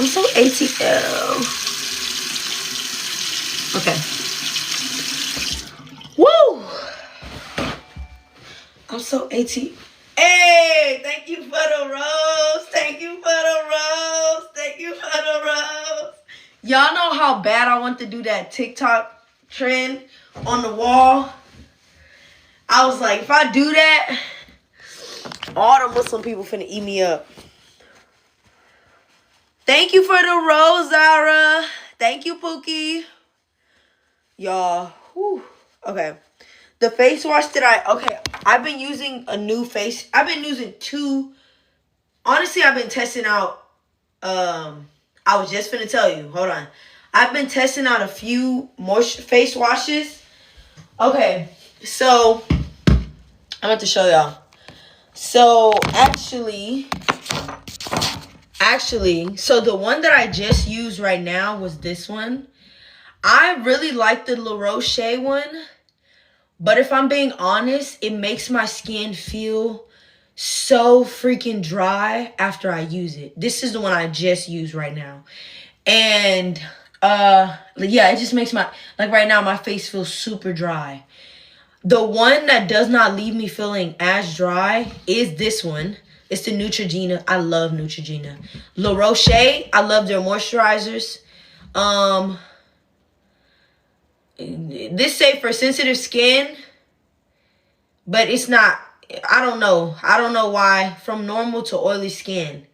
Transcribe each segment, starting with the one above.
I'm so ATL. Okay. Woo! I'm so ATL. Hey, thank you for the rose. Thank you for the rose. Thank you for the rose. Y'all know how bad I want to do that TikTok trend on the wall. I was like, if I do that, all the Muslim people finna eat me up. Thank you for the rose, Zara. Thank you, Pookie. Y'all. Whew. Okay. The face wash that I've been using a new face. I've been using two. Honestly, I've been testing out. I was just finna tell you. Hold on. I've been testing out a few more face washes. Okay. So, I want to show y'all. So, actually, so the one that I just used right now was this one. I really like the La Roche one. But if I'm being honest, it makes my skin feel so freaking dry after I use it. This is the one I just used right now. And, yeah, it just makes right now, my face feels super dry. The one that does not leave me feeling as dry is this one. It's the Neutrogena. I love Neutrogena. La Roche, I love their moisturizers. This say for sensitive skin, but it's not. I don't know. I don't know why. From normal to oily skin.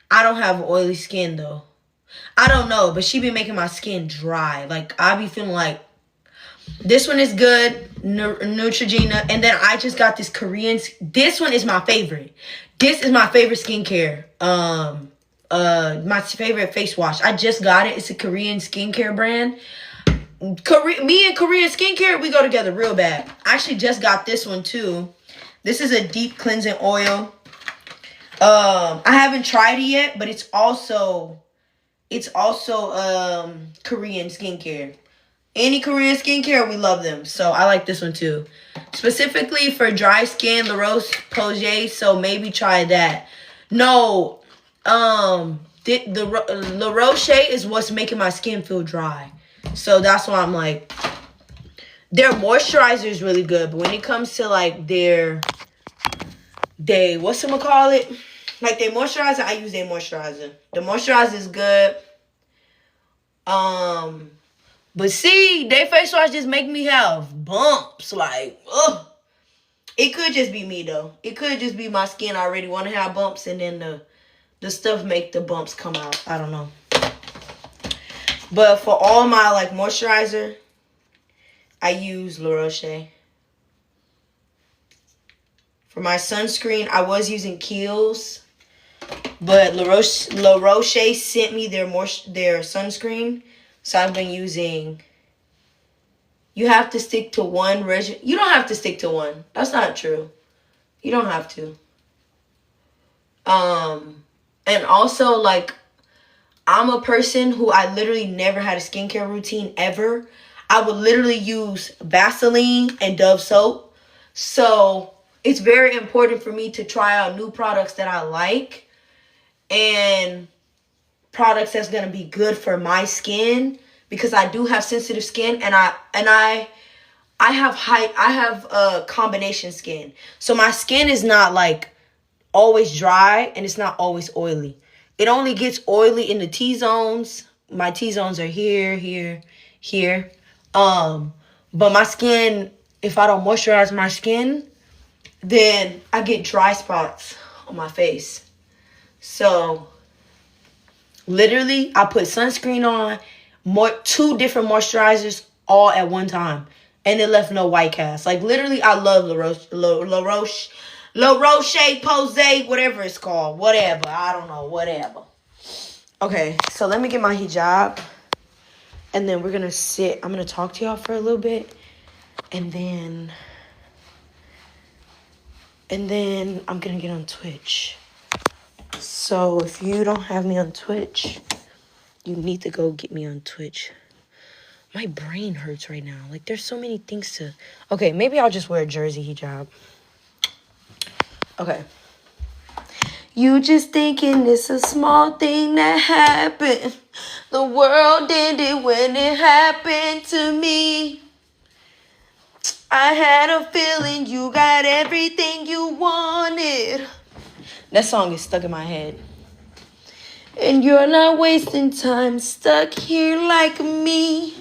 I don't have oily skin though. I don't know, but she be making my skin dry. Like I be feeling like this one is good, Neutrogena, and then I just got this Korean. This one is my favorite. This is my favorite skincare. My favorite face wash. I just got it. It's a Korean skincare brand. Me and Korean skincare, we go together real bad. I actually just got this one too. This is a deep cleansing oil. I haven't tried it yet, but it's also Korean skincare. Any Korean skincare, we love them. So I like this one too. Specifically for dry skin, La Roche-Posay, so maybe try that. No, the La Roche is what's making my skin feel dry. So that's why I'm like, their moisturizer is really good. But when it comes to like their whatchamacallit? Like their moisturizer, I use their moisturizer. The moisturizer is good. But see, their face wash just make me have bumps. Like, ugh. It could just be me though. It could just be my skin already want to have bumps and then the stuff make the bumps come out. I don't know. But for all my like moisturizer, I use La Roche. For my sunscreen, I was using Kiehl's, but La Roche sent me their sunscreen, so I've been using. You have to stick to one regimen. You don't have to stick to one. That's not true. You don't have to. And also like, I'm a person who I literally never had a skincare routine ever. I would literally use Vaseline and Dove soap. So it's very important for me to try out new products that I like and products that's going to be good for my skin, because I do have sensitive skin and I have a combination skin. So my skin is not like always dry and it's not always oily. It only gets oily in the T-zones. My T-zones are here, here, here. But my skin, if I don't moisturize my skin, then I get dry spots on my face. So, literally, I put sunscreen on, 2 different moisturizers all at one time. And it left no white cast. Like, literally, I love La Roche-Posay, whatever it's called. Whatever. I don't know. Whatever. Okay, so let me get my hijab. And then we're going to sit. I'm going to talk to y'all for a little bit. And then I'm going to get on Twitch. So if you don't have me on Twitch, you need to go get me on Twitch. My brain hurts right now. Like, there's so many things to... Okay, maybe I'll just wear a jersey hijab. Okay. You just thinking it's a small thing that happened. The world ended when it happened to me. I had a feeling you got everything you wanted. That song is stuck in my head. And you're not wasting time stuck here like me.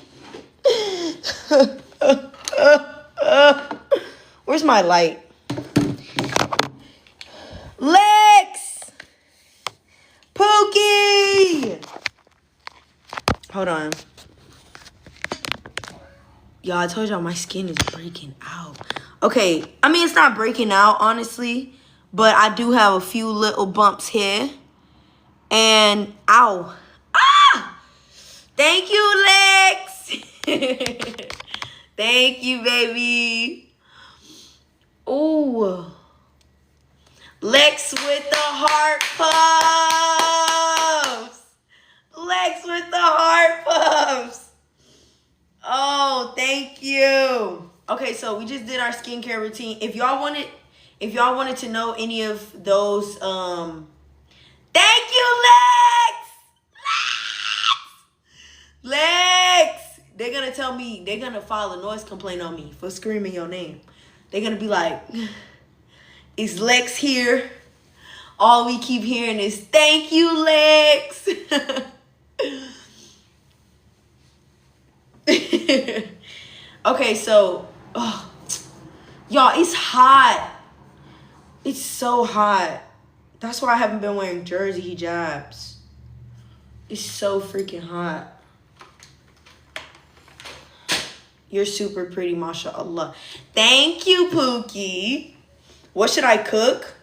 Where's my light? Lex! Pookie! Hold on. Y'all, I told y'all my skin is breaking out. Okay, I mean, it's not breaking out, honestly. But I do have a few little bumps here. And, ow. Ah! Thank you, Lex. Thank you, baby. Ooh. Lex with the heart puffs. Lex with the heart puffs. Oh, thank you. Okay, so we just did our skincare routine. If y'all wanted to know any of those, thank you, Lex. Lex. They're gonna tell me, they're gonna file a noise complaint on me for screaming your name. They're gonna be like, is Lex here? All we keep hearing is, thank you, Lex. Okay, so, y'all, it's hot. It's so hot. That's why I haven't been wearing jersey hijabs. It's so freaking hot. You're super pretty, mashallah. Thank you, Pookie. What should I cook?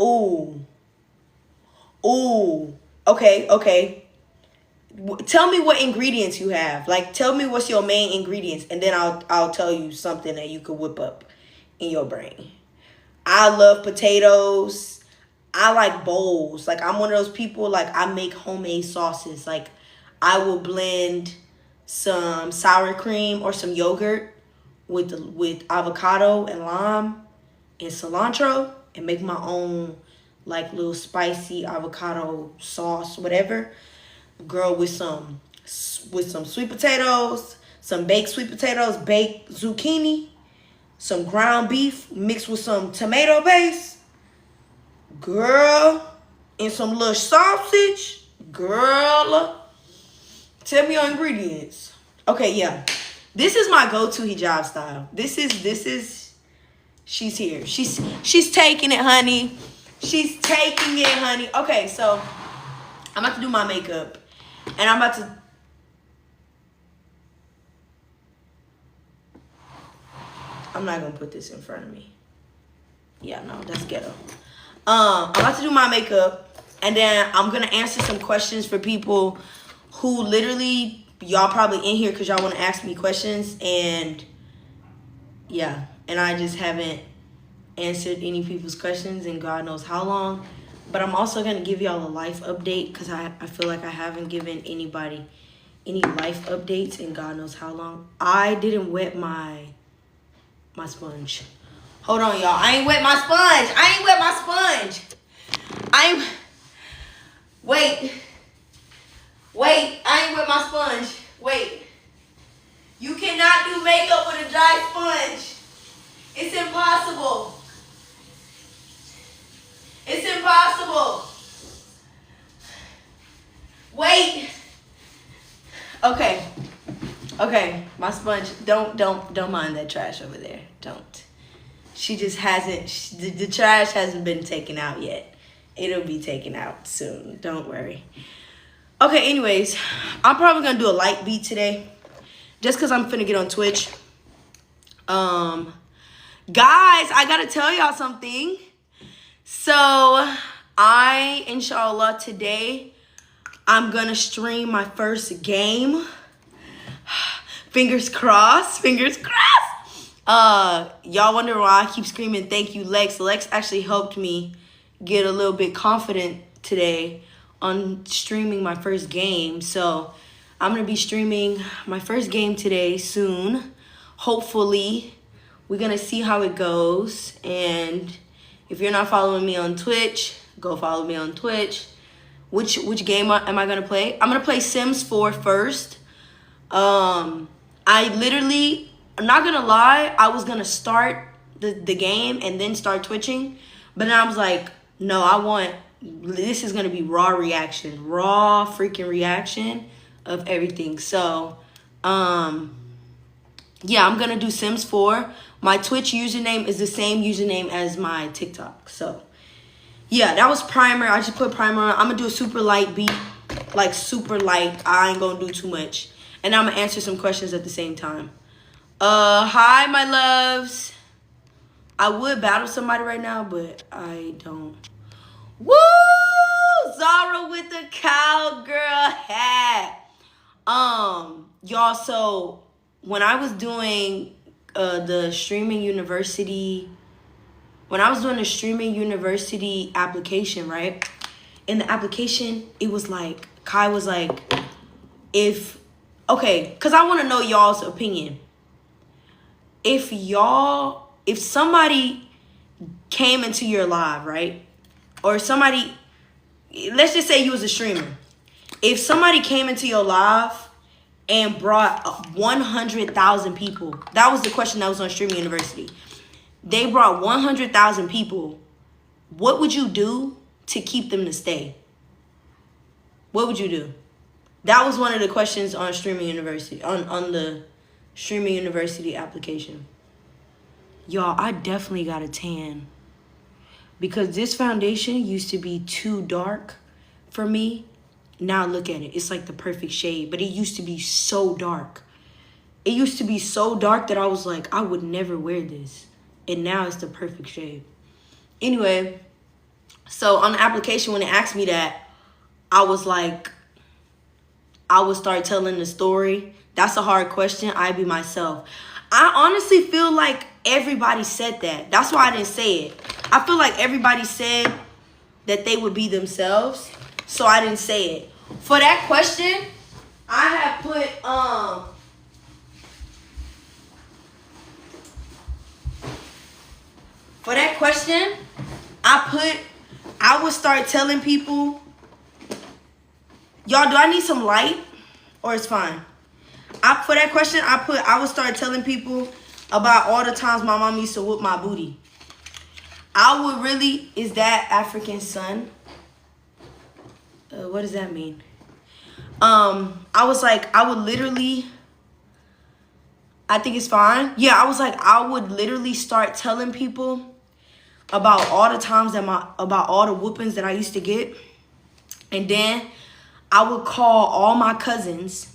Ooh. Okay. Tell me what ingredients you have. Like, tell me what's your main ingredients, and then I'll tell you something that you could whip up in your brain. I love potatoes. I like bowls. Like, I'm one of those people, like, I make homemade sauces. Like, I will blend some sour cream or some yogurt with avocado and lime and cilantro and make my own, like, little spicy avocado sauce, whatever. Girl, with some sweet potatoes, some baked sweet potatoes, baked zucchini, some ground beef mixed with some tomato paste, girl, and some little sausage, girl. Tell me your ingredients. Okay, yeah, this is my go-to hijab style. This is. She's here. She's taking it, honey. She's taking it, honey. Okay, so I'm about to do my makeup. And I'm about to... I'm not going to put this in front of me. Yeah, no, that's ghetto. I'm about to do my makeup. And then I'm going to answer some questions for people who literally... Y'all probably in here because y'all want to ask me questions. And... yeah. And I just haven't answered any people's questions in God knows how long. But I'm also going to give y'all a life update because I feel like I haven't given anybody any life updates in God knows how long. I didn't wet my sponge. Hold on, y'all. I ain't wet my sponge. Wait. I ain't wet my sponge. Wait. You cannot do makeup with a dry sponge. It's impossible. It's impossible. Wait. Okay. My sponge. Don't mind that trash over there. Don't. She just hasn't. The trash hasn't been taken out yet. It'll be taken out soon. Don't worry. Okay. Anyways, I'm probably gonna do a light beat today, just cause I'm finna get on Twitch. Guys, I gotta tell y'all something. So, inshallah, today, I'm going to stream my first game. Fingers crossed. Y'all wonder why I keep screaming, thank you, Lex. Lex actually helped me get a little bit confident today on streaming my first game. So, I'm going to be streaming my first game today soon. Hopefully, we're going to see how it goes. And... if you're not following me on Twitch, Go follow me on Twitch. Which game am I gonna play? I'm gonna play Sims 4 first. I literally, I'm not gonna lie, I was gonna start the game and then start twitching, but then I was like, no, this is gonna be raw freaking reaction of everything. So, yeah, I'm gonna do Sims 4. My Twitch username is the same username as my TikTok. So, yeah, that was primer. I just put primer on. I'm gonna do a super light beat, like super light. I ain't gonna do too much. And I'm gonna answer some questions at the same time. Hi, my loves. I would battle somebody right now, but I don't. Woo! Zara with the cowgirl hat. Y'all, so when I was doing the streaming university, application, right? In the application, it was like, Kai was like, because I want to know y'all's opinion. If somebody came into your live, right? Or somebody, let's just say you was a streamer. If somebody came into your live and brought 100,000 people, that was the question that was on Streaming University. They brought 100,000 people. What would you do to keep them to stay? What would you do? That was one of the questions on Streaming University, on the Streaming University application. Y'all, I definitely got a tan. Because this foundation used to be too dark for me. Now look at it. It's like the perfect shade. But it used to be so dark. It used to be so dark that I was like, I would never wear this. And now it's the perfect shade. Anyway, so on the application, when it asked me that, I was like, I would start telling the story. That's a hard question. I be myself. I honestly feel like everybody said that. That's why I didn't say it. I feel like everybody said that they would be themselves, so I didn't say it. For that question, I have put for that question, I would start telling people, y'all, do I need some light or it's fine? For that question, I would start telling people about all the times my mom used to whoop my booty. Is that African sun? What does that mean? I was like, I think it's fine. Yeah, I was like, I would literally start telling people about all the times about all the whoopings that I used to get. And then I would call all my cousins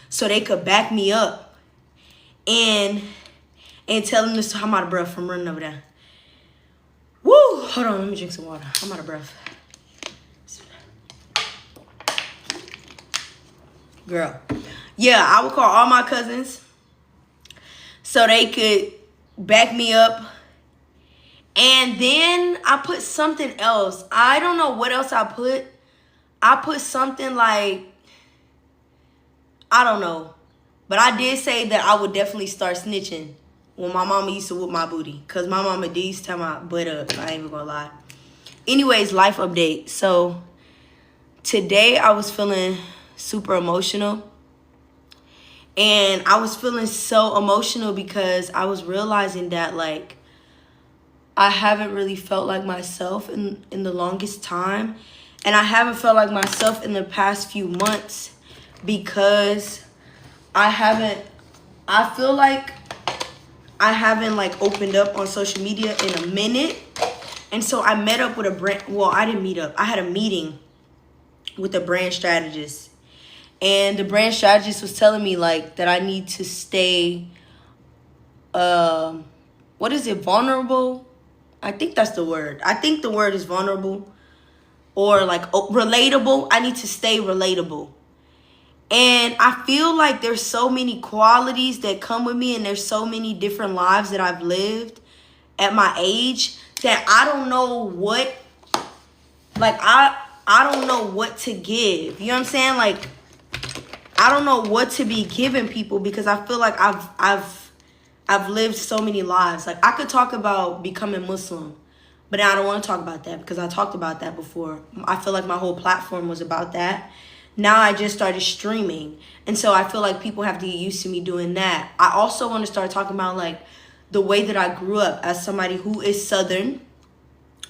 so they could back me up and tell them this. I'm out of breath from running over there. Woo! Hold on, let me drink some water. I'm out of breath. Girl. Yeah, I would call all my cousins so they could back me up. And then I put something else. I don't know what else I put. I put something like, I don't know. But I did say that I would definitely start snitching when my mama used to whoop my booty. Because my mama did used to tie my butt up. I ain't even gonna lie. Anyways, life update. So today I was feeling super emotional. And I was feeling so emotional because I was realizing that, like, I haven't really felt like myself in the longest time. And I haven't felt like myself in the past few months because I feel like I haven't like opened up on social media in a minute. And so I met up with a brand, well, I didn't meet up. I had a meeting with a brand strategist. And the brand strategist was telling me like that I need to stay, what is it, vulnerable? I think that's the word. I think the word is vulnerable or like relatable. I need to stay relatable. And I feel like there's so many qualities that come with me and there's so many different lives that I've lived at my age that I don't know what, like, I don't know what to give. You know what I'm saying? Like, I don't know what to be giving people because I feel like I've lived so many lives. Like, I could talk about becoming Muslim. But now I don't want to talk about that because I talked about that before. I feel like my whole platform was about that. Now I just started streaming. And so I feel like people have to get used to me doing that. I also want to start talking about like the way that I grew up as somebody who is Southern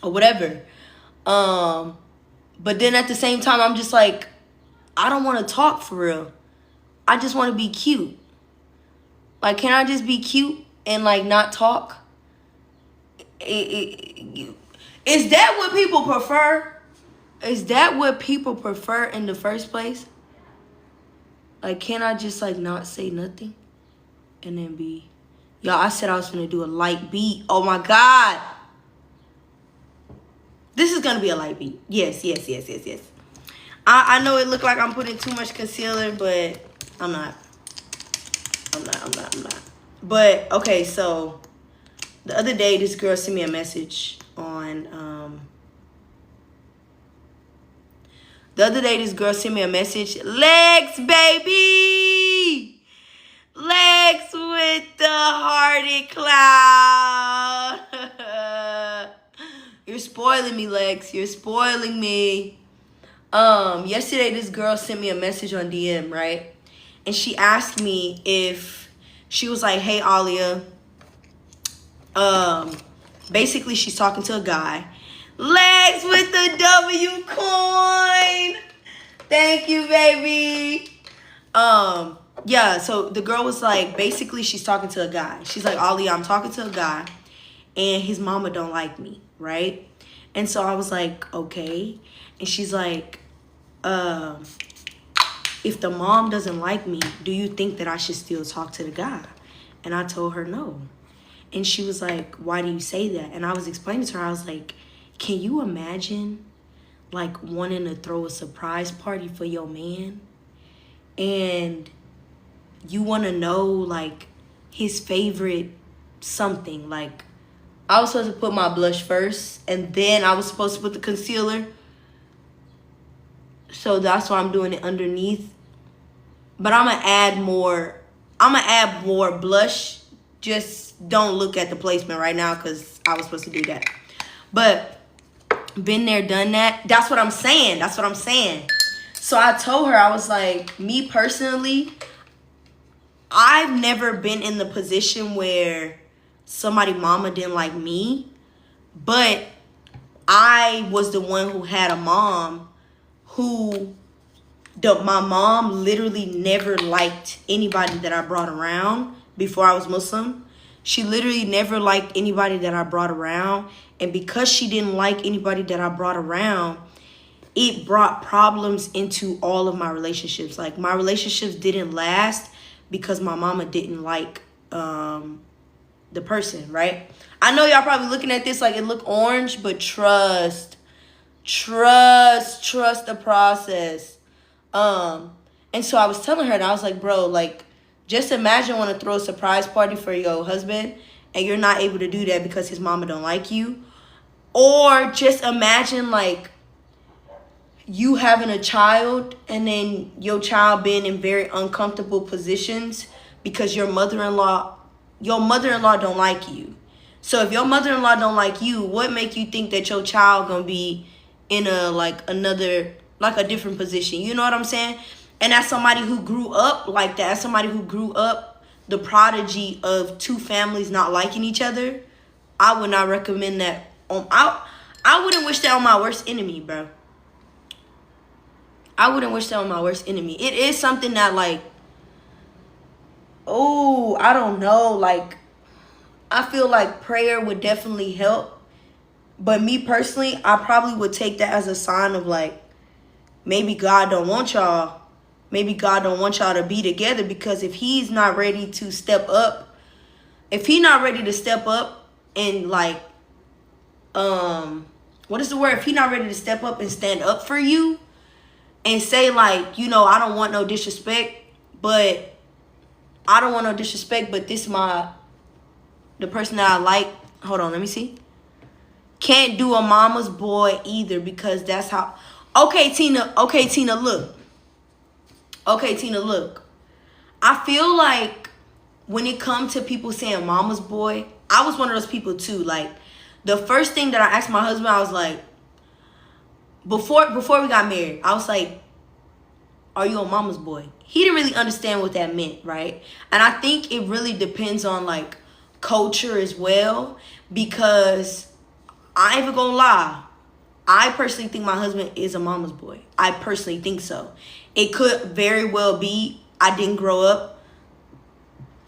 or whatever. But then at the same time, I'm just like, I don't want to talk for real. I just want to be cute. Like, can I just be cute and like not talk? Is that what people prefer? Is that what people prefer in the first place? Like, can I just like not say nothing and then be... Y'all, I said I was gonna do a light beat. Oh my God. This is gonna be a light beat. Yes. I know it looked like I'm putting too much concealer, but I'm not. But, okay, so the other day, this girl sent me a message on, Legs, baby! Legs with the hearted cloud. You're spoiling me, Lex. You're spoiling me. Yesterday, this girl sent me a message on DM, right? And she asked me if... She was like, hey, Alia. Basically, she's talking to a guy. Legs with the W coin. Thank you, baby. Yeah, so the girl was like, basically, she's talking to a guy. She's like, Alia, I'm talking to a guy, and his mama don't like me, right? And so I was like, okay. And she's like, if the mom doesn't like me, do you think that I should still talk to the guy? And I told her no. And she was like, why do you say that? And I was explaining to her, I was like, can you imagine like wanting to throw a surprise party for your man? And you want to know like his favorite something. Like, I was supposed to put my blush first, and then I was supposed to put the concealer. So that's why I'm doing it underneath. But I'm going to add more. I'm going to add more blush. Just don't look at the placement right now because I was supposed to do that. But been there, done that. That's what I'm saying. So I told her, I was like, me personally, I've never been in the position where somebody mama didn't like me. But I was the one who had a mom who... my mom literally never liked anybody that I brought around before I was Muslim. She literally never liked anybody that I brought around. And because she didn't like anybody that I brought around, it brought problems into all of my relationships. Like, my relationships didn't last because my mama didn't like the person, right? I know y'all probably looking at this like it look orange, but trust the process. And so I was telling her, and I was like, bro, like, just imagine want to throw a surprise party for your husband and you're not able to do that because his mama don't like you. Or just imagine like you having a child and then your child being in very uncomfortable positions because your mother-in-law don't like you. So if your mother-in-law don't like you, what make you think that your child gonna be in a a different position? You know what I'm saying? And as somebody who grew up like that, as somebody who grew up the prodigy of two families not liking each other, I would not recommend that. I wouldn't wish that on my worst enemy, bro. I wouldn't wish that on my worst enemy. It is something that like, oh, I don't know. Like, I feel like prayer would definitely help. But me personally, I probably would take that as a sign of like, maybe God don't want y'all. Maybe God don't want y'all to be together, because if he's not ready to step up, and like, what is the word? If he's not ready to step up and stand up for you and say like, you know, I don't want no disrespect, but this the person that I like. Hold on, let me see. Can't do a mama's boy either, because that's how. Okay, Tina, look. I feel like when it comes to people saying mama's boy, I was one of those people too. Like, the first thing that I asked my husband, I was like, before we got married, I was like, are you a mama's boy? He didn't really understand what that meant, right? And I think it really depends on like culture as well, because I ain't even gonna lie, I personally think my husband is a mama's boy. I personally think so. It could very well be I didn't grow up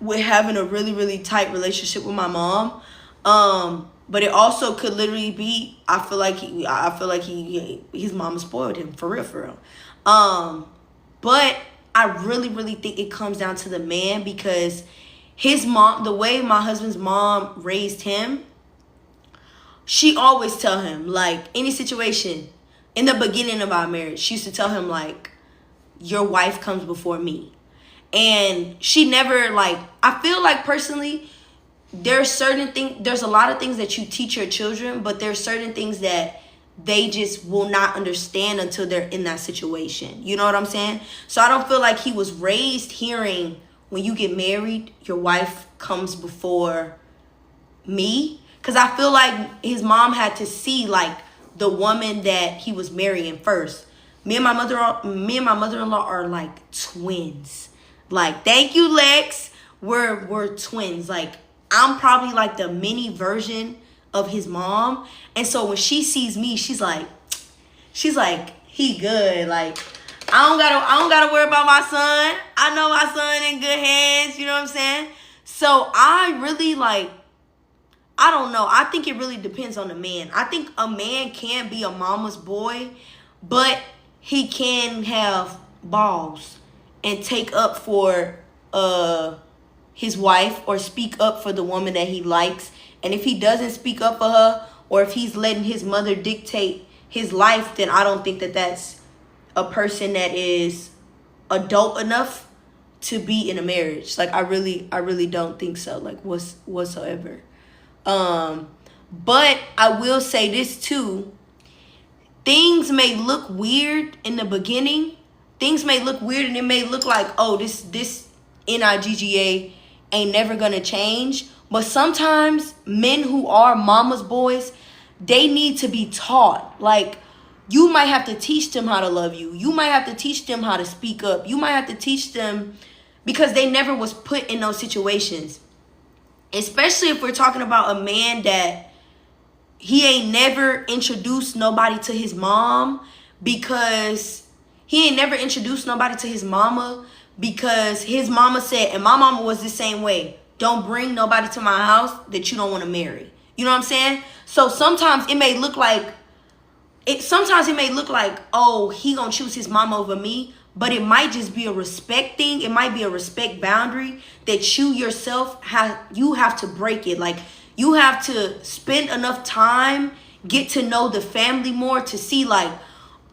with having a really, really tight relationship with my mom. But it also could literally be I feel like his mama spoiled him for real. But I really, really think it comes down to the man, because his mom, the way my husband's mom raised him, she always tell him, like, any situation, in the beginning of our marriage, she used to tell him, like, your wife comes before me. And she never, like, I feel like personally, there's a lot of things that you teach your children, but there's certain things that they just will not understand until they're in that situation. You know what I'm saying? So I don't feel like he was raised hearing, when you get married, your wife comes before me. Because I feel like his mom had to see, like, the woman that he was marrying first. Me and my mother-in-law are like twins. Like, thank you, Lex. We're twins. Like, I'm probably like the mini version of his mom. And so when she sees me, she's like, he good. Like, I don't gotta worry about my son. I know my son in good hands. You know what I'm saying? So I really, like, I don't know. I think it really depends on the man. I think a man can be a mama's boy, but he can have balls and take up for his wife, or speak up for the woman that he likes. And if he doesn't speak up for her, or if he's letting his mother dictate his life, then I don't think that that's a person that is adult enough to be in a marriage. Like, I really don't think so, like, whatsoever. But I will say this too. Things may look weird in the beginning. Things may look weird, and it may look like, oh, this NIGGA ain't never gonna change. But sometimes men who are mama's boys, they need to be taught. Like, you might have to teach them how to love you. You might have to teach them how to speak up. You might have to teach them, because they never was put in those situations. Especially if we're talking about a man that he ain't never introduced nobody to his mom, because he ain't never introduced nobody to his mama, because his mama said, and my mama was the same way, don't bring nobody to my house that you don't want to marry. You know what I'm saying? So sometimes it may look like, oh, he gonna choose his mama over me. But it might just be a respect thing. It might be a respect boundary that you yourself have to break it. Like, you have to spend enough time, get to know the family more, to see, like,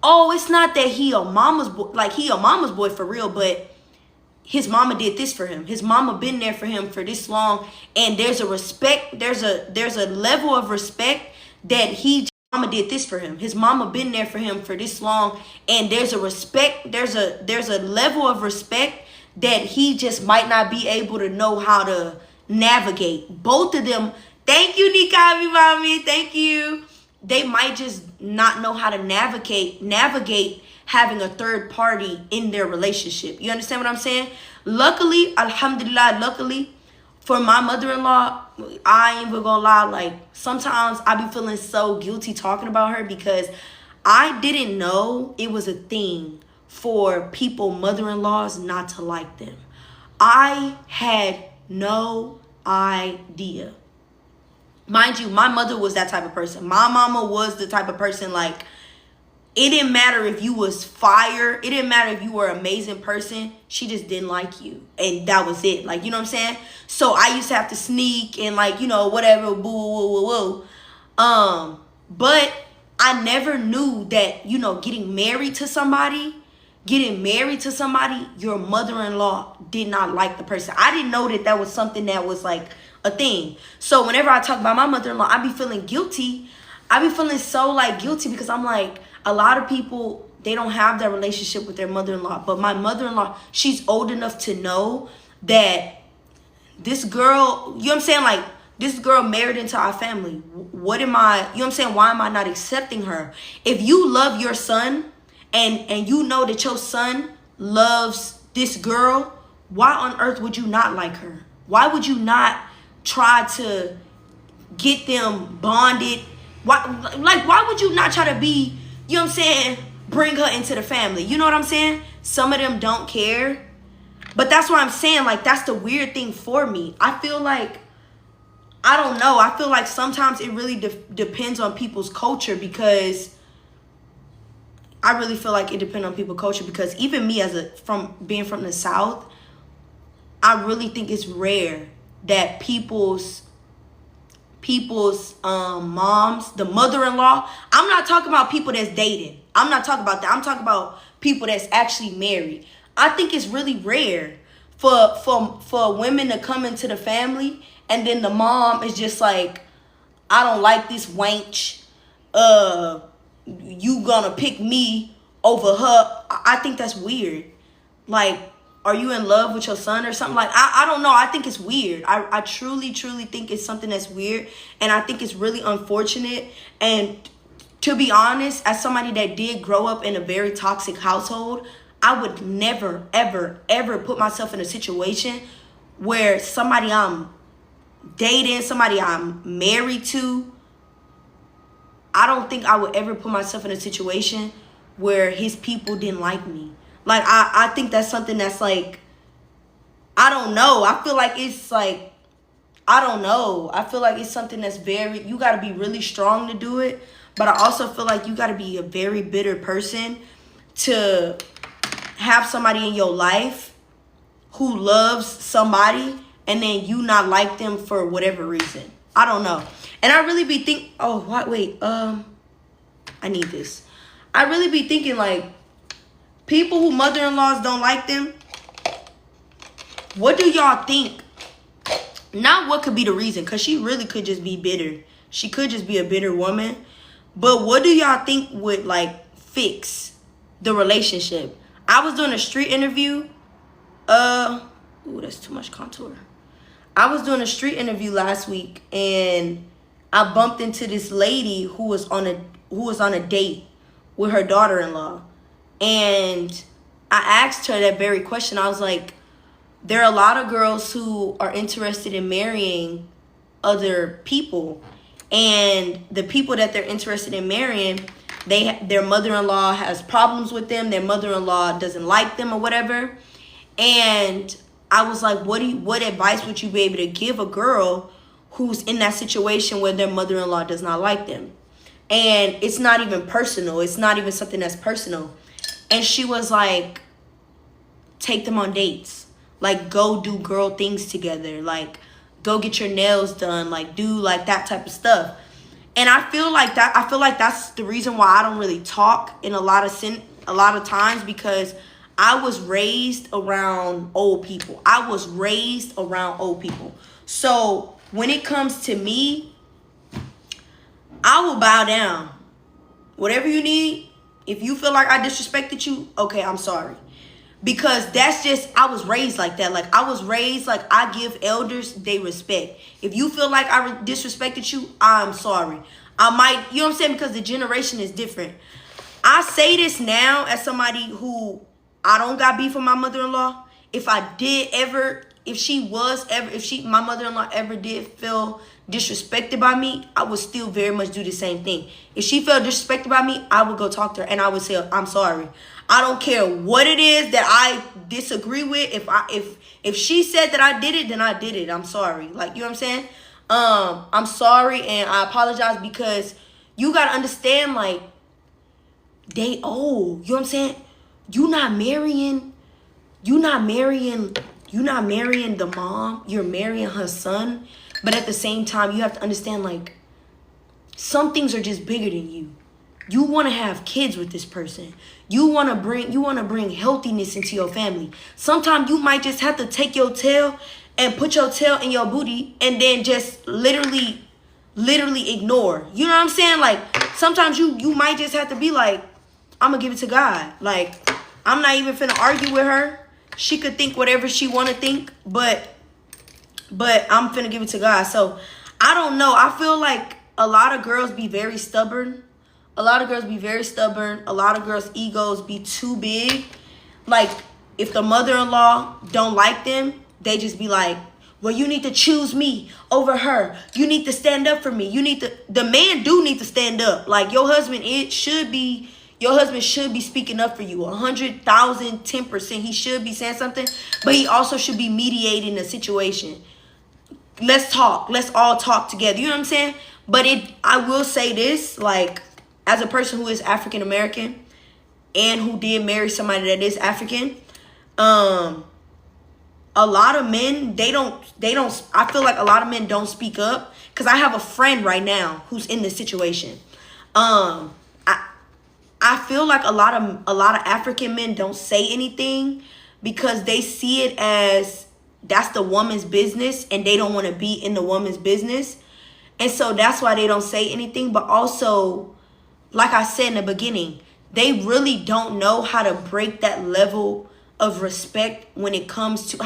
oh, it's not that he a mama's boy, like, he a mama's boy for real, but his mama did this for him. His mama been there for him for this long. And there's a respect, there's a level of respect that mama did this for him. His mama been there for him for this long. And there's a level of respect that he just might not be able to know how to navigate. Both of them, thank you, Nikabi Mommy, thank you. They might just not know how to navigate having a third party in their relationship. You understand what I'm saying? Luckily, alhamdulillah, for my mother-in-law, I ain't even gonna lie, like, sometimes I be feeling so guilty talking about her, because I didn't know it was a thing for people, mother-in-laws, not to like them. I had no idea. Mind you, my mother was that type of person. My mama was the type of person, like, it didn't matter if you was fire. It didn't matter if you were an amazing person. She just didn't like you. And that was it. Like, you know what I'm saying? So I used to have to sneak and, like, you know, whatever, boo. But I never knew that, you know, getting married to somebody, your mother-in-law did not like the person. I didn't know that was something that was, like, a thing. So whenever I talk about my mother-in-law, I be feeling guilty. I be feeling so, like, guilty, because I'm like, a lot of people, they don't have that relationship with their mother-in-law. But my mother-in-law, she's old enough to know that this girl, you know what I'm saying? Like, This girl married into our family. What am I, you know what I'm saying? Why am I not accepting her? If you love your son and you know that your son loves this girl, why on earth would you not like her? Why would you not try to get them bonded? Why would you not try to be, you know what I'm saying, bring her into the family? You know what I'm saying? Some of them don't care. But that's what I'm saying. Like, that's the weird thing for me. I feel like, I don't know. I feel like sometimes it really depends on people's culture, because I really feel like it depends on people's culture, because even me from being from the South, I really think it's rare that people's moms, the mother-in-law, I'm not talking about people that's dating. I'm not talking about that. I'm talking about people that's actually married. I think it's really rare for women to come into the family and then the mom is just like, I don't like this wench. You gonna pick me over her. I think that's weird. Like, are you in love with your son or something? Like, I don't know. I think it's weird. I truly think it's something that's weird. And I think it's really unfortunate. And to be honest, as somebody that did grow up in a very toxic household, I would never, ever put myself in a situation where somebody I'm dating, somebody I'm married to, I don't think I would ever put myself in a situation where his people didn't like me. Like, I think that's something that's like, I don't know. I feel like it's like, I don't know. I feel like it's something that's very, you got to be really strong to do it. But I also feel like you got to be a very bitter person to have somebody in your life who loves somebody and then you not like them for whatever reason. I don't know. And I really be think, oh, wait, I need this. I really be thinking, like, people who mother-in-laws don't like them, what do y'all think? Not what could be the reason, because she really could just be bitter. She could just be a bitter woman. But what do y'all think would, like, fix the relationship? I was doing a street interview. Ooh, that's too much contour. I was doing a street interview last week, and I bumped into this lady who was on a date with her daughter-in-law. And I asked her that very question. I was like, there are a lot of girls who are interested in marrying other people. And the people that they're interested in marrying, their mother-in-law has problems with them. Their mother-in-law doesn't like them or whatever. And I was like, what advice would you be able to give a girl who's in that situation where their mother-in-law does not like them? And it's not even personal. It's not even something that's personal. And she was like, take them on dates. Like, go do girl things together. Like, go get your nails done. Like, do like that type of stuff. And I feel like that's the reason why I don't really talk in a lot of times, because I was raised around old people. So when it comes to me, I will bow down. Whatever you need, if you feel like I disrespected you, okay, I'm sorry. Because that's just, I was raised like that. Like, I was raised like I give elders they respect. If you feel like I disrespected you, I'm sorry. I might, you know what I'm saying? Because the generation is different. I say this now as somebody who, I don't got beef with my mother-in-law. If my mother-in-law ever did feel disrespected by me, I would still very much do the same thing. If she felt disrespected by me, I would go talk to her and I would say, I'm sorry. I don't care what it is that I disagree with. If she said that I did it, then I did it. I'm sorry. Like, you know what I'm saying? I'm sorry and I apologize, because you gotta understand, like, they old. You know what I'm saying? You're not marrying the mom. You're marrying her son. But at the same time, you have to understand, like, some things are just bigger than you. You want to have kids with this person. You want to bring healthiness into your family. Sometimes you might just have to take your tail and put your tail in your booty and then just literally ignore. You know what I'm saying? Like, sometimes you might just have to be like, I'm going to give it to God. Like, I'm not even finna argue with her. She could think whatever she want to think, but I'm finna give it to God. So I don't know. I feel like a lot of girls be very stubborn. A lot of girls be very stubborn. A lot of girls' egos be too big. Like, if the mother-in-law don't like them, they just be like, well, you need to choose me over her. You need to stand up for me. The man do need to stand up. Like, your husband should be speaking up for you 100,000, 10%. He should be saying something, but he also should be mediating the situation. Let's talk. Let's all talk together. You know what I'm saying? But I will say this, like, as a person who is African American and who did marry somebody that is African, a lot of men, they don't, I feel like a lot of men don't speak up. Because I have a friend right now who's in this situation. I feel like a lot of African men don't say anything because they see it as that's the woman's business and they don't want to be in the woman's business. And so that's why they don't say anything. But also, like I said in the beginning, they really don't know how to break that level of respect when it comes to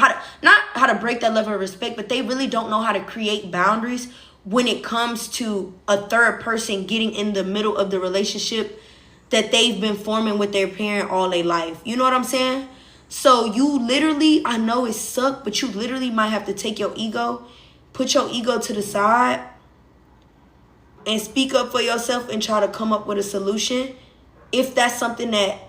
not how to break that level of respect, but they really don't know how to create boundaries when it comes to a third person getting in the middle of the relationship that they've been forming with their parent all their life. You know what I'm saying? So you literally, I know it sucks, but you literally might have to take your ego, put your ego to the side and speak up for yourself and try to come up with a solution if that's something that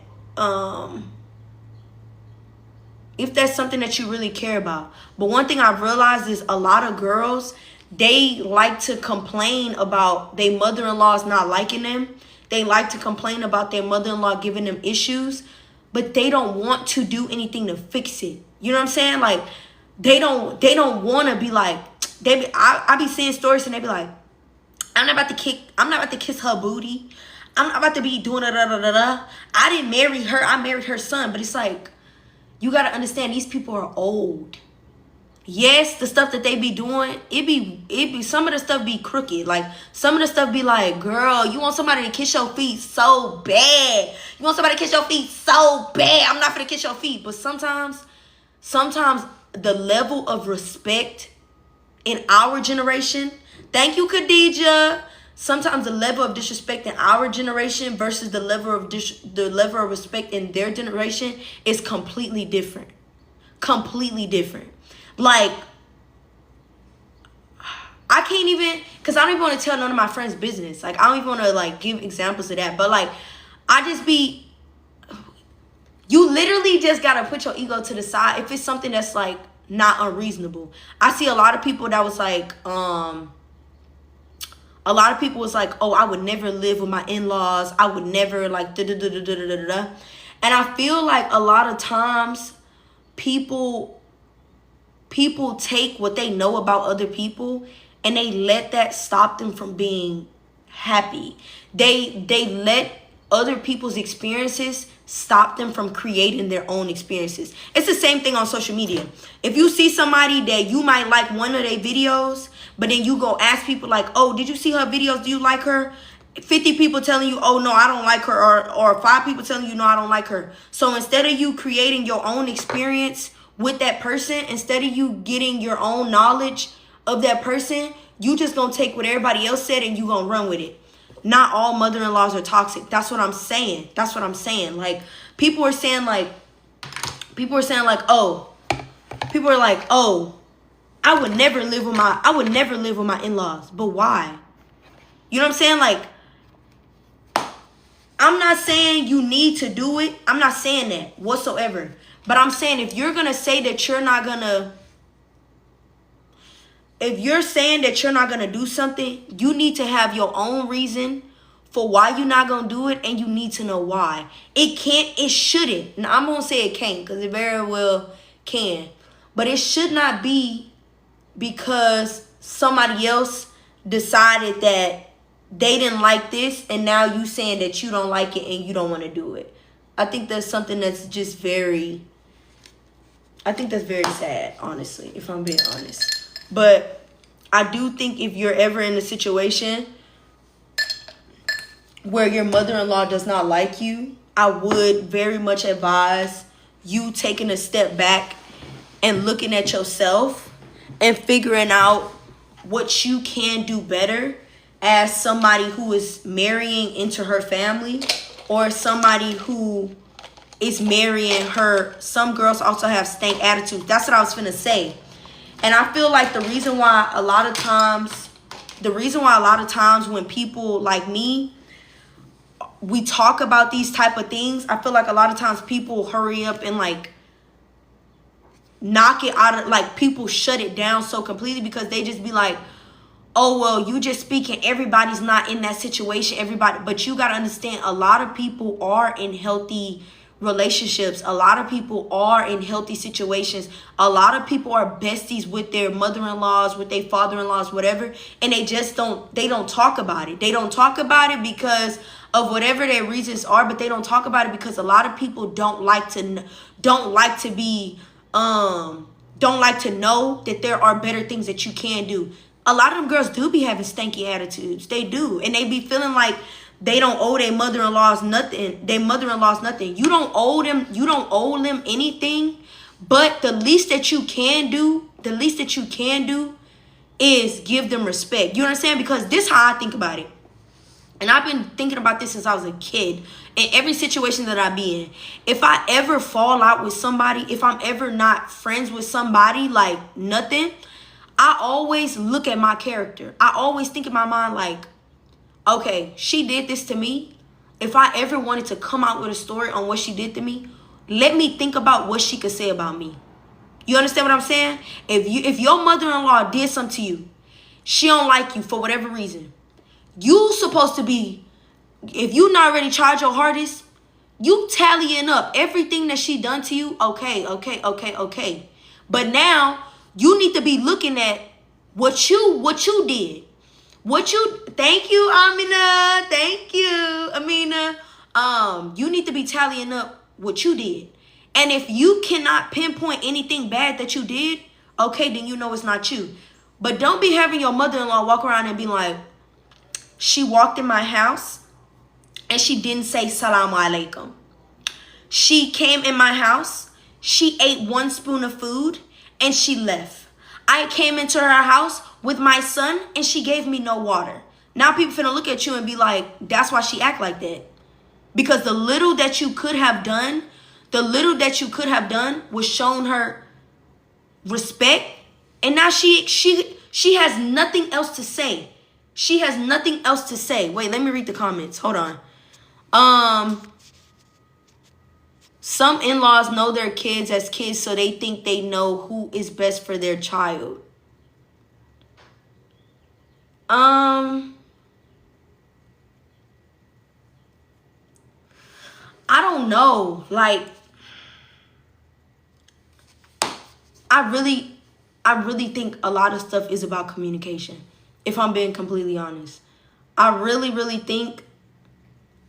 you really care about. But one thing I've realized is a lot of girls, they like to complain about their mother-in-laws not liking them. They like to complain about their mother-in-law giving them issues, but they don't want to do anything to fix it. You know what I'm saying? Like, they don't want to be like, I be seeing stories and they be like, I'm not about to kiss her booty. I'm not about to be doing da. I didn't marry her. I married her son. But it's like, you got to understand, these people are old. Yes, the stuff that they be doing, it be some of the stuff be crooked. Like, some of the stuff be like, girl, you want somebody to kiss your feet so bad. You want somebody to kiss your feet so bad. I'm not gonna kiss your feet. But sometimes the level of respect in our generation, thank you, Khadija. Sometimes the level of disrespect in our generation versus the level of respect in their generation is completely different. Completely different. Like, I can't even, because I don't even want to tell none of my friends' business. Like, I don't even want to, like, give examples of that. But, like, you literally just got to put your ego to the side if it's something that's, like, not unreasonable. I see a lot of people that was, like, oh, I would never live with my in-laws. I would never, like, da-da-da-da-da-da-da. And I feel like a lot of times people take what they know about other people and they let that stop them from being happy. They let other people's experiences stop them from creating their own experiences. It's the same thing on social media. If you see somebody that you might like one of their videos, but then you go ask people like, oh, did you see her videos? Do you like her? 50 people telling you, oh, no, I don't like her. Or 5 people telling you, no, I don't like her. So instead of you creating your own experience with that person, instead of you getting your own knowledge of that person, you just gonna take what everybody else said and you gonna run with it. Not all mother-in-laws are toxic. That's what I'm saying. Like, people are like, oh, I would never live with my in-laws. But why? You know what I'm saying? Like, I'm not saying you need to do it. I'm not saying that whatsoever. But I'm saying if you're going to say that you're not going to, if you're saying that you're not going to do something, you need to have your own reason for why you're not going to do it, and you need to know why. It shouldn't. Now, I'm going to say it can't because it very well can. But it should not be because somebody else decided that they didn't like this and now you saying that you don't like it and you don't want to do it. I think that's something that's just very sad, honestly, if I'm being honest. But I do think if you're ever in a situation where your mother-in-law does not like you, I would very much advise you taking a step back and looking at yourself and figuring out what you can do better as somebody who is marrying into her family, or somebody who is marrying her. Some girls also have stank attitudes. That's what I was finna say. And I feel like the reason why a lot of times when people like me, we talk about these type of things, I feel like a lot of times people hurry up and like knock it out of, like, people shut it down so completely, because they just be like, oh, well, you just speaking, everybody's not in that situation, everybody. But you got to understand, a lot of people are in healthy relationships. A lot of people are in healthy situations. A lot of people are besties with their mother-in-laws, with their father-in-laws, whatever. And they don't talk about it. They don't talk about it because of whatever their reasons are, but they don't talk about it because a lot of people don't like to know that there are better things that you can do. A lot of them girls do be having stanky attitudes. They do. And they be feeling like they don't owe their mother-in-laws nothing. You don't owe them anything. But the least that you can do is give them respect. You understand? Because this is how I think about it. And I've been thinking about this since I was a kid. In every situation that I be in, if I ever fall out with somebody, if I'm ever not friends with somebody, like nothing, I always look at my character. I always think in my mind like, okay, she did this to me. If I ever wanted to come out with a story on what she did to me, let me think about what she could say about me. You understand what I'm saying? If your mother-in-law did something to you, she don't like you for whatever reason, you supposed to be, if you not already tried your hardest, you tallying up everything that she done to you. Okay. But now you need to be looking at what you did. Thank you, Amina. Thank you, Amina. You need to be tallying up what you did. And if you cannot pinpoint anything bad that you did, okay, then you know it's not you. But don't be having your mother-in-law walk around and be like, she walked in my house and she didn't say salamu alaikum. She came in my house, she ate 1 spoon of food and she left. I came into her house with my son and she gave me no water. Now people finna look at you and be like, that's why she act like that. Because the little that you could have done was showing her respect. And now she has nothing else to say. She has nothing else to say. Wait, let me read the comments. Hold on. Some in-laws know their kids as kids, so they think they know who is best for their child. I don't know. Like, I really think a lot of stuff is about communication. If I'm being completely honest, I really think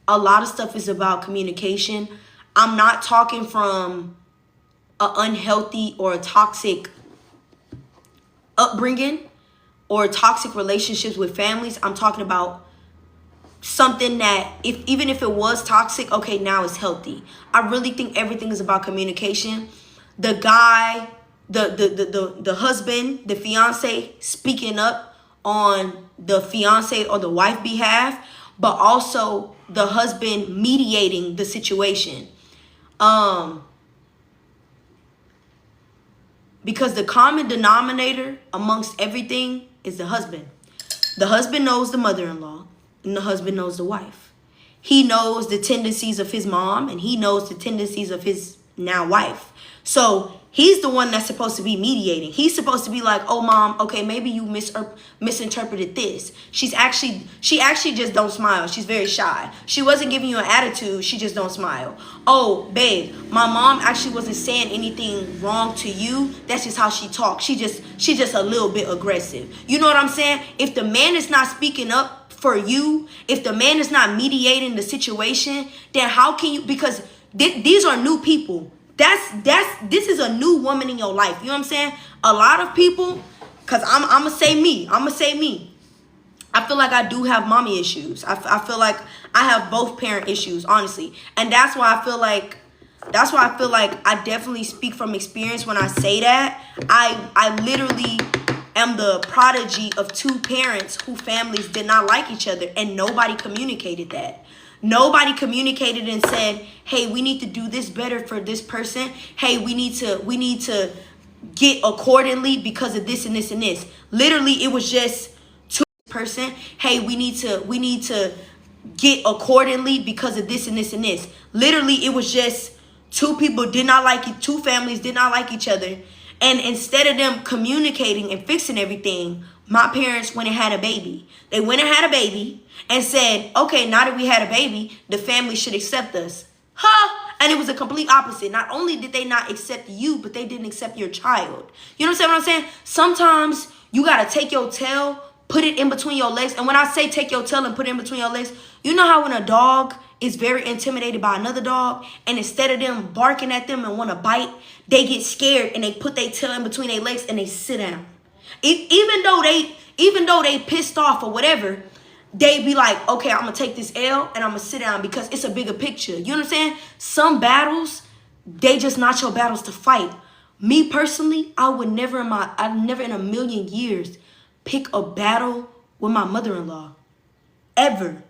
a lot of stuff is about communication. I'm not talking from an unhealthy or a toxic upbringing or toxic relationships with families. I'm talking about something that even if it was toxic, okay, now it's healthy. I really think everything is about communication. The guy, the husband, the fiance speaking up on the fiance or the wife behalf, but also the husband mediating the situation. Because the common denominator amongst everything is the husband. The husband knows the mother-in-law and the husband knows the wife. He knows the tendencies of his mom and he knows the tendencies of his now wife. So he's the one that's supposed to be mediating. He's supposed to be like, oh, mom, okay, maybe you misinterpreted this. She actually just don't smile. She's very shy. She wasn't giving you an attitude. She just don't smile. Oh, babe, my mom actually wasn't saying anything wrong to you. That's just how she talks. She just a little bit aggressive. You know what I'm saying? If the man is not speaking up for you, if the man is not mediating the situation, then how can you, because these are new people. This is a new woman in your life. You know what I'm saying? A lot of people, because I'm going to say me. I feel like I do have mommy issues. I feel like I have both parent issues, honestly. And that's why I feel like I definitely speak from experience when I say that. I literally am the prodigy of two parents whose families did not like each other, and nobody communicated that. Nobody communicated and said, hey, we need to do this better for this person. Hey, we need to get accordingly because of this and this and this. Literally, it was just two person. Hey, we need to get accordingly because of this and this and this. Literally, it was just two people did not like it. Two families did not like each other. And instead of them communicating and fixing everything, my parents went and had a baby. They went and had a baby and said, okay, now that we had a baby, the family should accept us. Huh? And it was a complete opposite. Not only did they not accept you, but they didn't accept your child. You know what I'm saying? Sometimes you got to take your tail, put it in between your legs. And when I say take your tail and put it in between your legs, you know how when a dog is very intimidated by another dog, and instead of them barking at them and want to bite, they get scared and they put their tail in between their legs and they sit down. Even though they pissed off or whatever, they be like, okay, I'm gonna take this L and I'm gonna sit down because it's a bigger picture. You know what I'm saying? Some battles, they just not your battles to fight. Me personally, I never in a million years pick a battle with my mother-in-law. Ever.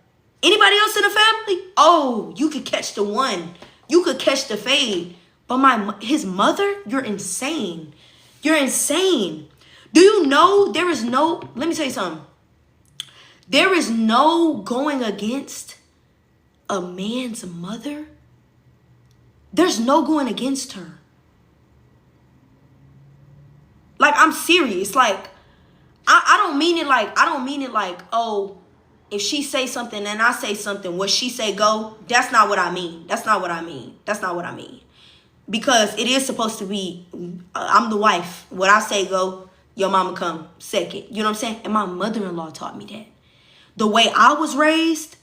Anybody else in the family? Oh, you could catch the one. You could catch the fade. But his mother, you're insane. You're insane. Do you know let me tell you something. There is no going against a man's mother. There's no going against her. Like, I'm serious. Like, I don't mean it like, oh, if she say something and I say something, what she say go, that's not what I mean. That's not what I mean. Because it is supposed to be, I'm the wife. What I say go, your mama come second. You know what I'm saying? And my mother-in-law taught me that. The way I was raised,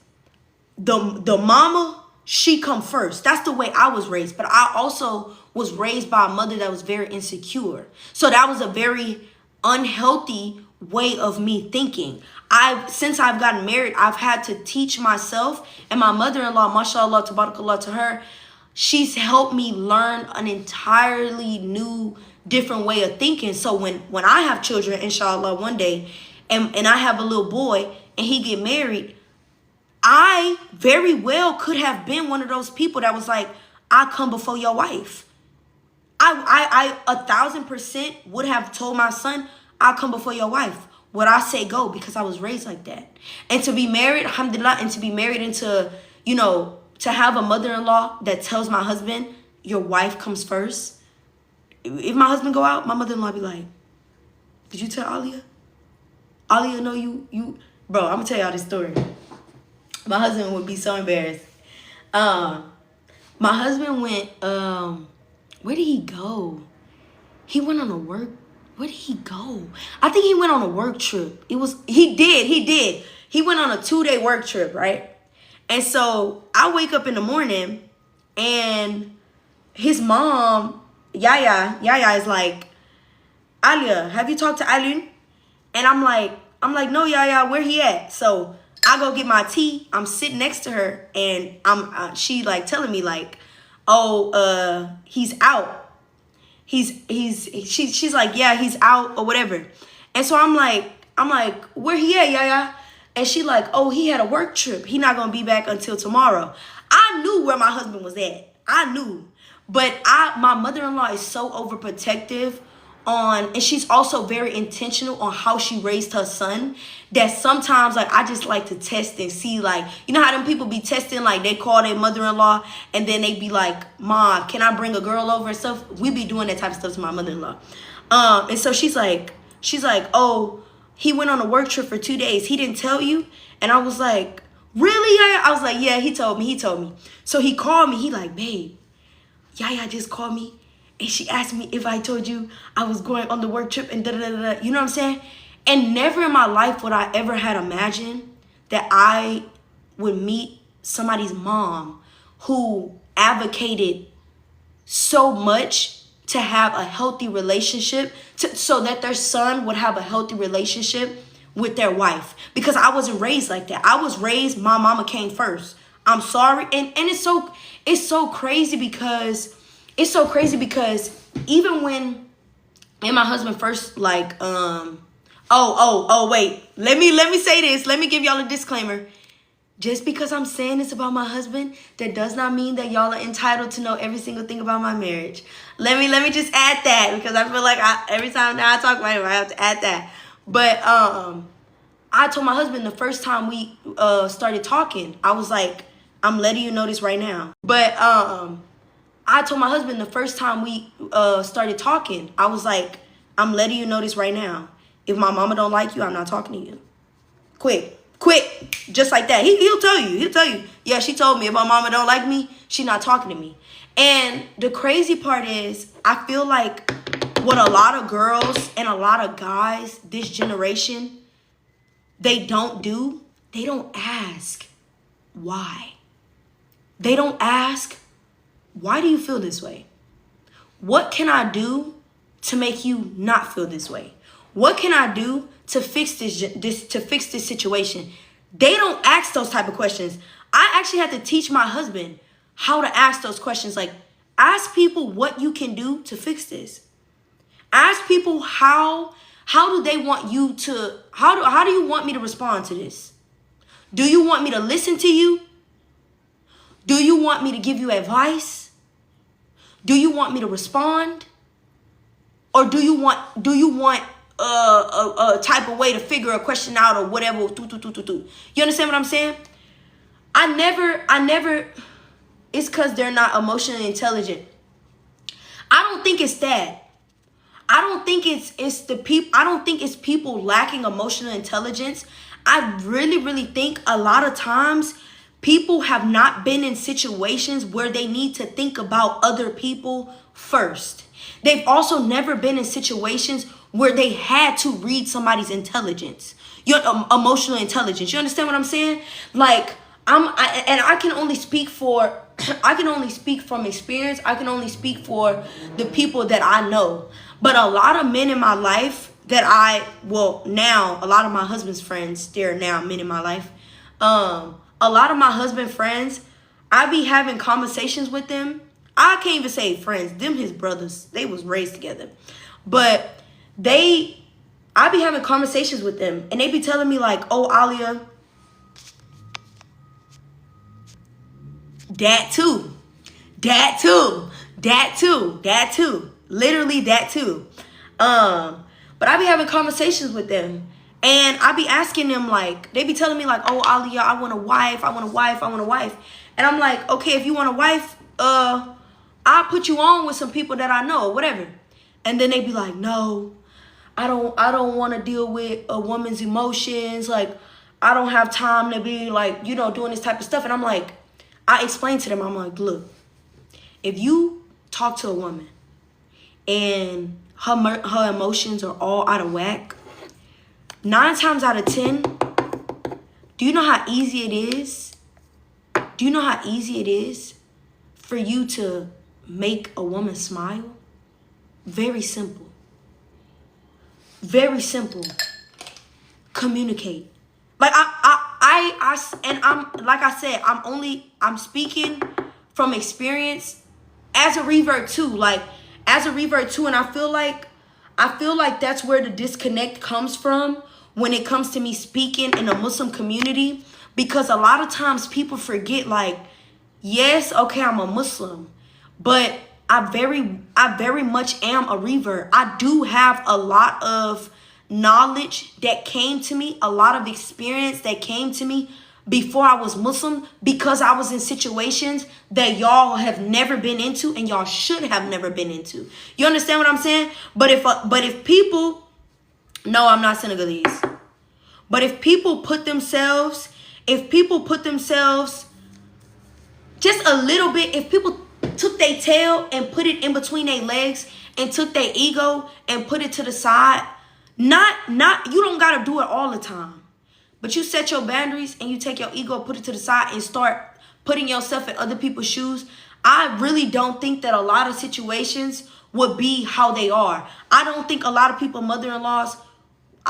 the mama, she come first. That's the way I was raised. But I also was raised by a mother that was very insecure. So that was a very unhealthy way of me thinking. Since I've gotten married, I've had to teach myself, and my mother-in-law, mashallah, tabarakallah to her, she's helped me learn an entirely new, different way of thinking. So when I have children, inshallah, one day, and I have a little boy and he get married, I very well could have been one of those people that was like, I come before your wife. I 1,000% would have told my son, I'll come before your wife. What I say go, because I was raised like that. And to be married, alhamdulillah, and to be married into, to have a mother-in-law that tells my husband, your wife comes first. If my husband go out, my mother-in-law be like, did you tell Aliyah? Aliyah know you. Bro, I'm going to tell y'all this story. My husband would be so embarrassed. My husband went, where did he go? He went on a work. Where did he go? I think he went on a work trip. He did. He went on a 2-day work trip, right? And so I wake up in the morning and his mom, Yaya is like, Aliyah, have you talked to Alun? And I'm like, no, Yaya, where he at? So I go get my tea. I'm sitting next to her and she like telling me like, oh, he's out. She's like, yeah, he's out or whatever. And so I'm like, where he at, Yaya? And she like, oh, he had a work trip. He not gonna be back until tomorrow. I knew where my husband was at. I knew. But my mother-in-law is so overprotective and she's also very intentional on how she raised her son, that sometimes like I just like to test and see, like, you know how them people be testing, like they call their mother-in-law and then they be like, Mom, can I bring a girl over and stuff? We be doing that type of stuff to my mother-in-law. And so she's like, oh, he went on a work trip for 2 days. He didn't tell you? And I was like, really? I was like, yeah, he told me. So he called me. He like, babe, Yaya just called me. And she asked me if I told you I was going on the work trip and da-da-da-da. You know what I'm saying? And never in my life would I ever had imagined that I would meet somebody's mom who advocated so much to have a healthy relationship, so that their son would have a healthy relationship with their wife. Because I wasn't raised like that. I was raised, my mama came first. I'm sorry. And it's so crazy because even when me and my husband first like Wait. Let me say this. Let me give y'all a disclaimer. Just because I'm saying this about my husband, that does not mean that y'all are entitled to know every single thing about my marriage. Let me just add that, because I feel like every time now I talk about him, I have to add that. But I told my husband the first time we started talking, I was like, I'm letting you know this right now. But I told my husband the first time we started talking, I was like, I'm letting you know this right now. If my mama don't like you, I'm not talking to you. Quick, just like that. He'll tell you. Yeah, she told me if my mama don't like me, she not talking to me. And the crazy part is, I feel like what a lot of girls and a lot of guys this generation, they don't do, they don't ask why. They don't ask, why do you feel this way? What can I do to make you not feel this way? What can I do to fix this situation? They don't ask those type of questions. I actually had to teach my husband how to ask those questions. Like, ask people what you can do to fix this. Ask people how do they want you to, how do you want me to respond to this? Do you want me to listen to you? Do you want me to give you advice? Do you want me to respond? Or do you want a type of way to figure a question out or whatever? You understand what I'm saying? I never, it's because they're not emotionally intelligent. I don't think it's that. I don't think it's the people. I don't think it's people lacking emotional intelligence. I really think a lot of times people have not been in situations where they need to think about other people first. They've also never been in situations where they had to read somebody's intelligence, your emotional intelligence. You understand what I'm saying? Like, I can only speak from experience. I can only speak for the people that I know. But a lot of men in my life that now a lot of my husband's friends, they're now men in my life. A lot of my husband friends, I be having conversations with them. I can't even say friends, them his brothers. They was raised together. But I be having conversations with them, and they be telling me like, oh, Alia, that too. Literally that too. But I be having conversations with them, and I be asking them, like, they be telling me like, oh, Alia, I want a wife. And I'm like, okay, if you want a wife, I'll put you on with some people that I know, whatever. And then they be like, no, I don't want to deal with a woman's emotions. Like, I don't have time to be like, doing this type of stuff. And I'm like, I explain to them, I'm like, look, if you talk to a woman and her emotions are all out of whack, 9 times out of 10, do you know how easy it is? Do you know how easy it is for you to make a woman smile? Very simple. Very simple. Communicate. Like I'm speaking from experience as a revert too. Like, as a revert too, and I feel like that's where the disconnect comes from when it comes to me speaking in the Muslim community, because a lot of times people forget, like, yes, okay, I'm a Muslim, but I very much am a revert. I do have a lot of knowledge that came to me, a lot of experience that came to me before I was Muslim, because I was in situations that y'all have never been into and y'all should have never been into. You understand what I'm saying? But if people, no, I'm not Senegalese. But if people put themselves just a little bit, if people took their tail and put it in between their legs and took their ego and put it to the side, you don't gotta do it all the time, but you set your boundaries and you take your ego, put it to the side, and start putting yourself in other people's shoes. I really don't think that a lot of situations would be how they are. I don't think a lot of people, mother-in-laws,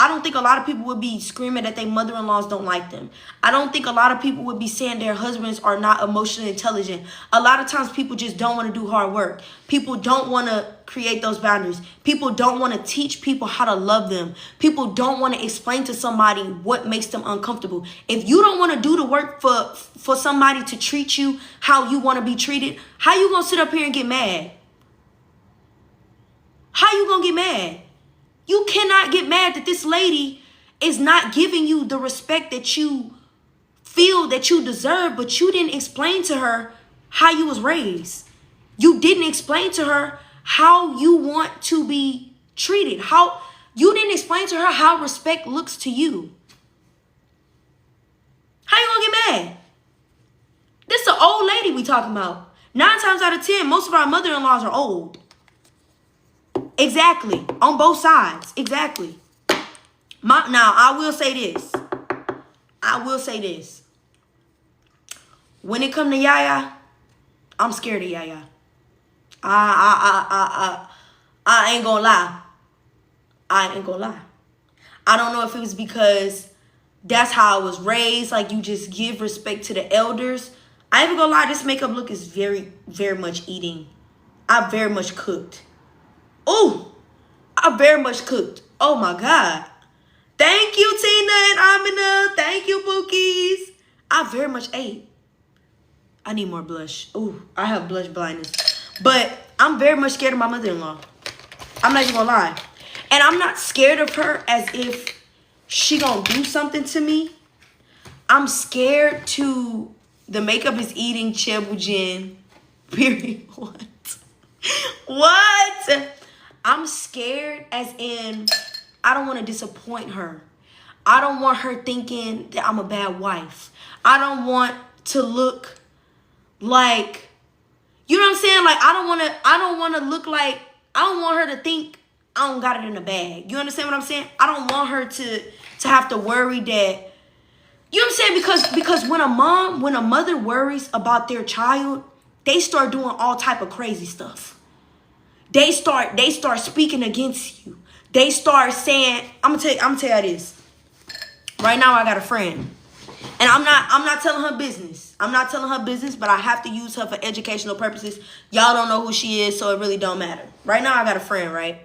I don't think a lot of people would be screaming that their mother-in-laws don't like them. I don't think a lot of people would be saying their husbands are not emotionally intelligent. A lot of times people just don't want to do hard work. People don't want to create those boundaries. People don't want to teach people how to love them. People don't want to explain to somebody what makes them uncomfortable. If you don't want to do the work for somebody to treat you how you want to be treated, how you going to sit up here and get mad? How you going to get mad? You cannot get mad that this lady is not giving you the respect that you feel that you deserve, but you didn't explain to her how you was raised. You didn't explain to her how you want to be treated. You didn't explain to her how respect looks to you. How you gonna get mad? This is an old lady we talking about. 9 times out of 10, most of our mother-in-laws are old. Exactly. On both sides. Exactly. Now, I will say this. When it come to Yaya, I'm scared of Yaya. I ain't gonna lie. I don't know if it was because that's how I was raised. Like, you just give respect to the elders. I ain't even gonna lie. This makeup look is very, very much eating. I very much cooked. Oh, I very much cooked. Oh my God. Thank you, Tina and Amina. Thank you, Bookies. I very much ate. I need more blush. Ooh, I have blush blindness. But I'm very much scared of my mother-in-law. I'm not even gonna lie. And I'm not scared of her as if she gonna do something to me. I'm scared to the makeup is eating Chebujin. Period. What? I'm scared as in I don't want to disappoint her. I don't want her thinking that I'm a bad wife. I don't want to look like, you know what I'm saying? Like, I don't want to look like, I don't want her to think I don't got it in the bag. You understand what I'm saying? I don't want her to have to worry that, you know what I'm saying? Because when a mother worries about their child, they start doing all type of crazy stuff. They start speaking against you. They start saying, I'm gonna tell you this. Right now I got a friend. And I'm not telling her business. I'm not telling her business, but I have to use her for educational purposes. Y'all don't know who she is, so it really don't matter. Right now I got a friend, right?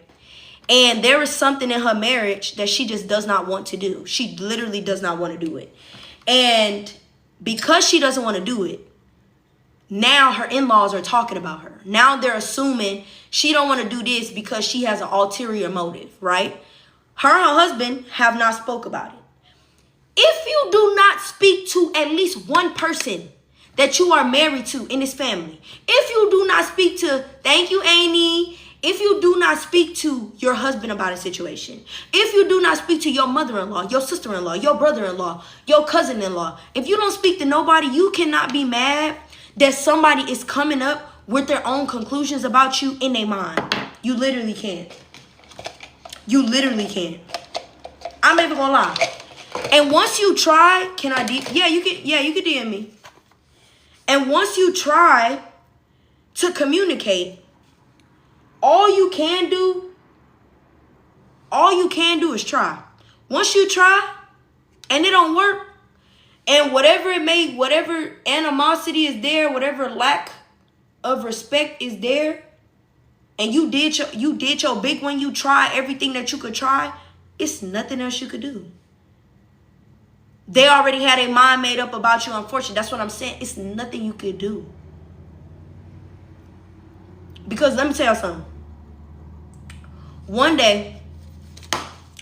And there is something in her marriage that she just does not want to do. She literally does not want to do it. And because she doesn't want to do it, now her in-laws are talking about her. Now they're assuming she don't want to do this because she has an ulterior motive, right? Her and her husband have not spoke about it. If you do not speak to at least one person that you are married to in this family, if you do not speak to, thank you, Amy, if you do not speak to your husband about a situation, if you do not speak to your mother-in-law, your sister-in-law, your brother-in-law, your cousin-in-law, if you don't speak to nobody, you cannot be mad that somebody is coming up with their own conclusions about you in their mind. You literally can't. You literally can't. I'm never gonna lie. And once you try, you can DM me. And once you try to communicate, all you can do is try. Once you try and it don't work, and whatever animosity is there, whatever lack of respect is there, and you did your big one, you tried everything that you could try, it's nothing else you could do. They already had a mind made up about you, unfortunately. That's what I'm saying. It's nothing you could do. Because let me tell you something. One day,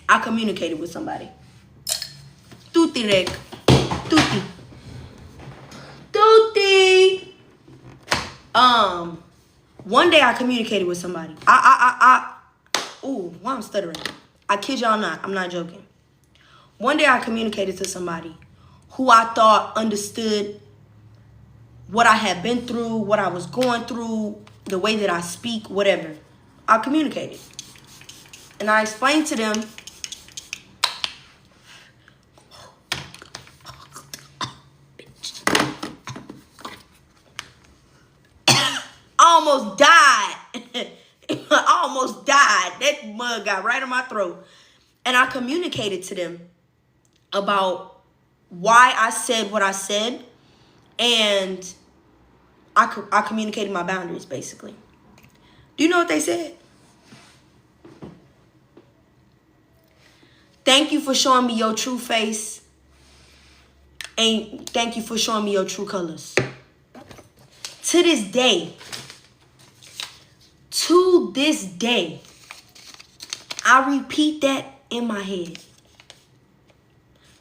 I communicated with somebody. Tutti. One day I communicated with somebody. Ooh, why I'm stuttering. I kid y'all not. I'm not joking. One day I communicated to somebody who I thought understood what I had been through, what I was going through, the way that I speak, whatever. I communicated. And I explained to them almost died. I almost died. That mug got right in my throat. And I communicated to them about why I said what I said, and I communicated my boundaries, basically. Do you know what they said? Thank you for showing me your true face, and thank you for showing me your true colors. To this day, I repeat that in my head.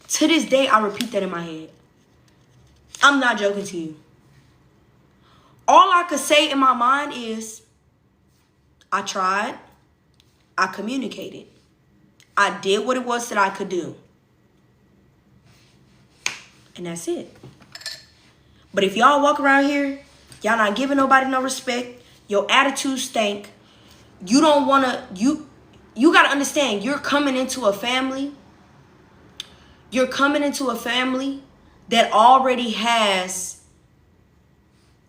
To this day, I repeat that in my head. I'm not joking to you. All I could say in my mind is, I tried, I communicated, I did what it was that I could do. And that's it. But if y'all walk around here, y'all not giving nobody no respect, your attitude stank, you don't want to, you got to understand, you're coming into a family that already has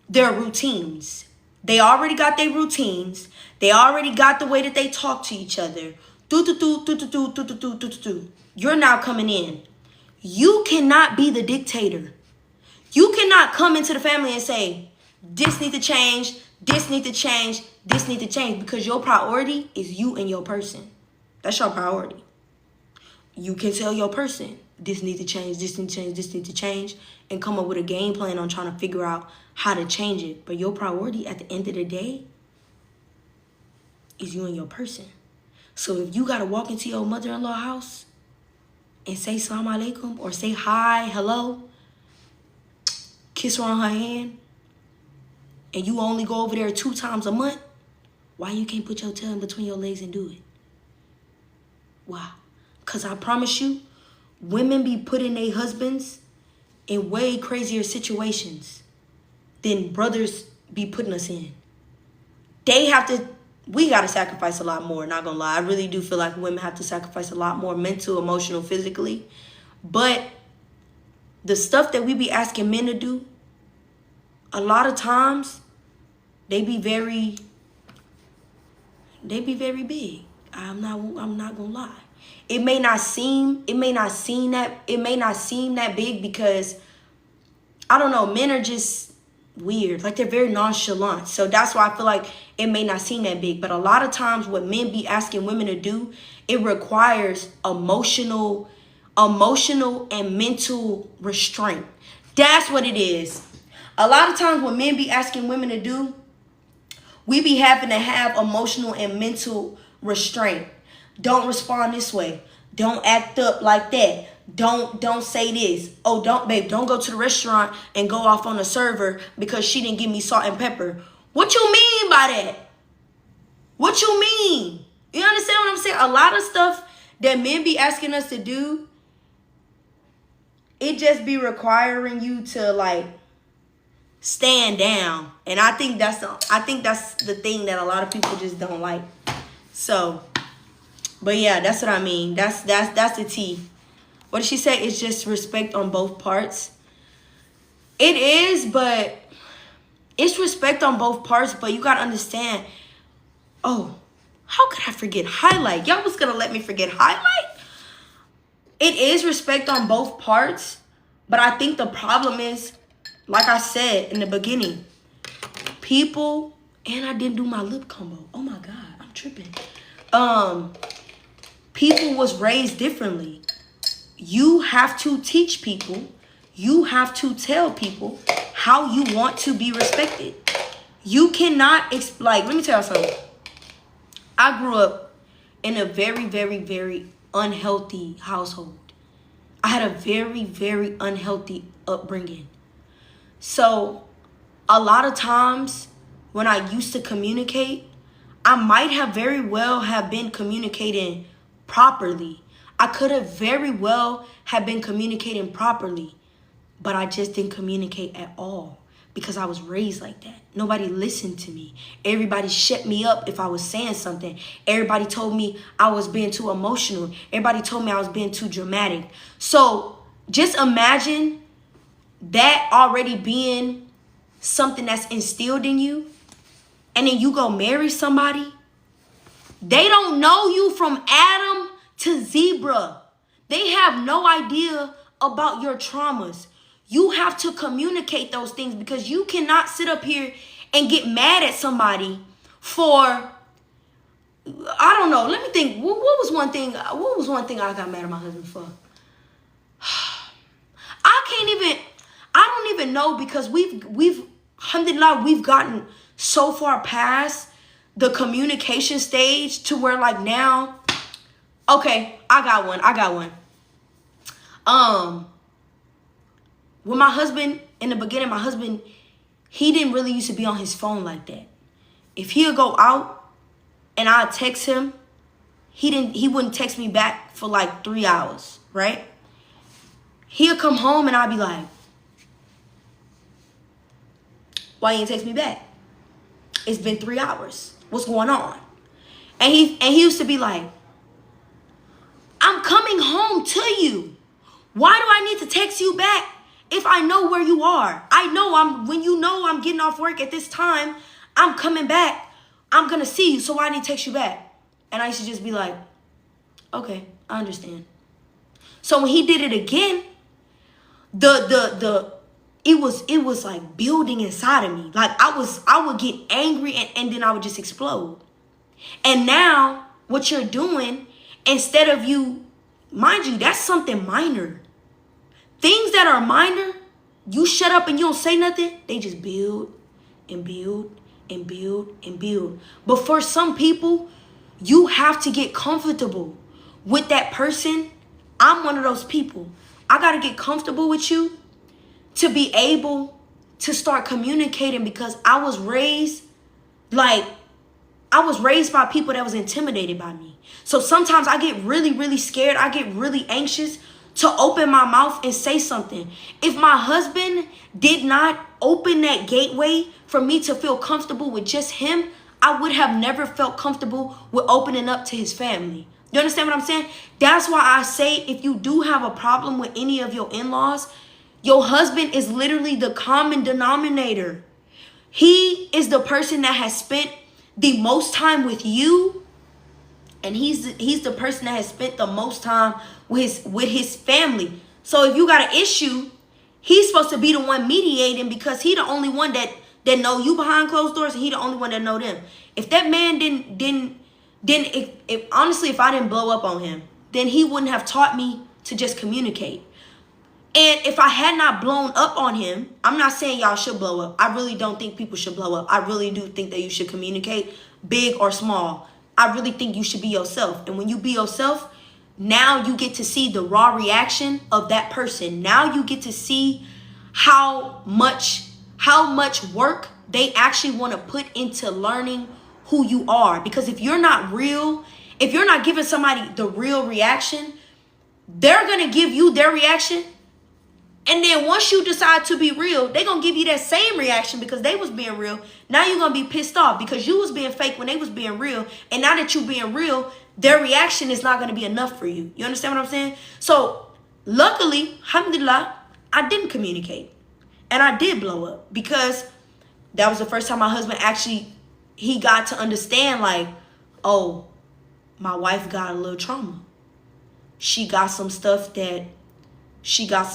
their routines. They already got their routines. They already got the way that they talk to each other. You're now coming in. You cannot be the dictator. You cannot come into the family and say, this need to change, this need to change, this need to change, because your priority is you and your person. That's your priority. You can tell your person, this need to change, this need to change, this need to change, and come up with a game plan on trying to figure out how to change it. But your priority at the end of the day is you and your person. So if you got to walk into your mother-in-law house and say salam alaikum or say hi, hello, kiss her on her hand, and you only go over there 2 times a month, why you can't put your tail in between your legs and do it? Why? Because I promise you, women be putting their husbands in way crazier situations than brothers be putting us in. We got to sacrifice a lot more, not going to lie. I really do feel like women have to sacrifice a lot more, mental, emotional, physically. But the stuff that we be asking men to do, a lot of times, they be very big. I'm not gonna lie. It may not seem that big because, I don't know, men are just weird. Like, they're very nonchalant. So that's why I feel like it may not seem that big. But a lot of times what men be asking women to do, it requires emotional and mental restraint. That's what it is. A lot of times what men be asking women to do, we be having to have emotional and mental restraint. Don't respond this way. Don't act up like that. Don't say this. Oh, don't go to the restaurant and go off on the server because she didn't give me salt and pepper. What you mean by that? What you mean? You understand what I'm saying? A lot of stuff that men be asking us to do, it just be requiring you to, like, stand down. And I think that's the thing that a lot of people just don't like. So, but yeah, that's what I mean. That's the tea. What did she say? It's just respect on both parts. It is, but it's respect on both parts, but you got to understand. Oh, how could I forget highlight? Y'all was going to let me forget highlight? It is respect on both parts, but I think the problem is, like I said in the beginning, people, and I didn't do my lip combo. Oh my God, I'm tripping. People was raised differently. You have to teach people. You have to tell people how you want to be respected. You cannot, like, let me tell you something. I grew up in a very, very, very unhealthy household. I had a very, very unhealthy upbringing. So a lot of times when I used to communicate, I might have very well have been communicating properly. I could have very well have been communicating properly, but I just didn't communicate at all because I was raised like that. Nobody listened to me. Everybody shut me up if I was saying something. Everybody told me I was being too emotional. Everybody told me I was being too dramatic. So just imagine that already being something that's instilled in you, and then you go marry somebody. They don't know you from Adam to zebra. They have no idea about your traumas. You have to communicate those things, because you cannot sit up here and get mad at somebody for, I don't know. Let me think. What was one thing I got mad at my husband for? I don't even know, because we've alhamdulillah, we've gotten so far past the communication stage to where, like, now, okay, I got one. With my husband, in the beginning, my husband, he didn't really used to be on his phone like that. If he'll go out and I'd text him, he wouldn't text me back for like 3 hours, right? He'll come home and I'll be like, why you didn't text me back? It's been 3 hours. What's going on? And he used to be like, I'm coming home to you. Why do I need to text you back if I know where you are? I know when you know I'm getting off work at this time, I'm coming back. I'm gonna see you, so why didn't I text you back? And I used to just be like, okay, I understand. So when he did it again, it was like building inside of me. Like I would get angry and then I would just explode. And now what you're doing, instead of you, mind you, that's something minor. Things that are minor, you shut up and you don't say nothing, they just build and build and build and build. But for some people, you have to get comfortable with that person. I'm one of those people. I got to get comfortable with you to be able to start communicating, because I was raised by people that was intimidated by me. So sometimes I get really, really scared. I get really anxious to open my mouth and say something. If my husband did not open that gateway for me to feel comfortable with just him, I would have never felt comfortable with opening up to his family. You understand what I'm saying? That's why I say, if you do have a problem with any of your in-laws, your husband is literally the common denominator. He is the person that has spent the most time with you, and he's the person that has spent the most time with his family. So if you got an issue, he's supposed to be the one mediating, because he the only one that know you behind closed doors, and he the only one that know them. If that man honestly, if I didn't blow up on him, then he wouldn't have taught me to just communicate. And if I had not blown up on him, I'm not saying y'all should blow up. I really don't think people should blow up. I really do think that you should communicate, big or small. I really think you should be yourself. And when you be yourself, now you get to see the raw reaction of that person. Now you get to see how much work they actually want to put into learning who you are. Because if you're not real, if you're not giving somebody the real reaction, they're going to give you their reaction. And then once you decide to be real, they're going to give you that same reaction because they was being real. Now you're going to be pissed off because you was being fake when they was being real. And now that you being real, their reaction is not going to be enough for you. You understand what I'm saying? So luckily, alhamdulillah, I didn't communicate. And I did blow up because that was the first time my husband actually, he got to understand, like, oh, my wife got a little trauma. She got some stuff that she got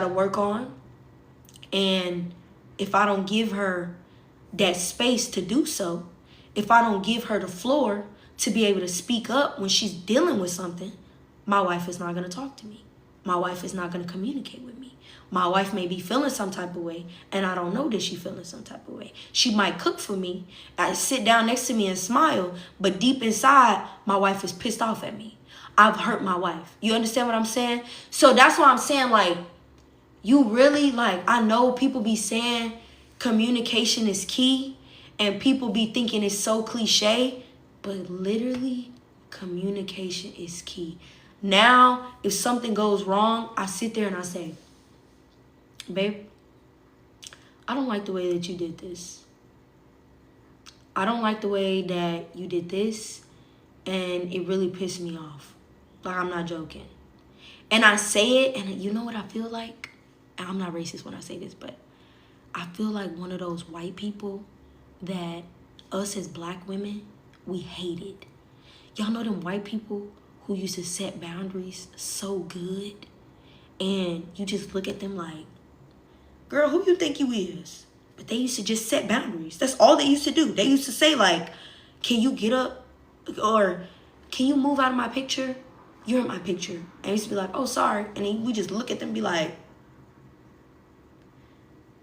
to work on. And if I don't give her that space to do so, if I don't give her the floor to be able to speak up when she's dealing with something, my wife is not going to talk to me. My wife is not going to communicate with me. My wife may be feeling some type of way, and I don't know that she's feeling some type of way. She might cook for me, I sit down next to me and smile, but deep inside, my wife is pissed off at me. I've hurt my wife. You understand what I'm saying? So that's why I'm saying, like, you really, like, I know people be saying communication is key, and people be thinking it's so cliche, but literally, communication is key. Now, if something goes wrong, I sit there and I say, babe, I don't like the way that you did this. I don't like the way that you did this, and it really pissed me off. Like, I'm not joking. And I say it, and you know what I feel like? And I'm not racist when I say this, but I feel like one of those white people that us as black women, we hated. Y'all know them white people who used to set boundaries so good, and you just look at them like, girl, who you think you is? But they used to just set boundaries. That's all they used to do. They used to say like, can you get up? Or can you move out of my picture? You're in my picture. And I used to be like, oh, sorry. And then we just look at them and be like,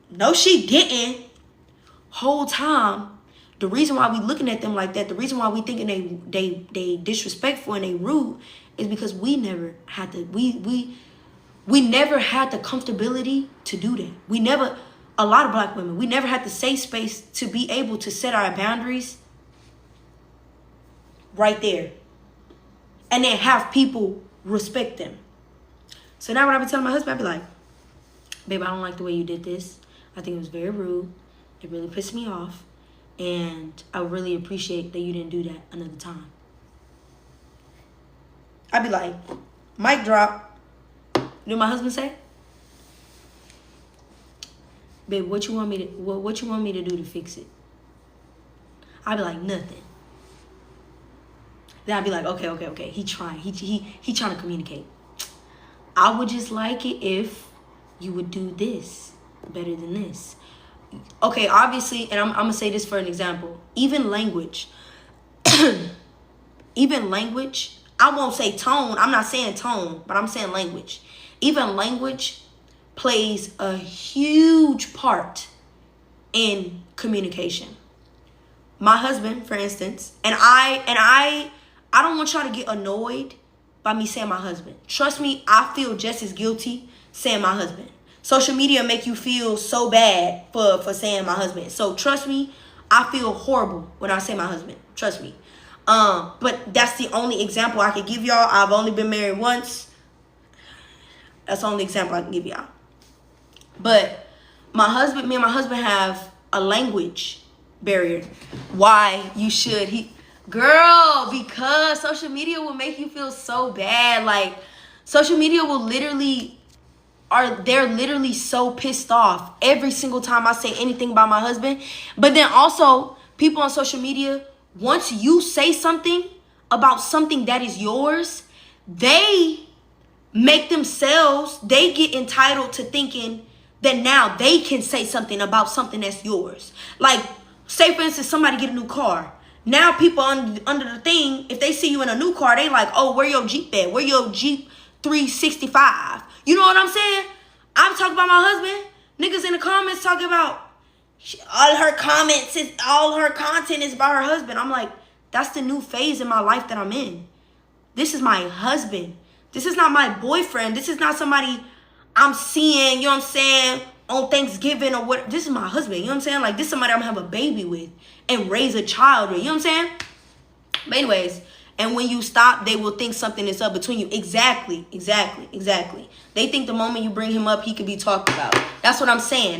no, she didn't. Whole time, the reason why we looking at them like that, the reason why we thinking they disrespectful and they rude is because we never had to, we never had the comfortability to do that. We never, a lot of black women, we never had the safe space to be able to set our boundaries right there. And then have people respect them. So now when I be telling my husband, I be like, babe, I don't like the way you did this. I think it was very rude. It really pissed me off. And I really appreciate that you didn't do that another time. I be like, mic drop. You know what my husband say? Babe, what you want me to do to fix it? I be like, nothing. Then I'd be like, okay. He trying to communicate. I would just like it if you would do this better than this. Okay, obviously, and I'm gonna say this for an example. Even language. Even language. I won't say tone. I'm not saying tone, but I'm saying language. Even language plays a huge part in communication. My husband, for instance, and I don't want y'all to get annoyed by me saying my husband. Trust me, I feel just as guilty saying my husband. Social media make you feel so bad for saying my husband. So trust me, I feel horrible when I say my husband. Trust me. But that's the only example I can give y'all. I've only been married once. That's the only example I can give y'all. But me and my husband have a language barrier. Why you should, girl, because social media will make you feel so bad. Like, social media will they're literally so pissed off every single time I say anything about my husband. But then also, people on social media, once you say something about something that is yours, they make themselves, they get entitled to thinking that now they can say something about something that's yours. Like, say for instance, somebody get a new car. Now people under the thing, if they see you in a new car, they like, oh, where your Jeep at? Where your Jeep 365? You know what I'm saying? I'm talking about my husband. Niggas in the comments talking about all her content is about her husband. I'm like, that's the new phase in my life that I'm in. This is my husband. This is not my boyfriend. This is not somebody I'm seeing, you know what I'm saying, on Thanksgiving or what. This is my husband, you know what I'm saying? Like, this is somebody I'm gonna have a baby with and raise a child with, you know what I'm saying? But anyways, and when you stop, they will think something is up between you. Exactly. They think the moment you bring him up, he could be talked about. That's what I'm saying.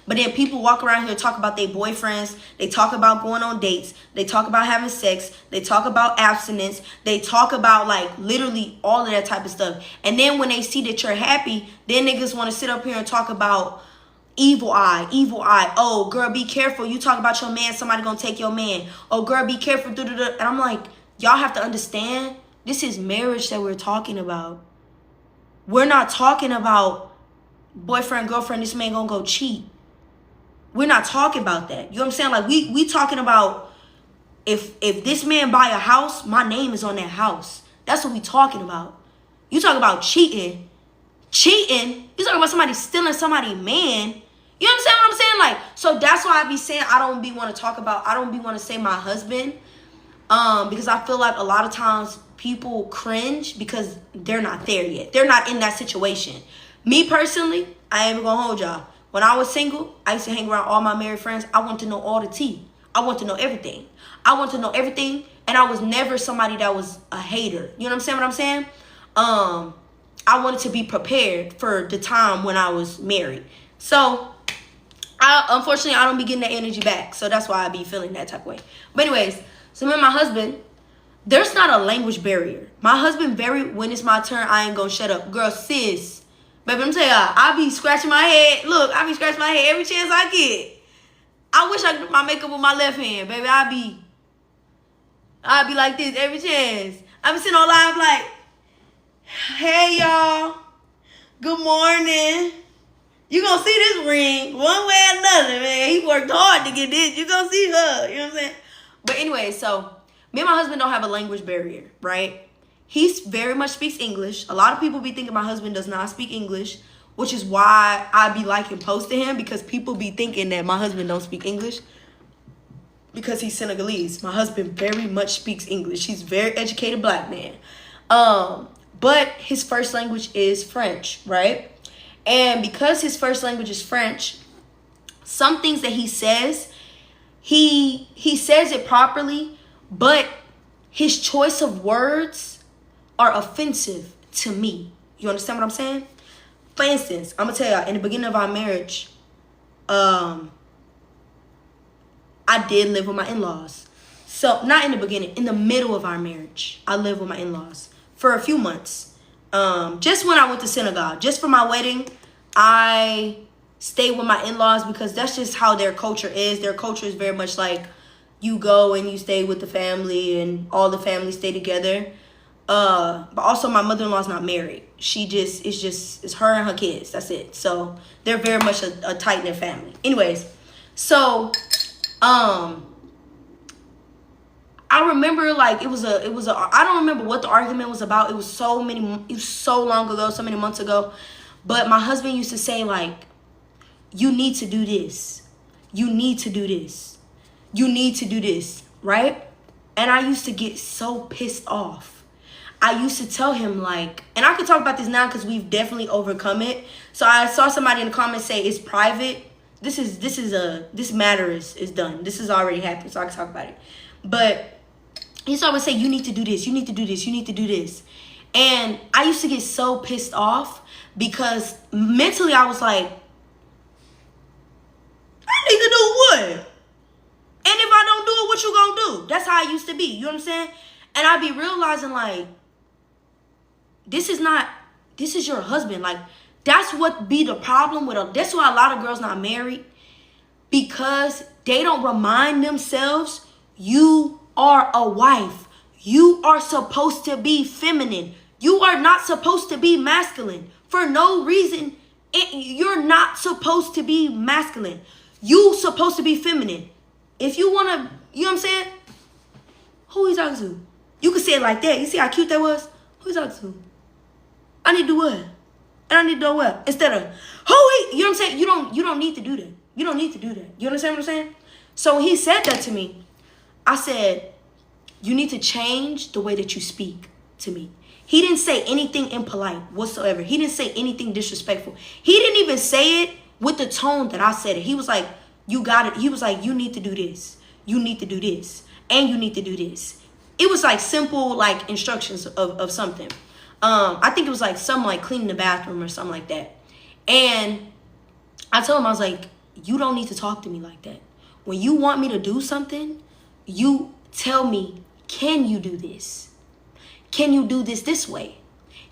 But then people walk around here and talk about their boyfriends. They talk about going on dates. They talk about having sex. They talk about abstinence. They talk about, like, literally all of that type of stuff. And then when they see that you're happy, then niggas want to sit up here and talk about evil eye. Oh, girl, be careful. You talk about your man, somebody gonna take your man. Oh, girl, be careful. And I'm like, y'all have to understand, this is marriage that we're talking about. We're not talking about boyfriend, girlfriend, this man gonna go cheat. We're not talking about that. You know what I'm saying? Like, we talking about if this man buy a house, my name is on that house. That's what we talking about. You talk about cheating. You talking about somebody stealing somebody's man. You understand what I'm saying? Like, so that's why I be saying I don't be want to say my husband. Because I feel like a lot of times people cringe because they're not there yet. They're not in that situation. Me personally, I ain't even gonna hold y'all. When I was single, I used to hang around all my married friends. I want to know all the tea. I want to know everything. And I was never somebody that was a hater. You know what I'm saying? I wanted to be prepared for the time when I was married. So, unfortunately, I don't be getting that energy back. So that's why I be feeling that type of way. But anyways, so me and my husband, there's not a language barrier. My husband when it's my turn, I ain't gonna shut up. Girl, sis, baby, I'm telling y'all, I be scratching my head. Look, I be scratching my head every chance I get. I wish I could do my makeup with my left hand, baby. I'd be like this every chance. I'm sitting on live like, hey y'all, good morning. You gonna see this ring one way or another, man. He worked hard to get this. You gonna see her. You know what I'm saying? But anyway, so me and my husband don't have a language barrier, right? He very much speaks English. A lot of people be thinking my husband does not speak English, which is why I be liking posts to him, because people be thinking that my husband don't speak English because he's Senegalese. My husband very much speaks English. He's a very educated black man. But his first language is French, right? And because his first language is French, some things that he says, he says it properly, but his choice of words are offensive to me. You understand what I'm saying? For instance, I'm gonna tell y'all, in the beginning of our marriage, I did live with my in-laws. So, not in the beginning, in the middle of our marriage, I lived with my in-laws for a few months. Just when I went to synagogue, just for my wedding, I stayed with my in-laws because that's just how their culture is. Their culture is very much like you go and you stay with the family and all the family stay together. But also my mother-in-law's not married. It's her and her kids. That's it. So they're very much a tight-knit family. Anyways, so I remember like it was a I don't remember what the argument was about. It was so long ago, so many months ago. But my husband used to say like, you need to do this. You need to do this. You need to do this, right? And I used to get so pissed off. I used to tell him like, and I can talk about this now because we've definitely overcome it. So I saw somebody in the comments say it's private. This matter is done. This has already happened, so I can talk about it. But he used to always say, you need to do this, you need to do this, you need to do this. And I used to get so pissed off because mentally I was like, I need to do what? And if I don't do it, what you gonna do? That's how I used to be. You know what I'm saying? And I be realizing like, this is your husband. Like, that's what be the problem with them. That's why a lot of girls not married, because they don't remind themselves, you are a wife. You are supposed to be feminine. You are not supposed to be masculine. For no reason, you're not supposed to be masculine. You supposed to be feminine. If you want to, you know what I'm saying? Who you talking to? You can say it like that. You see how cute that was? Who you talking to? I need to do what? And I need to do what? Instead of, you know what I'm saying? You don't need to do that. You don't need to do that. You understand what I'm saying? So when he said that to me, I said, you need to change the way that you speak to me. He didn't say anything impolite whatsoever. He didn't say anything disrespectful. He didn't even say it with the tone that I said it. He was like, you got it. He was like, you need to do this. You need to do this. And you need to do this. It was like simple like instructions of something. I think it was like something like cleaning the bathroom or something like that. And I told him, I was like, you don't need to talk to me like that. When you want me to do something, you tell me, can you do this? Can you do this way?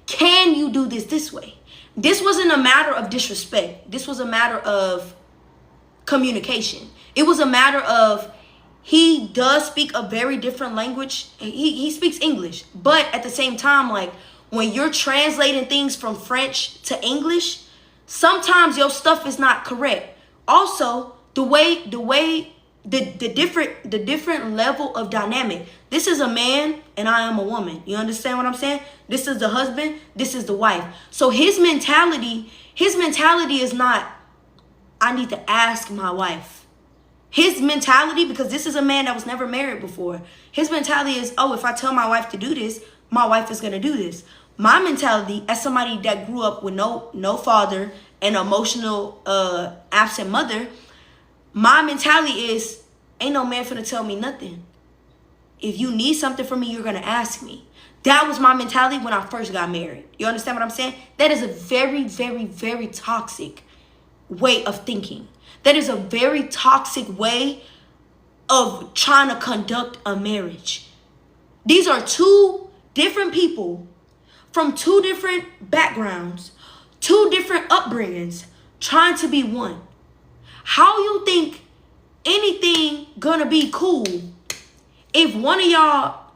Can you do this way? This wasn't a matter of disrespect. This was a matter of communication. It was a matter of, he does speak a very different language. He speaks English. But at the same time, like, when you're translating things from French to English, sometimes your stuff is not correct. Also, the different level of dynamic. This is a man and I am a woman. You understand what I'm saying? This is the husband, this is the wife. So his mentality is not, I need to ask my wife. His mentality, because this is a man that was never married before, his mentality is, oh, if I tell my wife to do this, my wife is going to do this. My mentality, as somebody that grew up with no father and emotional absent mother, my mentality is, ain't no man finna tell me nothing. If you need something from me, you're going to ask me. That was my mentality when I first got married. You understand what I'm saying? That is a very, very, very toxic way of thinking. That is a very toxic way of trying to conduct a marriage. These are two different people from two different backgrounds, two different upbringings, trying to be one. How you think anything gonna be cool if one of y'all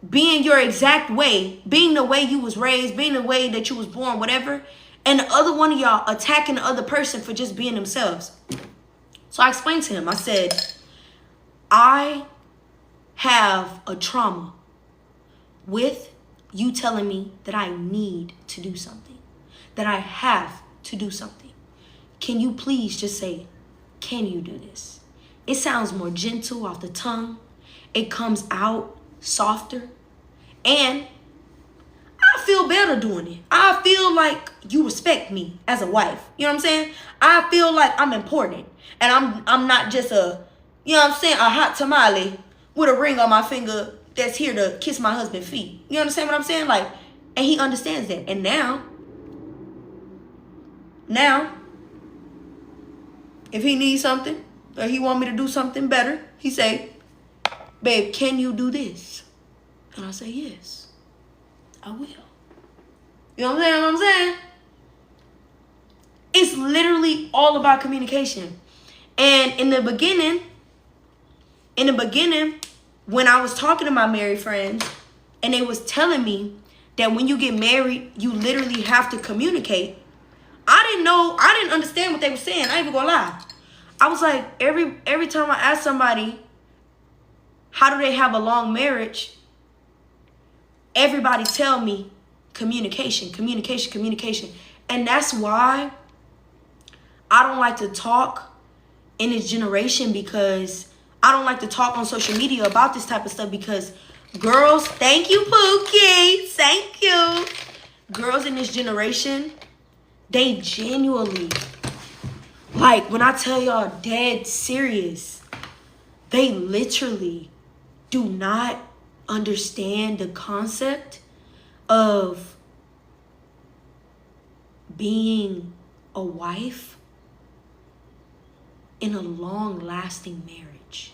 being your exact way, being the way you was raised, being the way that you was born, whatever, and the other one of y'all attacking the other person for just being themselves. So I explained to him, I said, I have a trauma with you telling me that I need to do something, that I have to do something. Can you please just say, can you do this? It sounds more gentle off the tongue. It comes out softer. And I feel better doing it. I feel like you respect me as a wife. You know what I'm saying? I feel like I'm important. And I'm not just a, you know what I'm saying, a hot tamale with a ring on my finger that's here to kiss my husband's feet. You understand what I'm saying? Like, and he understands that. And now, if he needs something or he want me to do something better, he say, babe, can you do this? And I say, yes, I will. You know what I'm saying? It's literally all about communication. And in the beginning, when I was talking to my married friends and they was telling me that when you get married, you literally have to communicate, I didn't understand what they were saying. I ain't even gonna lie. I was like, every time I ask somebody, how do they have a long marriage? Everybody tell me communication. And that's why I don't like to talk in this generation, because I don't like to talk on social media about this type of stuff, because girls, thank you, Pookie. Thank you. Girls in this generation, they genuinely, like, when I tell y'all dead serious, they literally do not understand the concept of being a wife in a long-lasting marriage.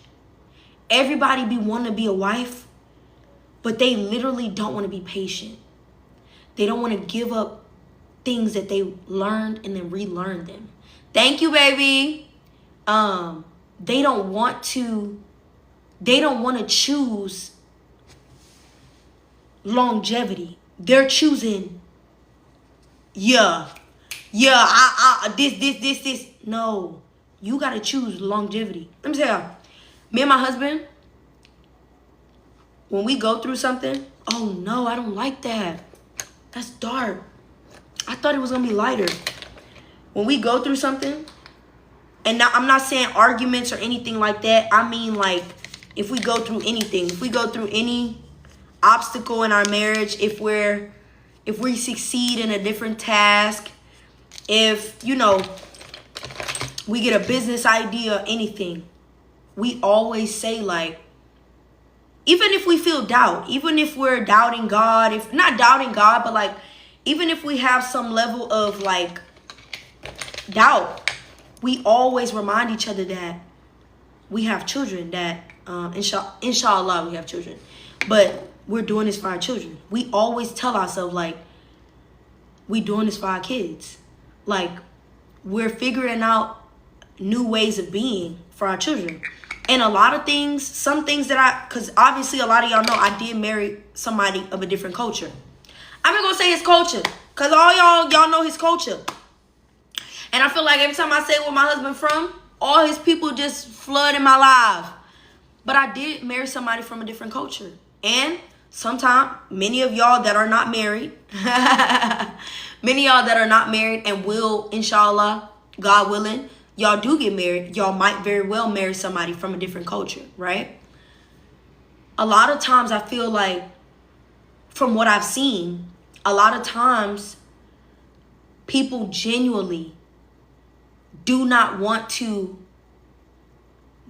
Everybody be wanting to be a wife, but they literally don't want to be patient. They don't want to give up things that they learned and then relearn them. Thank you, baby. They don't want to choose longevity. They're choosing, this. No, you gotta choose longevity. Let me tell you, me and my husband, when we go through something, oh no, I don't like that. That's dark. I thought it was gonna be lighter. When we go through something, and now I'm not saying arguments or anything like that. I mean, like, if we go through anything, if we go through any obstacle in our marriage, if we succeed in a different task, if, you know, we get a business idea, anything, we always say, like, even if we feel doubt, even if we're doubting God, if not doubting God, but like, even if we have some level of like doubt, we always remind each other that we have children, that inshallah we have children, but we're doing this for our children. We always tell ourselves, like, we doing this for our kids. Like, we're figuring out new ways of being for our children. And a lot of things, some things that because obviously a lot of y'all know I did marry somebody of a different culture. I'm not gonna say his culture, because all y'all know his culture. And I feel like every time I say where my husband from, all his people just flood in my life. But I did marry somebody from a different culture. And sometimes, many of y'all that are not married, and will, inshallah, God willing, y'all do get married, y'all might very well marry somebody from a different culture, right? A lot of times I feel like, from what I've seen, a lot of times people genuinely do not want to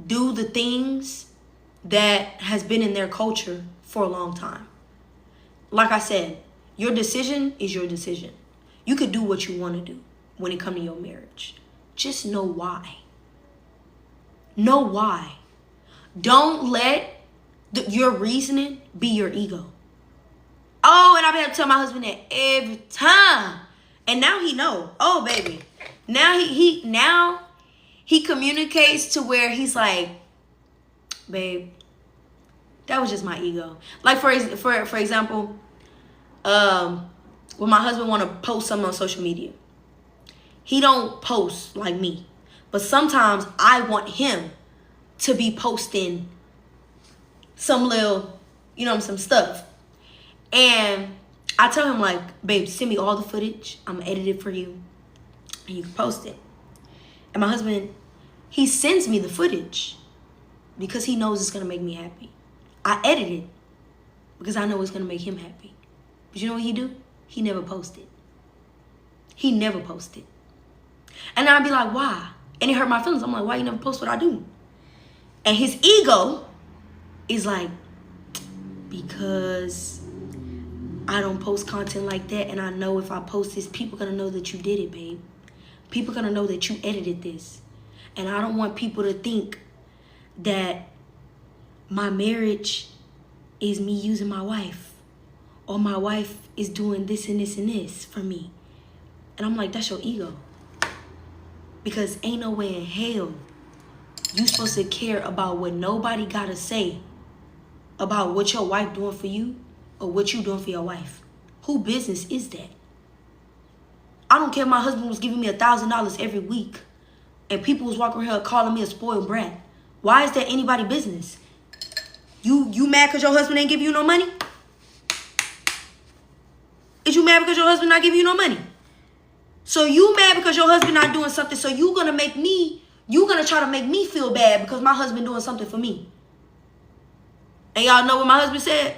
do the things that has been in their culture for a long time. Like I said, your decision is your decision. You could do what you want to do when it comes to your marriage. Just know why. Know why. Don't let your reasoning be your ego. Oh, and I have to tell my husband that every time. And now he know. Oh, baby. Now he communicates to where he's like, babe, That was just my ego. Like for example, when my husband want to post something on social media, he don't post like me. But sometimes I want him to be posting some little, some stuff. And I tell him like, babe, send me all the footage. I'm gonna edit it for you. And you can post it. And my husband, he sends me the footage because he knows it's gonna make me happy. I edit it because I know it's gonna make him happy. But you know what he do? He never posted. He never posted. And I'd be like, why? And it hurt my feelings. I'm like, why you never post what I do? And his ego is like, because I don't post content like that, and I know if I post this, people gonna know that you did it, babe. People gonna know that you edited this. And I don't want people to think that my marriage is me using my wife, or my wife is doing this and this and this for me. And I'm like, that's your ego. Because ain't no way in hell you supposed to care about what nobody gotta say about what your wife doing for you or what you doing for your wife. Who business is that? I don't care if my husband was giving me $1,000 every week and people was walking around calling me a spoiled brat. Why is that anybody business? You mad because your husband ain't giving you no money? Is you mad because your husband not giving you no money? So you mad because your husband not doing something, so you gonna try to make me feel bad because my husband doing something for me. And y'all know what my husband said?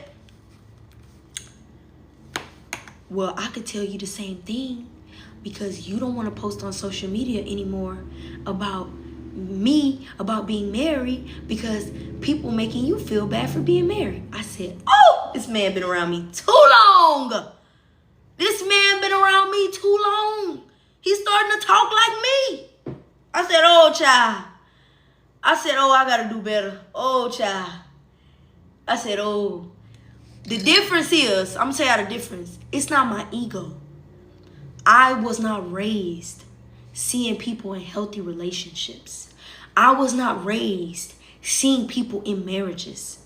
Well, I could tell you the same thing because you don't want to post on social media anymore about me, about being married, because people making you feel bad for being married. I said, oh, this man been around me too long. This man been around me too long. He's starting to talk like me. I said, oh, child. I said, oh, I got to do better. Oh, child. I said, oh. The difference is, I'm going to tell y'all the difference. It's not my ego. I was not raised seeing people in healthy relationships. I was not raised seeing people in marriages.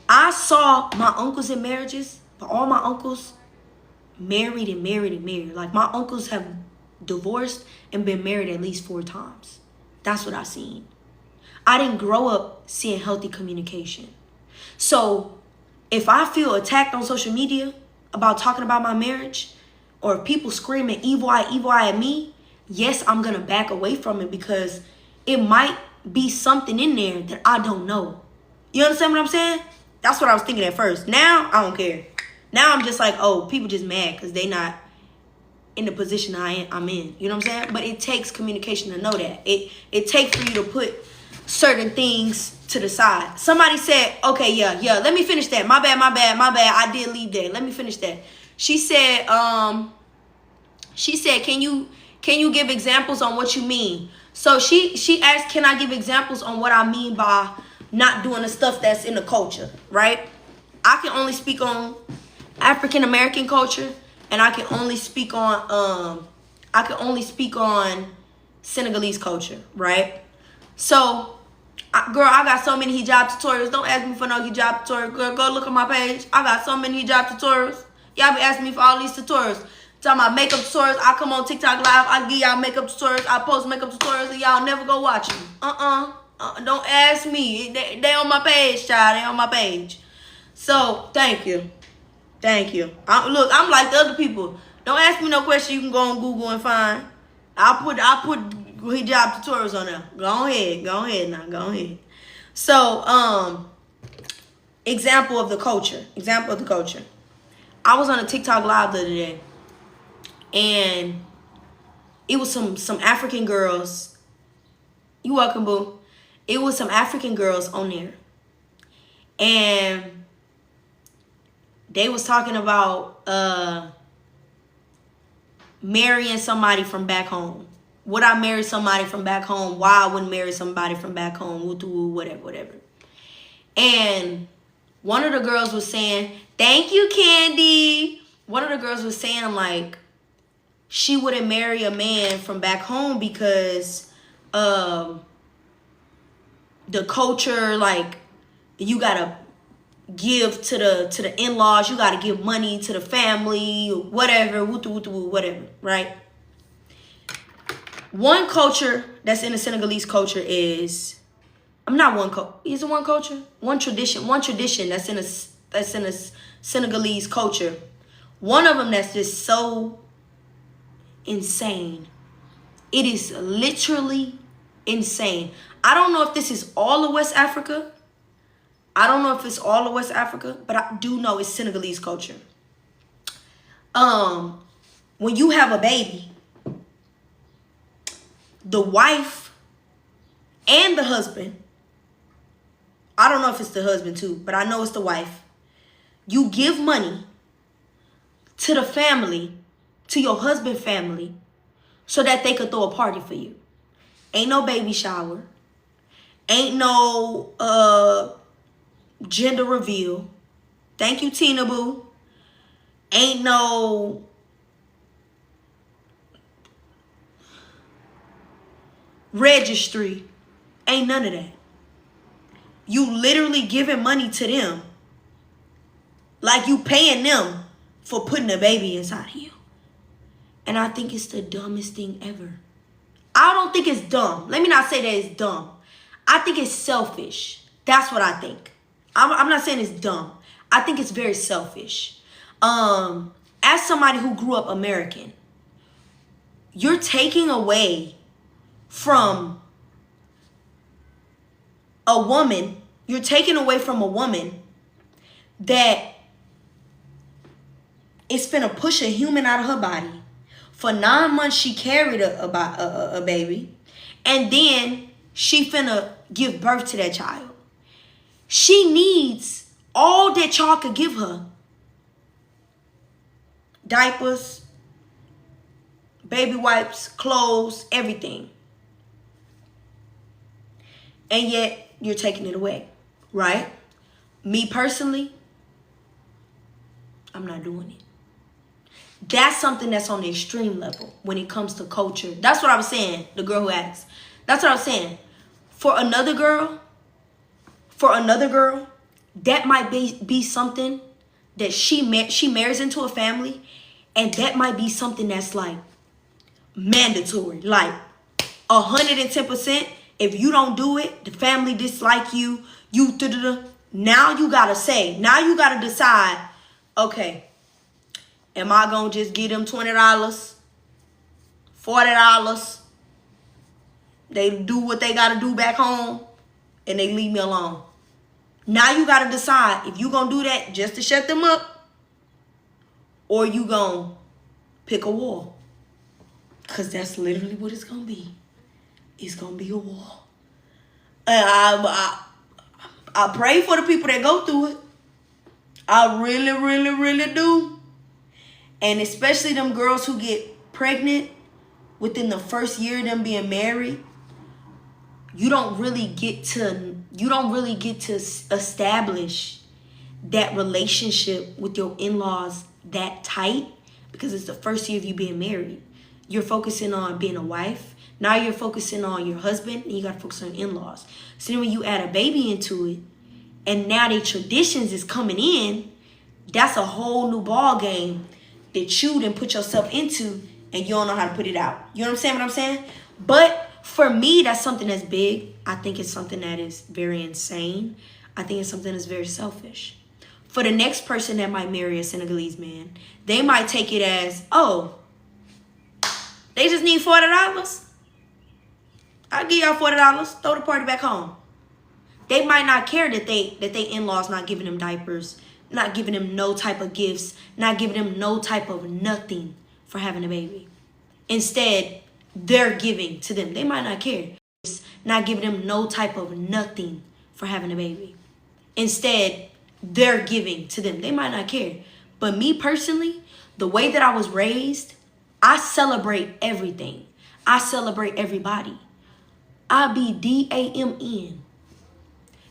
I saw my uncles in marriages, but all my uncles married and married and married. Like, my uncles have divorced and been married at least 4 times. That's what I seen. I didn't grow up seeing healthy communication. So if I feel attacked on social media about talking about my marriage, or if people screaming evil eye at me, yes, I'm going to back away from it because it might be something in there that I don't know. You understand what I'm saying? That's what I was thinking at first. Now, I don't care. Now I'm just like, oh, people just mad because they not in the position I'm in. You know what I'm saying? But it takes communication to know that. It takes for you to put certain things to the side. Somebody said, okay, yeah, let me finish that. My bad. I did leave that. Let me finish that. She said, can you give examples on what you mean? So she asked, can I give examples on what I mean by not doing the stuff that's in the culture, right? I can only speak on African American culture, and I can only speak on Senegalese culture, right? So, girl, I got so many hijab tutorials. Don't ask me for no hijab tutorial. Girl, go look at my page. I got so many hijab tutorials. Y'all be asking me for all these tutorials. Talking about makeup tutorials. I come on TikTok live. I give y'all makeup tutorials. I post makeup tutorials, and y'all never go watch them. Don't ask me. They on my page, child. They on my page. So, thank you. Look, I'm like the other people. Don't ask me no question you can go on Google and find. I'll put hijab tutorials on there. Go ahead. So, example of the culture. I was on a TikTok live the other day, and it was some African girls. You welcome, boo. It was some African girls on there, and they was talking about marrying somebody from back home. Would I marry somebody from back home? Why I wouldn't marry somebody from back home? Whatever. And one of the girls was saying, thank you, Candy. One of the girls was saying, like, she wouldn't marry a man from back home because the culture, like, you gotta give to the in-laws. You got to give money to the family, whatever, whatever, right? One culture that's in the Senegalese culture is, is it one culture? One tradition that's in a Senegalese culture. One of them that's just so insane. It is literally insane. I don't know if this is all of West Africa. I don't know if it's all of West Africa, but I do know it's Senegalese culture. When you have a baby, the wife and the husband, I don't know if it's the husband too, but I know it's the wife. You give money to the family, to your husband's family, so that they could throw a party for you. Ain't no baby shower. Ain't no gender reveal. Thank you, Tina Boo. Ain't no registry. Ain't none of that. You literally giving money to them. Like you paying them for putting a baby inside of you. And I think it's the dumbest thing ever. I don't think it's dumb. Let me not say that it's dumb. I think it's selfish. That's what I think. I'm not saying it's dumb. I think it's very selfish. As somebody who grew up American, you're taking away from a woman. You're taking away from a woman that is finna push a human out of her body. For 9 months, she carried a baby. And then she finna give birth to that child. She needs all that y'all could give her. Diapers, baby wipes, clothes, everything. And yet, you're taking it away, right? Me personally, I'm not doing it. That's something that's on the extreme level when it comes to culture. That's what I was saying, the girl who asked. That's what I was saying. For another girl, that might be something that she marries into a family, and that might be something that's like mandatory. Like 110%. If you don't do it, the family dislike you. Now you gotta say. Now you gotta decide, okay, am I going to just give them $20, $40? They do what they got to do back home, and they leave me alone. Now you got to decide if you going to do that just to shut them up, or you going to pick a war. Because that's literally what it's going to be. It's going to be a war. And I pray for the people that go through it. I really, really, really do. And especially them girls who get pregnant within the first year of them being married. You don't really get to establish that relationship with your in-laws that tight, because it's the first year of you being married. You're focusing on being a wife. Now you're focusing on your husband, and you got to focus on in-laws. So then when you add a baby into it, and now the traditions is coming in, that's a whole new ball game that you done put yourself into, and you don't know how to put it out. You know what I'm saying? But for me, that's something that's big. I think it's something that is very insane. I think it's something that's very selfish. For the next person that might marry a Senegalese man, they might take it as, oh, they just need $40. I'll give y'all $40. Throw the party back home. They might not care that they in-laws not giving them diapers, not giving them no type of gifts, not giving them no type of nothing for having a baby. Instead, they're giving to them. They might not care. Not giving them no type of nothing for having a baby. Instead, they're giving to them. They might not care. But me personally, the way that I was raised, I celebrate everything. I celebrate everybody. I be DAMN.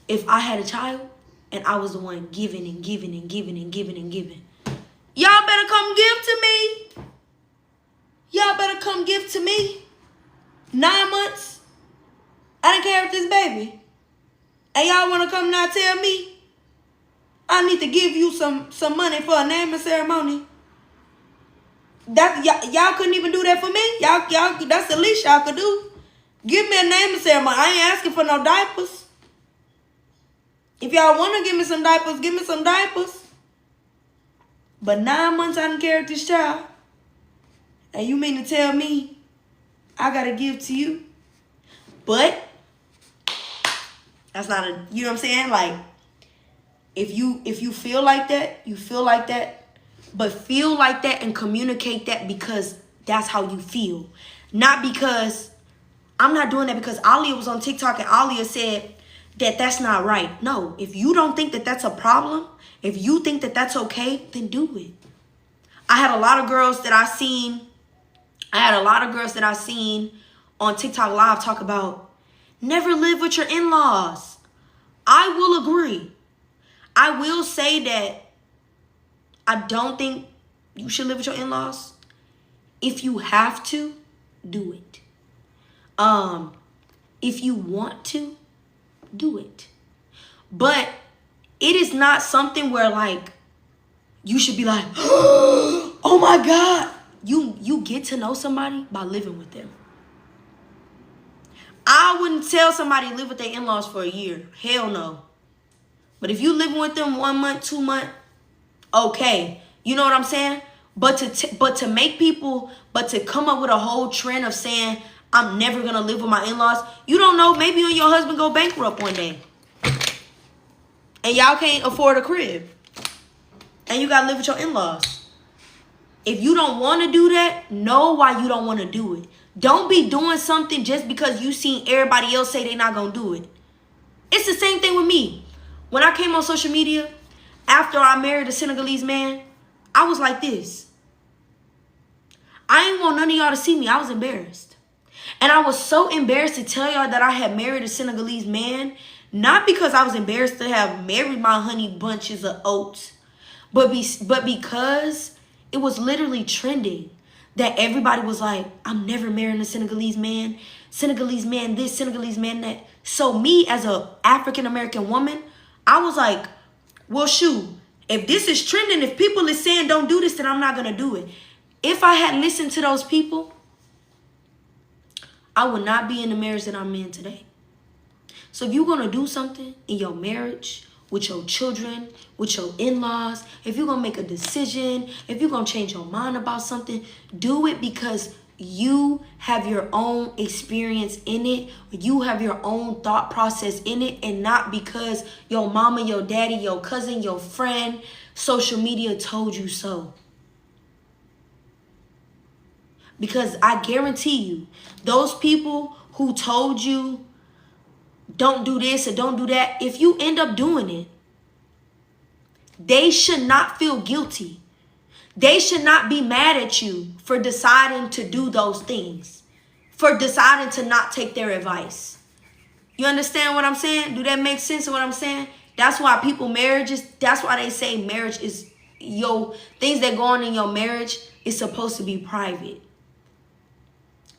If I had a child and I was the one giving and giving and giving and giving and giving, y'all better come give to me. Y'all better come give to me. 9 months. I didn't care with this baby. And y'all want to come now tell me? I need to give you some money for a naming ceremony. That y'all couldn't even do that for me. Y'all that's the least y'all could do. Give me a naming ceremony. I ain't asking for no diapers. If y'all want to give me some diapers, give me some diapers. But 9 months I done carried this child. And you mean to tell me I got to give to you? But that's not a, you know what I'm saying? Like, if you feel like that, you feel like that. But feel like that and communicate that because that's how you feel. Not because, I'm not doing that because Alia was on TikTok and Alia said that that's not right. No, if you don't think that that's a problem, if you think that that's okay, then do it. I had a lot of girls that I seen on TikTok Live talk about never live with your in-laws. I will agree. I will say that I don't think you should live with your in-laws. If you have to, do it. If you want to, do it. But it is not something where like you should be like, oh my God. You get to know somebody by living with them. I wouldn't tell somebody to live with their in-laws for a year. Hell no. But if you living with them 1 month, 2 months, okay. You know what I'm saying? But to come up with a whole trend of saying, I'm never going to live with my in-laws. You don't know, maybe you and your husband go bankrupt one day. And y'all can't afford a crib. And you got to live with your in-laws. If you don't want to do that, know why you don't want to do it. Don't be doing something just because you seen everybody else say they're not going to do it. It's the same thing with me. When I came on social media, after I married a Senegalese man, I was like this. I ain't want none of y'all to see me. I was embarrassed. And I was so embarrassed to tell y'all that I had married a Senegalese man, not because I was embarrassed to have married my honey bunches of oats, but because it was literally trending. That everybody was like, I'm never marrying a Senegalese man. Senegalese man this, Senegalese man that. So me as a African-American woman, I was like, well, shoot. If this is trending, if people is saying don't do this, then I'm not going to do it. If I had listened to those people, I would not be in the marriage that I'm in today. So if you're going to do something in your marriage, with your children, with your in-laws, if you're going to make a decision, if you're going to change your mind about something, do it because you have your own experience in it. You have your own thought process in it, and not because your mama, your daddy, your cousin, your friend, social media told you so. Because I guarantee you, those people who told you don't do this or don't do that, if you end up doing it, they should not feel guilty. They should not be mad at you for deciding to do those things, for deciding to not take their advice. You understand what I'm saying? Do that make sense of what I'm saying? That's why that's why they say marriage is, things that go on in your marriage is supposed to be private.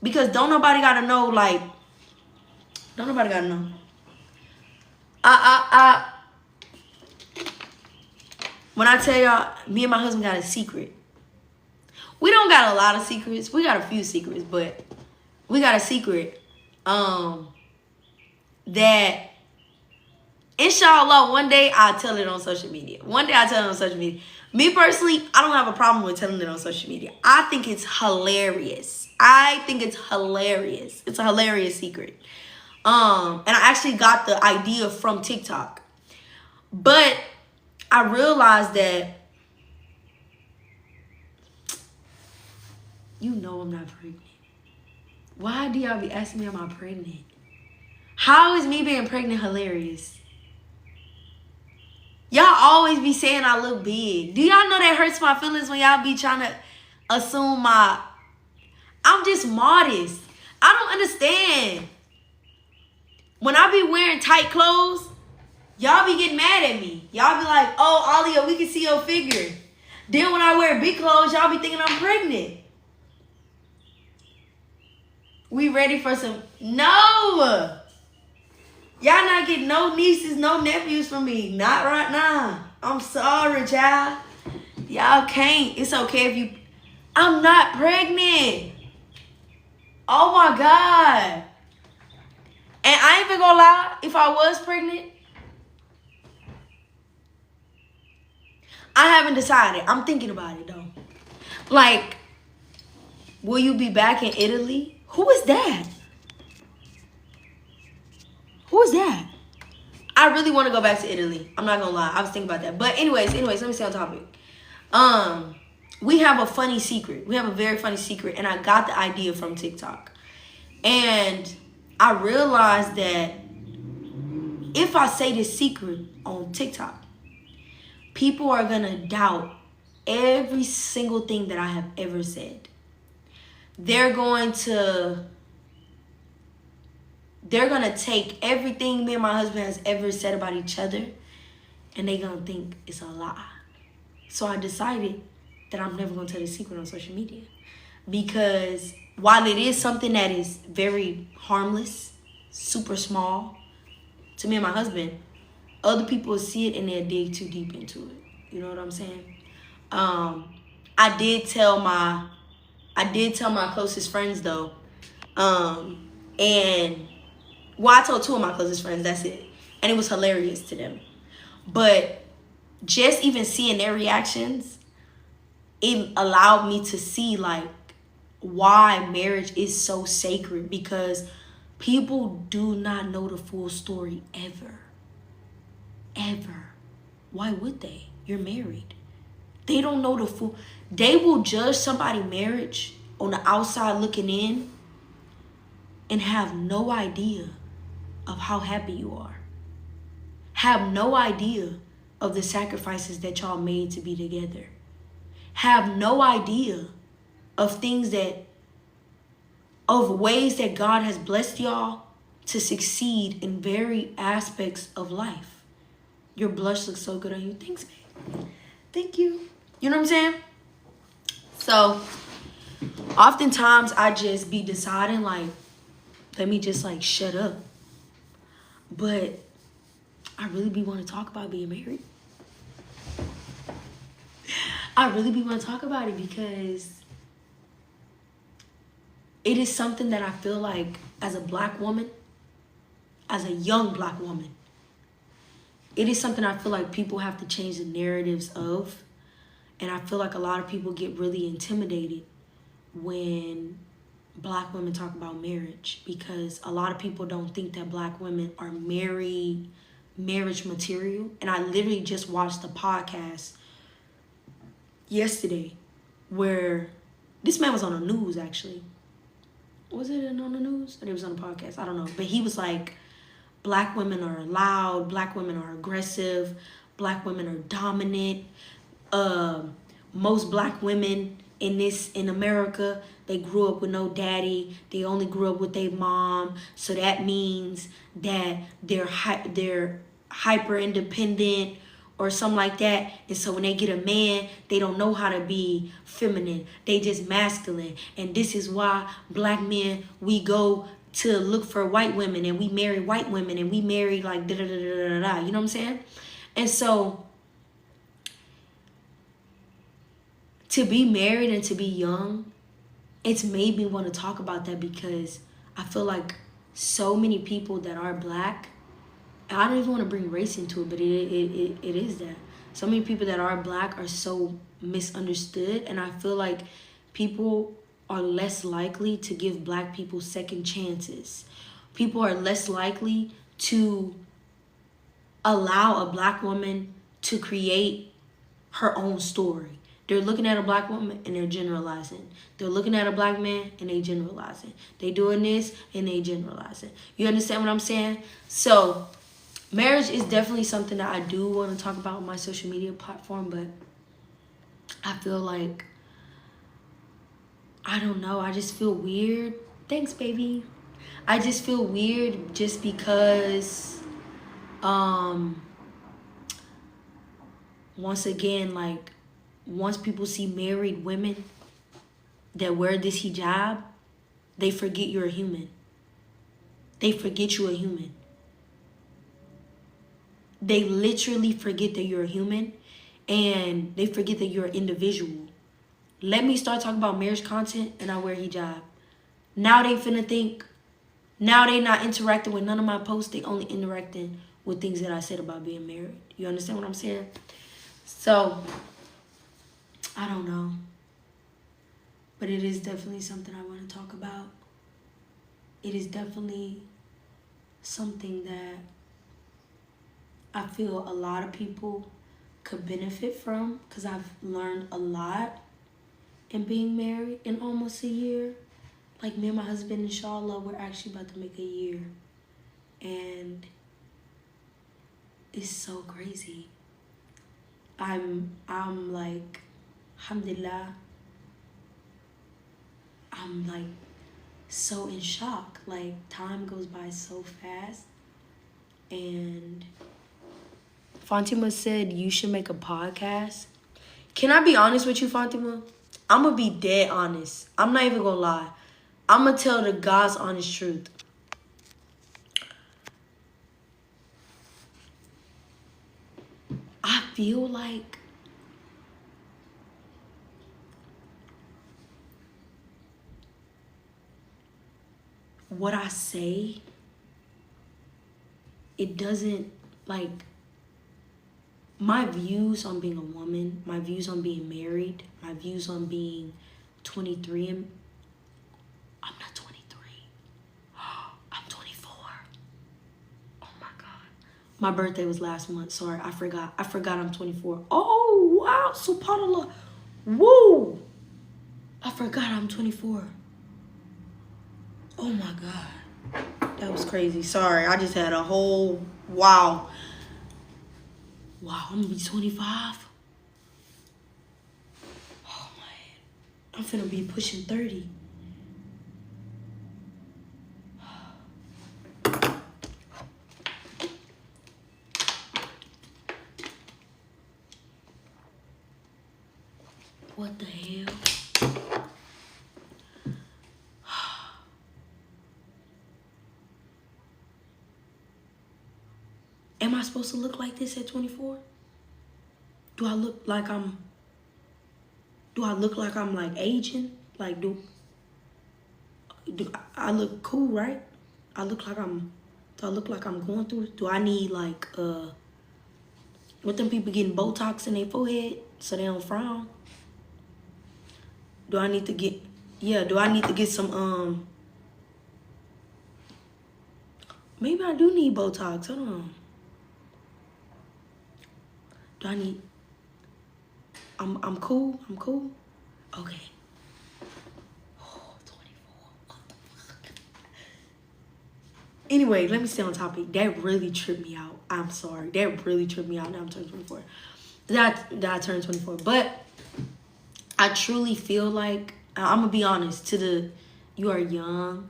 Because don't nobody got to know, like, don't nobody got to know. When I tell y'all, me and my husband got a secret. We don't got a lot of secrets. We got a few secrets, but we got a secret. That, inshallah, one day I'll tell it on social media. Me personally, I don't have a problem with telling it on social media. I think it's hilarious. It's a hilarious secret. And I actually got the idea from TikTok. But I realized that, you know I'm not pregnant. Why do y'all be asking me, am I pregnant? How is me being pregnant hilarious? Y'all always be saying I look big. Do y'all know that hurts my feelings when y'all be trying to assume I'm just modest. I don't understand. When I be wearing tight clothes, y'all be getting mad at me. Y'all be like, oh, Alia, we can see your figure. Then when I wear big clothes, y'all be thinking I'm pregnant. We ready for some? No. Y'all not getting no nieces, no nephews from me. Not right now. I'm sorry, child. Y'all can't. It's okay if you... I'm not pregnant. Oh my God. And I ain't even gonna lie. If I was pregnant, I haven't decided. I'm thinking about it though. Like, will you be back in Italy? Who is that? Who is that? I really want to go back to Italy. I'm not gonna lie. I was thinking about that. But anyways, let me stay on topic. We have a funny secret. We have a very funny secret, and I got the idea from TikTok. And I realized that if I say this secret on TikTok, people are gonna doubt every single thing that I have ever said. They're gonna take everything me and my husband has ever said about each other, and they're gonna think it's a lie. So I decided that I'm never gonna tell the secret on social media, because while it is something that is very harmless, super small to me and my husband, other people see it and they'll dig too deep into it. You know what I'm saying? I did tell my closest friends though, and I told two of my closest friends. That's it, and it was hilarious to them. But just even seeing their reactions, it allowed me to see like why marriage is so sacred, because people do not know the full story ever. Why would they? You're married. They don't know the full. They will judge somebody's marriage on the outside looking in and have no idea of how happy you are. Have no idea of the sacrifices that y'all made to be together. Have no idea of ways that God has blessed y'all to succeed in very aspects of life. Your blush looks so good on you. Thanks, babe. Thank you. You know what I'm saying? So, oftentimes I just be deciding like, let me just like shut up. But I really be want to talk about being married. I really be want to talk about it because it is something that I feel like as a black woman, as a young black woman, it is something I feel like people have to change the narratives of. And I feel like a lot of people get really intimidated when black women talk about marriage, because a lot of people don't think that black women are marriage material. And I literally just watched a podcast yesterday where this man was on the news actually. Was it on the news? Or it was on a podcast? I don't know. But he was like, black women are loud, black women are aggressive, black women are dominant. Most black women in America, they grew up with no daddy. They only grew up with their mom. So that means that they're hyper independent or something like that. And so when they get a man, they don't know how to be feminine. They just masculine. And this is why black men, we go to look for white women and we marry white women and we marry like da da da da da da. You know what I'm saying? And so to be married and to be young, it's made me want to talk about that, because I feel like so many people that are black, and I don't even want to bring race into it, but it is that. So many people that are black are so misunderstood, and I feel like people are less likely to give black people second chances. People are less likely to allow a black woman to create her own story. They're looking at a black woman and they're generalizing. They're looking at a black man and they generalizing. They doing this and they generalizing. You understand what I'm saying? So marriage is definitely something that I do want to talk about on my social media platform, but I feel like, I don't know, I just feel weird. Thanks, baby. I just feel weird just because, once again, like, once people see married women that wear this hijab, they forget you're a human. They forget you're a human. they literally forget that you're a human, and they forget that you're an individual. Let me start talking about marriage content and I wear hijab. Now they finna think, now they not interacting with none of my posts. They only interacting with things that I said about being married. You understand what I'm saying? So, I don't know. But it is definitely something I want to talk about. It is definitely something that I feel a lot of people could benefit from, because I've learned a lot in being married in almost a year. Like, me and my husband, inshallah, we're actually about to make a year. And it's so crazy. I'm like, alhamdulillah, I'm like so in shock. Like, time goes by so fast. And Fatima said you should make a podcast. Can I be honest with you, Fatima? I'm gonna be dead honest. I'm not even gonna lie. I'm gonna tell the God's honest truth. I feel like what I say, it doesn't, like, my views on being a woman, my views on being married, my views on being 23, and I'm not 23. I'm 24. Oh my God. My birthday was last month. Sorry, I forgot I'm 24. Oh, wow, subhanAllah. Woo. I forgot I'm 24. Oh my God. That was crazy. Sorry, I just had a whole wow. Wow, I'm gonna be 25. Oh man. I'm finna be pushing 30. What the hell? Am I supposed to look like this at 24? Do I look like I'm like aging? Like, do I look cool, right? Do I look like I'm going through? Do I need like what them people getting Botox in their forehead so they don't frown? Do I need to get some maybe I do need Botox. I don't know. Do I need I'm cool. Okay. Oh, 24. What the fuck? Anyway, let me stay on topic. That really tripped me out. I'm sorry. That really tripped me out. Now I'm turning 24. That I turned 24. But I truly feel like, I'm gonna be honest, you are young.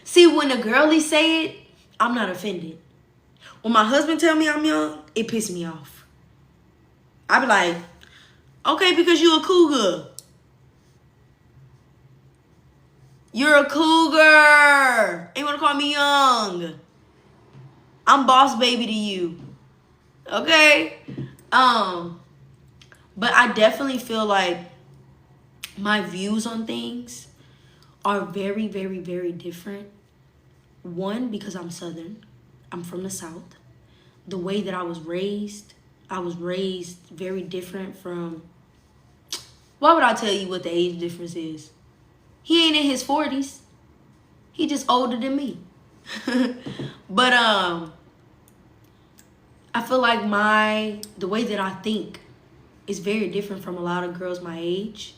See, when the girlies say it, I'm not offended. When my husband tell me I'm young, it pisses me off. I be like, okay, because you a cougar. You're a cougar. Ain't wanna call me young. I'm boss baby to you. Okay? But I definitely feel like my views on things are very, very, very different. One, because I'm Southern. I'm from the South. The way that I was raised very different from... Why would I tell you what the age difference is? He ain't in his 40s. He just older than me. But I feel like the way that I think is very different from a lot of girls my age.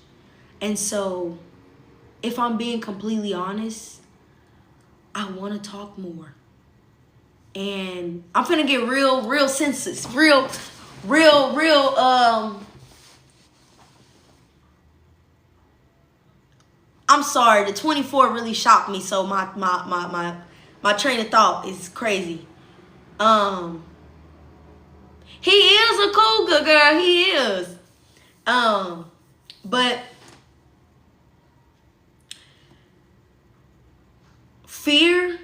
And so, if I'm being completely honest, I want to talk more. And I'm finna get real sensitive, real, I'm sorry, the 24 really shocked me, so my train of thought is crazy. He is a cougar, girl, he is. But fear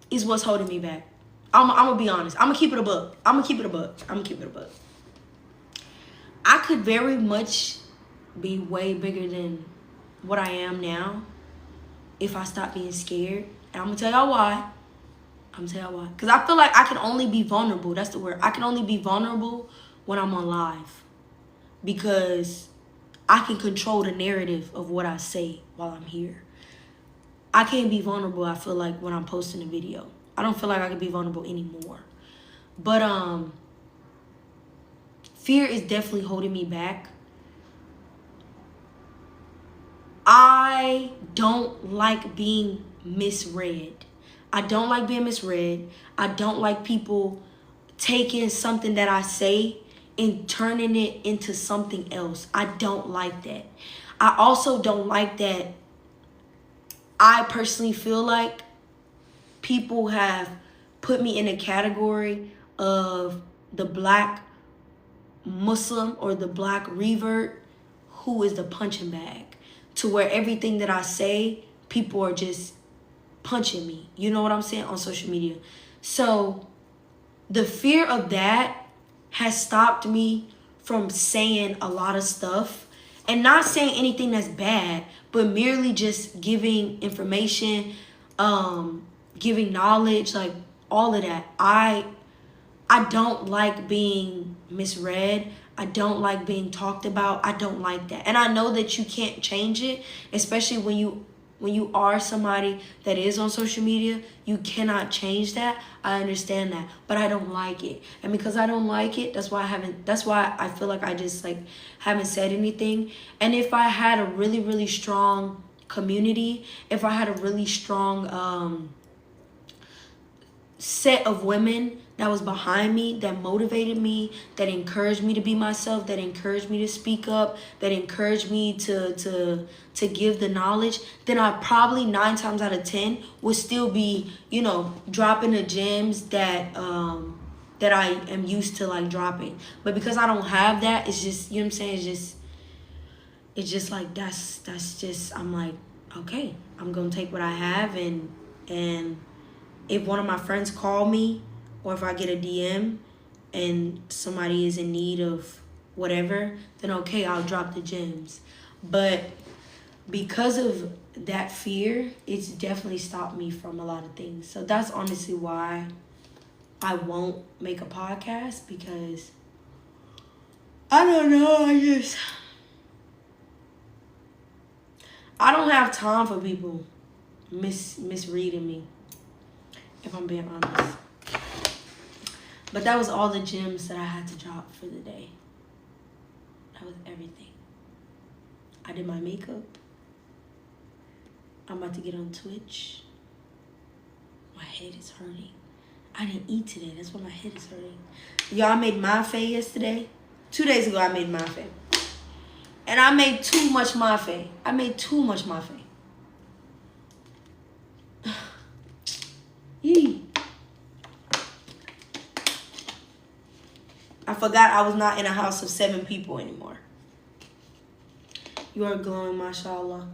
is what's holding me back. I'm gonna be honest. I'm gonna keep it a buck. I could very much be way bigger than what I am now if I stop being scared. And I'm gonna tell y'all why. Because I feel like I can only be vulnerable. That's the word. I can only be vulnerable when I'm on live. Because I can control the narrative of what I say while I'm here. I can't be vulnerable, I feel like, when I'm posting a video. I don't feel like I can be vulnerable anymore. But fear is definitely holding me back. I don't like being misread. I don't like people taking something that I say and turning it into something else. I don't like that. I also don't like that I personally feel like people have put me in a category of the black Muslim or the black revert who is the punching bag, to where everything that I say, people are just punching me. You know what I'm saying? On social media. So the fear of that has stopped me from saying a lot of stuff, and not saying anything that's bad, but merely just giving information, giving knowledge, like all of that. I don't like being misread. I don't like being talked about. I don't like that. And I know that you can't change it, especially when you are somebody that is on social media. You cannot change that. I understand that, but I don't like it. And because I don't like it, that's why I feel like I just like haven't said anything. And if I had a really, really strong community, if I had a really strong set of women that was behind me, that motivated me, that encouraged me to be myself, that encouraged me to speak up, that encouraged me to give the knowledge, then I probably 9 times out of 10 would still be, dropping the gems that that I am used to like dropping. But because I don't have that, it's just, you know what I'm saying, it's just like that's just, I'm like, okay, I'm gonna take what I have, and if one of my friends call me, or if I get a DM and somebody is in need of whatever, then okay, I'll drop the gems. But because of that fear, it's definitely stopped me from a lot of things. So that's honestly why I won't make a podcast, because I don't know, I don't have time for people misreading me, if I'm being honest. But that was all the gems that I had to drop for the day. That was everything. I did my makeup. I'm about to get on Twitch. My head is hurting. I didn't eat today. That's why my head is hurting. Y'all, made mafe yesterday. 2 days ago, I made mafe. And I made too much mafe. Yee. I forgot I was not in a house of 7 people anymore. You are glowing, mashallah.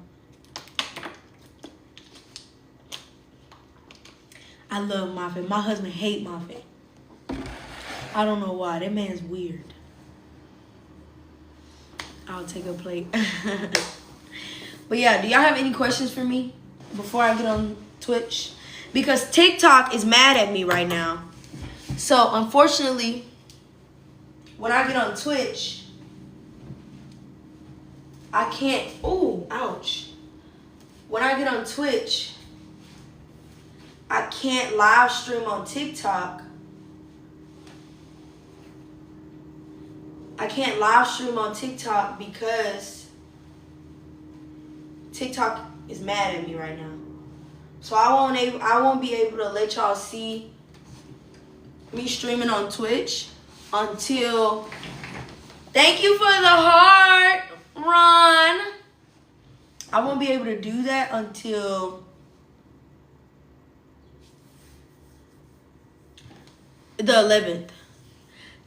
I love mafe. My husband hate mafe. I don't know why. That man's weird. I'll take a plate. But yeah, do y'all have any questions for me before I get on Twitch? Because TikTok is mad at me right now. So unfortunately, when I get on Twitch, I can't. Ooh, ouch. When I get on Twitch, I can't live stream on TikTok. Because TikTok is mad at me right now. So I won't be able to let y'all see me streaming on Twitch until. Thank you for the heart, Ron. I won't be able to do that until the 11th.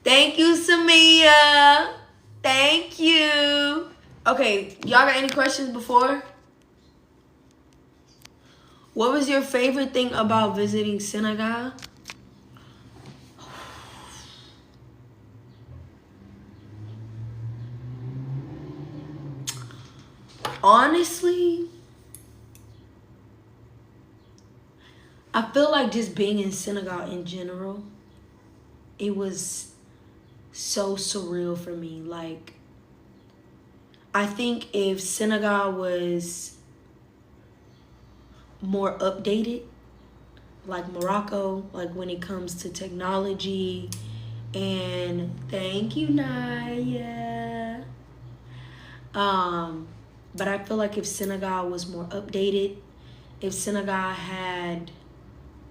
Thank you, Samia. Thank you. Okay, y'all got any questions before? What was your favorite thing about visiting Senegal? Honestly, I feel like just being in Senegal in general, it was so surreal for me. Like, I think if Senegal was more updated, like Morocco, like when it comes to technology, and thank you, Naya. But I feel like if Senegal was more updated, if Senegal had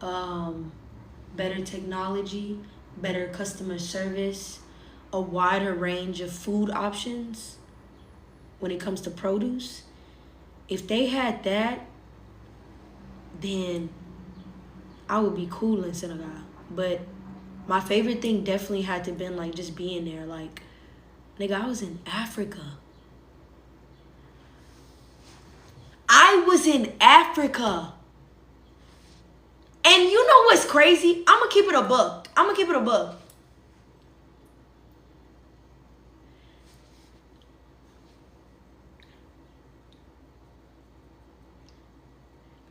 better technology, better customer service, a wider range of food options when it comes to produce, if they had that, then I would be cool in Senegal. But my favorite thing definitely had to been like just being there. Like, nigga, I was in Africa. I was in Africa. And you know what's crazy? I'm gonna keep it a buck.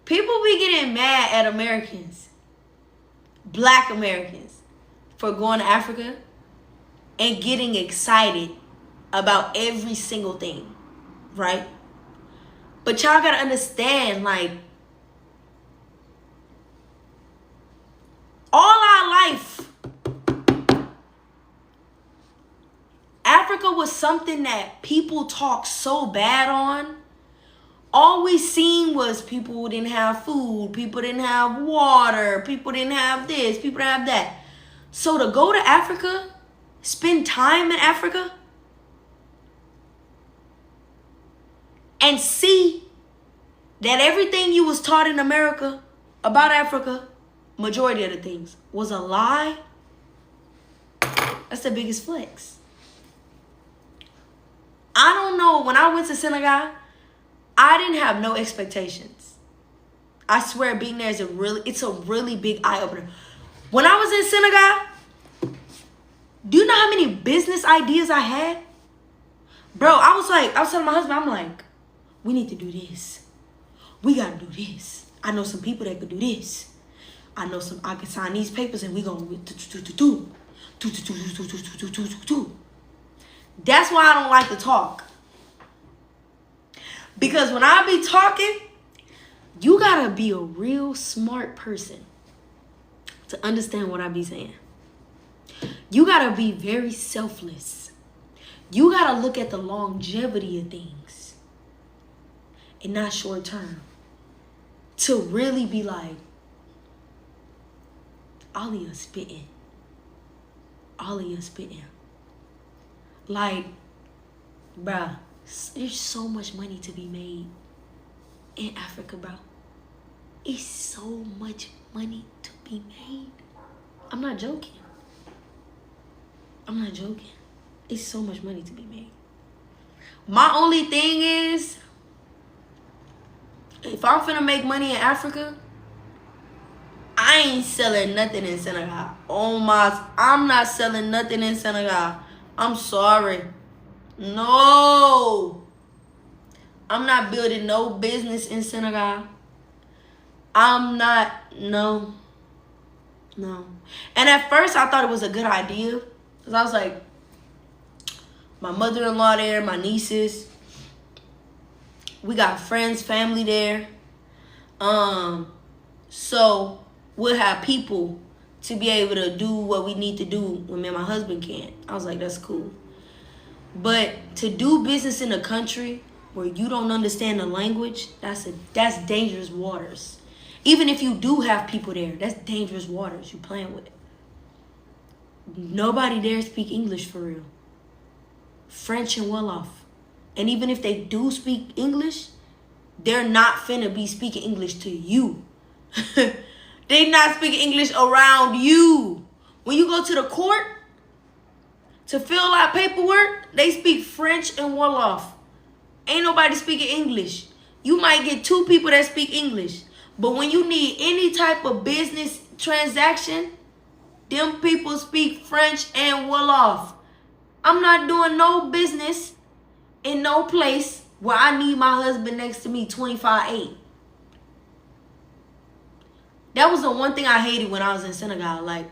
People be getting mad at Americans, Black Americans, for going to Africa and getting excited about every single thing, right? But y'all gotta understand, like, all our life, Africa was something that people talk so bad on. All we seen was people didn't have food, people didn't have water, people didn't have this, people didn't have that. So to go to Africa, spend time in Africa, and see that everything you was taught in America about Africa, majority of the things, was a lie, that's the biggest flex. I don't know, when I went to Senegal, I didn't have no expectations. I swear being there is it's a really big eye-opener. When I was in Senegal, do you know how many business ideas I had? Bro, I was telling my husband, I'm like, we need to do this. We gotta do this. I know some people that could do this. I can sign these papers and we gonna do. That's why I don't like to talk. Because when I be talking, you gotta be a real smart person to understand what I be saying. You gotta be very selfless. You gotta look at the longevity of things and not short term. To really be like, all of you spitting. All of you spitting. Like, bruh, there's so much money to be made in Africa, bro. It's so much money to be made. I'm not joking. It's so much money to be made. My only thing is, if I'm finna make money in Africa, I ain't selling nothing in Senegal. I'm not selling nothing in Senegal. I'm sorry. No. I'm not building no business in Senegal. No. And at first I thought it was a good idea. Because I was like, my mother-in-law there, my nieces. We got friends, family there. So we'll have people to be able to do what we need to do when me and my husband can't. I was like, that's cool. But to do business in a country where you don't understand the language, that's dangerous waters. Even if you do have people there, that's dangerous waters you playing with. Nobody there speak English for real. French and Wolof. And even if they do speak English, they're not finna be speaking English to you. They not speaking English around you. When you go to the court to fill out paperwork, they speak French and Wolof. Ain't nobody speaking English. You might get 2 people that speak English. But when you need any type of business transaction, them people speak French and Wolof. I'm not doing no business in no place where I need my husband next to me 25/8. That was the one thing I hated when I was in Senegal. Like,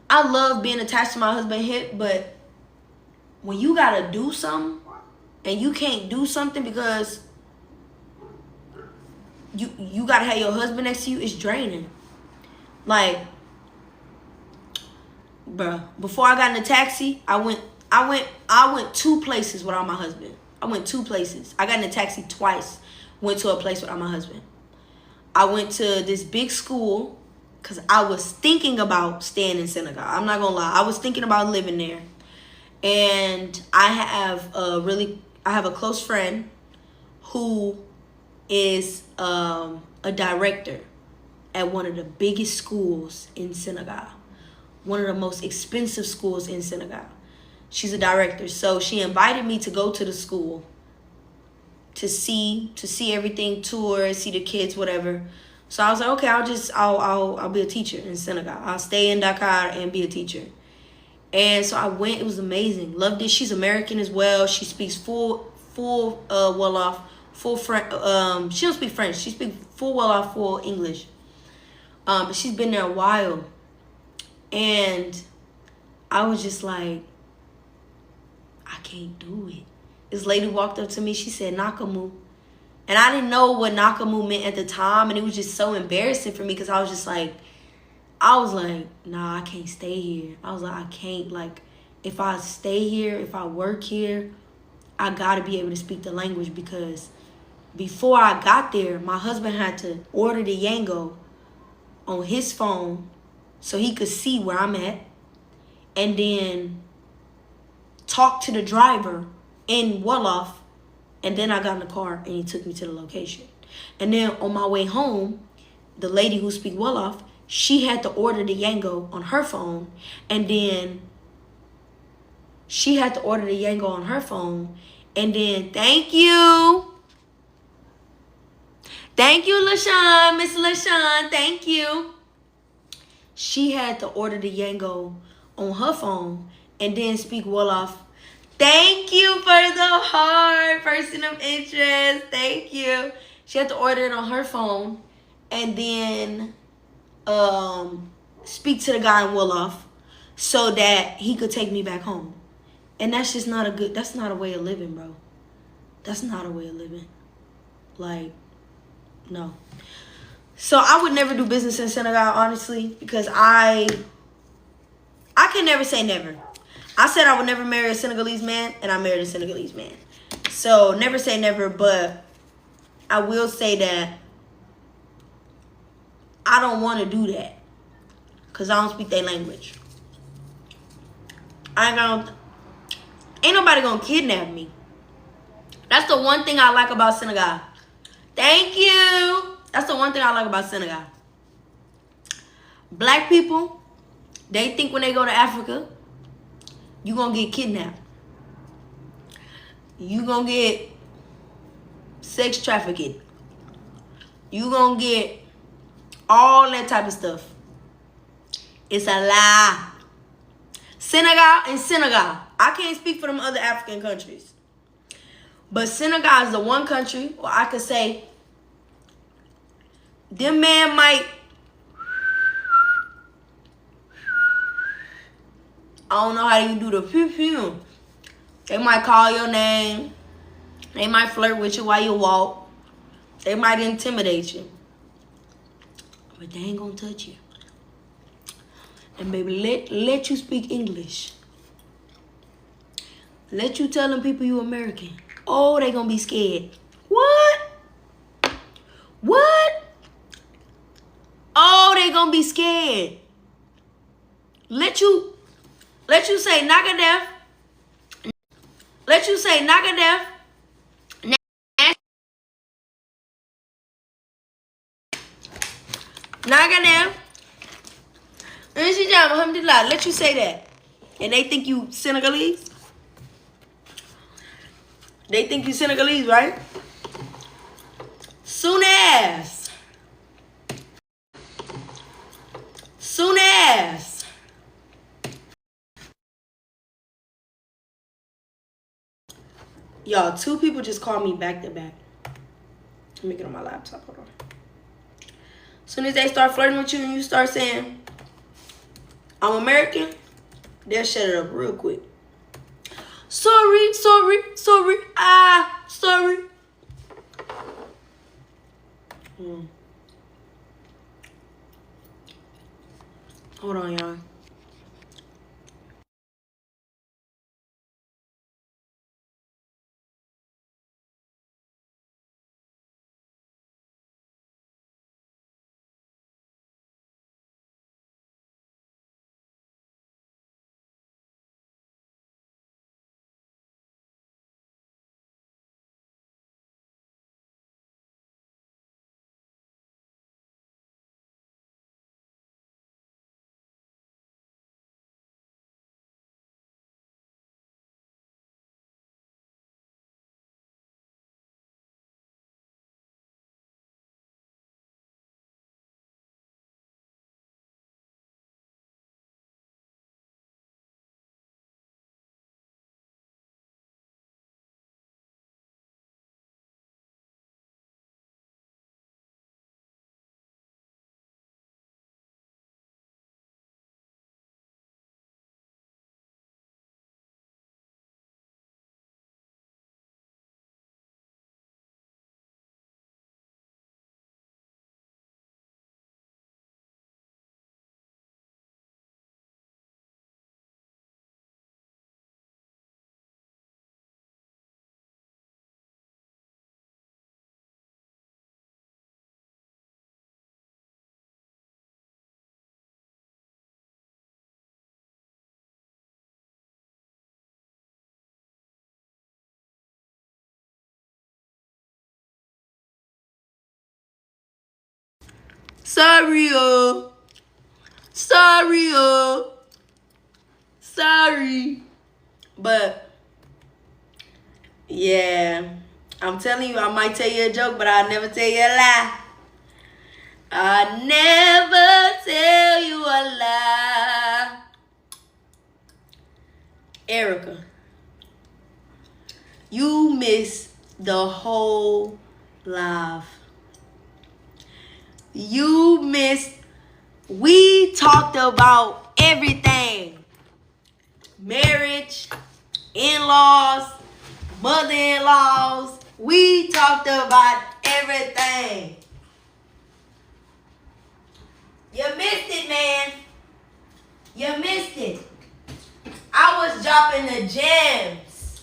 I love being attached to my husband's hip, but when you gotta do something and you can't do something because you gotta have your husband next to you, it's draining. Like, bruh, before I got in a taxi, I went 2 places without my husband. I went 2 places. I got in a taxi twice. Went to a place without my husband. I went to this big school because I was thinking about staying in Senegal. I'm not gonna lie. I was thinking about living there. And I have a close friend who is a director at one of the biggest schools in Senegal. One of the most expensive schools in Senegal. She's a director. So she invited me to go to the school to see everything, tour, see the kids, whatever. So I was like, okay, I'll be a teacher in Senegal. I'll stay in Dakar and be a teacher. And so I went. It was amazing. Loved it. She's American as well. She speaks full Wolof, full French. She don't speak French. She speaks full Wolof, full English. But she's been there a while. And I was just like, I can't do it. This lady walked up to me. She said, Nakamu. And I didn't know what Nakamu meant at the time. And it was just so embarrassing for me because I was like, nah, I can't stay here. I was like, I can't. Like, if I stay here, if I work here, I got to be able to speak the language because before I got there, my husband had to order the Yango on his phone so he could see where I'm at and then talk to the driver in Wolof, and then I got in the car and he took me to the location. And then on my way home, the lady who speaks Wolof, she had to order the Yango on her phone, and then thank you, LaShawn, Miss LaShawn, thank you. She had to order the Yango on her phone and then speak Wolof. Thank you for the heart, person of interest. Thank you. She had to order it on her phone and then speak to the guy in Wolof so that he could take me back home. And that's just that's not a way of living, bro. That's not a way of living. Like, no. So I would never do business in Senegal, honestly, because I can never say never. I said I would never marry a Senegalese man, and I married a Senegalese man. So never say never, but I will say that I don't want to do that because I don't speak their language. Ain't nobody gonna kidnap me. That's the one thing I like about Senegal. Thank you. That's the one thing I like about Senegal. Black people, they think when they go to Africa, you gonna get kidnapped. You gonna get sex trafficked. You gonna get all that type of stuff. It's a lie. Senegal. I can't speak for them other African countries. But Senegal is the one country where I could say, them man might, I don't know how you do the pew-pew. They might call your name. They might flirt with you while you walk. They might intimidate you. But they ain't gonna touch you. And baby, let you speak English. Let you tell them people you American. Oh, they gonna be scared. What? Oh, they gonna be scared. Let you say Nagadef. Let you say Nagadef. Nagadef. Alhamdulillah. Let you say that. And they think you Senegalese. They think you Senegalese, right? Soon as Y'all, 2 people just called me back to back. Let me get on my laptop. Hold on. As soon as they start flirting with you and you start saying, I'm American, they'll shut it up real quick. Sorry. Sorry. Hold on, y'all. Sorry. But yeah, I'm telling you, I might tell you a joke, but I'll never tell you a lie. I'll never tell you a lie. Erica, you missed the whole live. We talked about everything. Marriage, in-laws, mother-in-laws. We talked about everything. You missed it, man. You missed it. I was dropping the gems.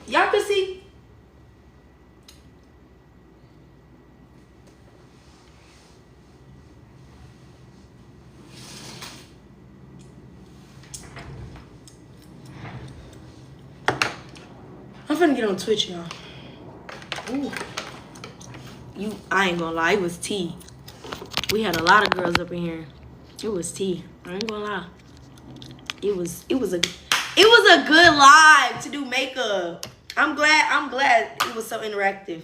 Y'all can see. I'm finna get on Twitch, y'all. Ooh. I ain't gonna lie, it was tea. We had a lot of girls up in here. It was tea. I ain't gonna lie. It was a good live to do makeup. I'm glad it was so interactive.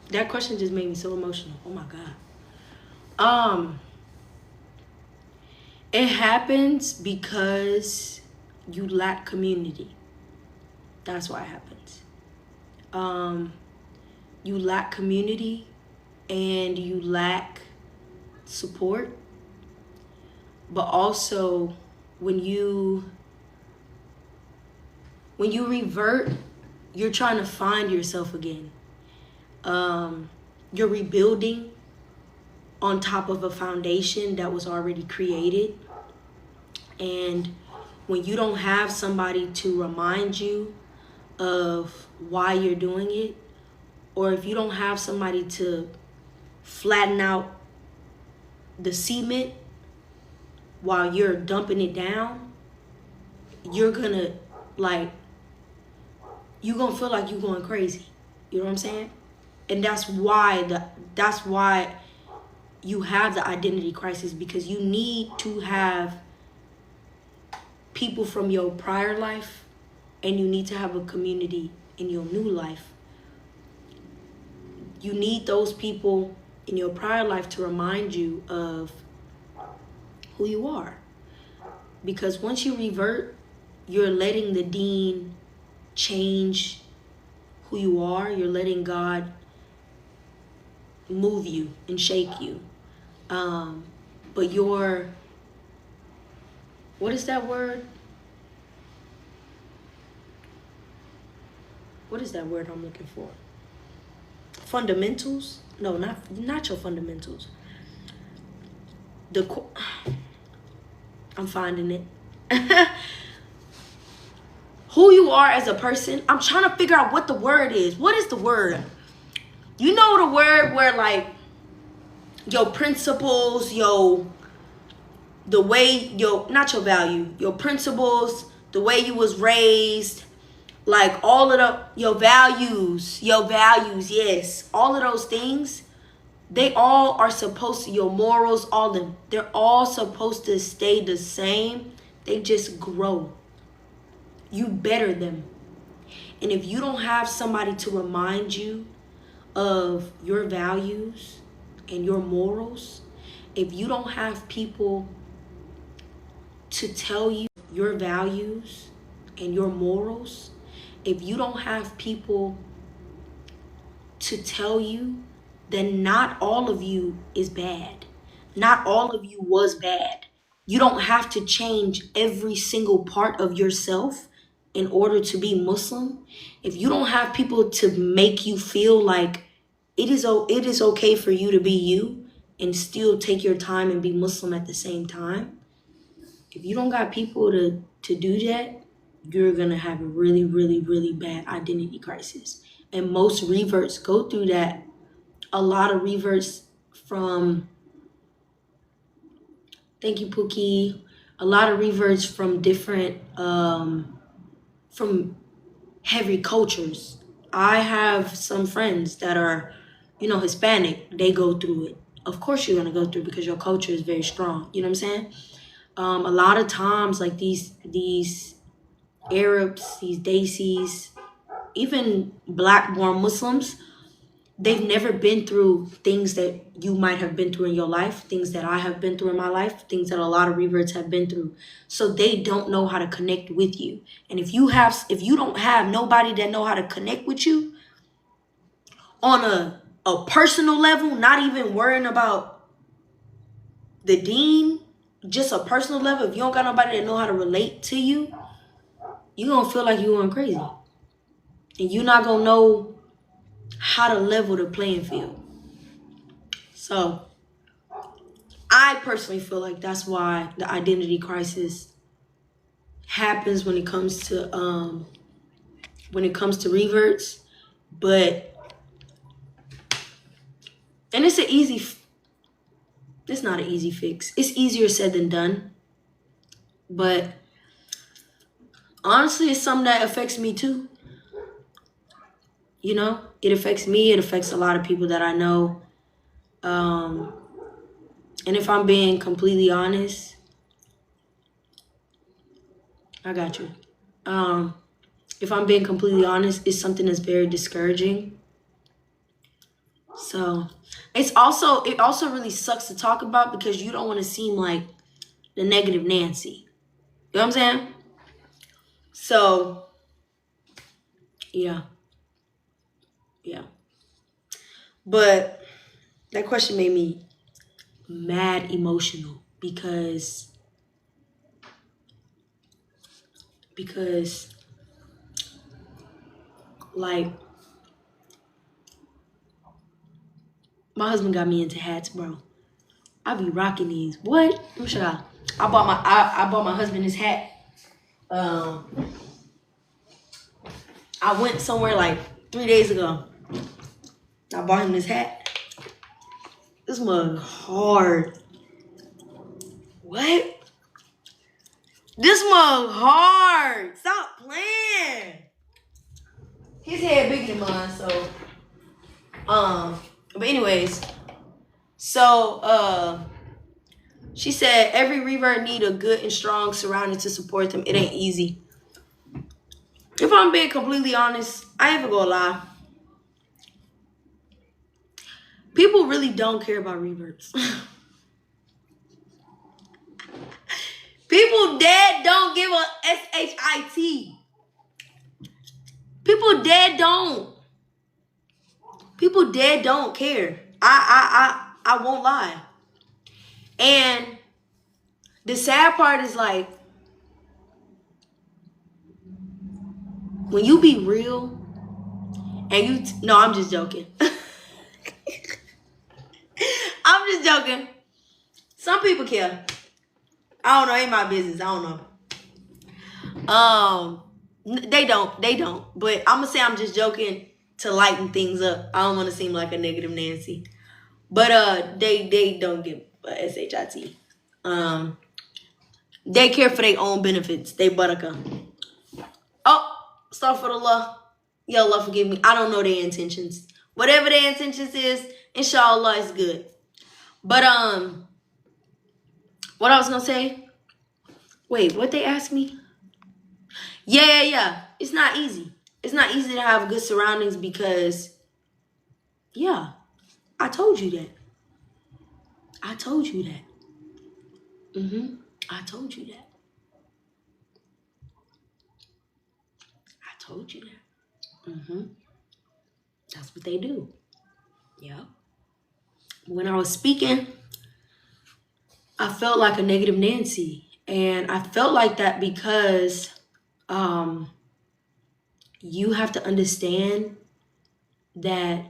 That question just made me so emotional. Oh my God. It happens because you lack community. That's why it happens. You lack community and you lack support. But also when you revert, you're trying to find yourself again. You're rebuilding on top of a foundation that was already created. And when you don't have somebody to remind you of why you're doing it, or if you don't have somebody to flatten out the cement while you're dumping it down, you're gonna you're gonna feel like you're going crazy. You know what I'm saying? And that's why you have the identity crisis, because you need to have people from your prior life and you need to have a community in your new life. You need those people in your prior life to remind you of who you are. Because once you revert, you're letting the dean change who you are. You're letting God move you and shake you. But your, what is that word? What is that word I'm looking for? Fundamentals? No, not your fundamentals. I'm finding it. Who you are as a person. I'm trying to figure out what the word is. What is the word? You know the word where like your principles, the way not your value, your principles, the way you was raised, like all of your values, yes, all of those things, they all are supposed to, your morals, all of them, they're all supposed to stay the same. They just grow. You better them. And if you don't have somebody to remind you of your values and your morals, if you don't have people to tell you your values and your morals, if you don't have people to tell you that not all of you is bad, not all of you was bad, you don't have to change every single part of yourself in order to be Muslim. If you don't have people to make you feel like it is okay for you to be you and still take your time and be Muslim at the same time, if you don't got people to do that, you're gonna have a really, really, really bad identity crisis. And most reverts go through that. A lot of reverts from, thank you, Pookie. A lot of reverts from different, from heavy cultures. I have some friends that are, Hispanic. They go through it. Of course you're gonna go through it because your culture is very strong. You know what I'm saying? A lot of times, like these Arabs, these Desis, even black-born Muslims, they've never been through things that you might have been through in your life, things that I have been through in my life, things that a lot of reverts have been through. So they don't know how to connect with you. And if you don't have nobody that know how to connect with you on a personal level, not even worrying about the deen, just a personal level, if you don't got nobody that know how to relate to you, you're going to feel like you're going crazy. And you're not going to know how to level the playing field. So I personally feel like that's why the identity crisis happens when it comes to reverts. But, and it's not an easy fix. It's easier said than done. But honestly, it's something that affects me too. It affects me. It affects a lot of people that I know. And if I'm being completely honest, I got you. If I'm being completely honest, it's something that's very discouraging. So it also really sucks to talk about because you don't want to seem like the negative Nancy. You know what I'm saying? So yeah. But that question made me mad emotional because like my husband got me into hats, bro. I be rocking these. What? I'm sure I bought my husband his hat. I went somewhere like 3 days ago. I bought him this hat. This mug hard. What? This mug hard. Stop playing. his head bigger than mine, so but anyways, so she said every revert need a good and strong surrounding to support them. It ain't easy. If I'm being completely honest, I ain't even gonna lie. People really don't care about reverts. People dead don't give a shit. People dead don't. People dead don't care. I won't lie. And the sad part is like, when you be real and you no, I'm just joking. I'm just joking. Some people care. I don't know, ain't my business. I don't know. They don't. But I'm gonna say I'm just joking to lighten things up. I don't want to seem like a negative Nancy. But they don't give a shit. They care for their own benefits. They buttercup. Oh, astaghfirullah. Ya Allah forgive me. I don't know their intentions. Whatever their intentions is, inshallah is good. But what I was gonna say? Wait, what they asked me? Yeah. It's not easy. It's not easy to have good surroundings because, yeah, I told you that. I told you that. I told you that. I told you that. That's what they do. Yeah. When I was speaking, I felt like a negative Nancy. And I felt like that because you have to understand that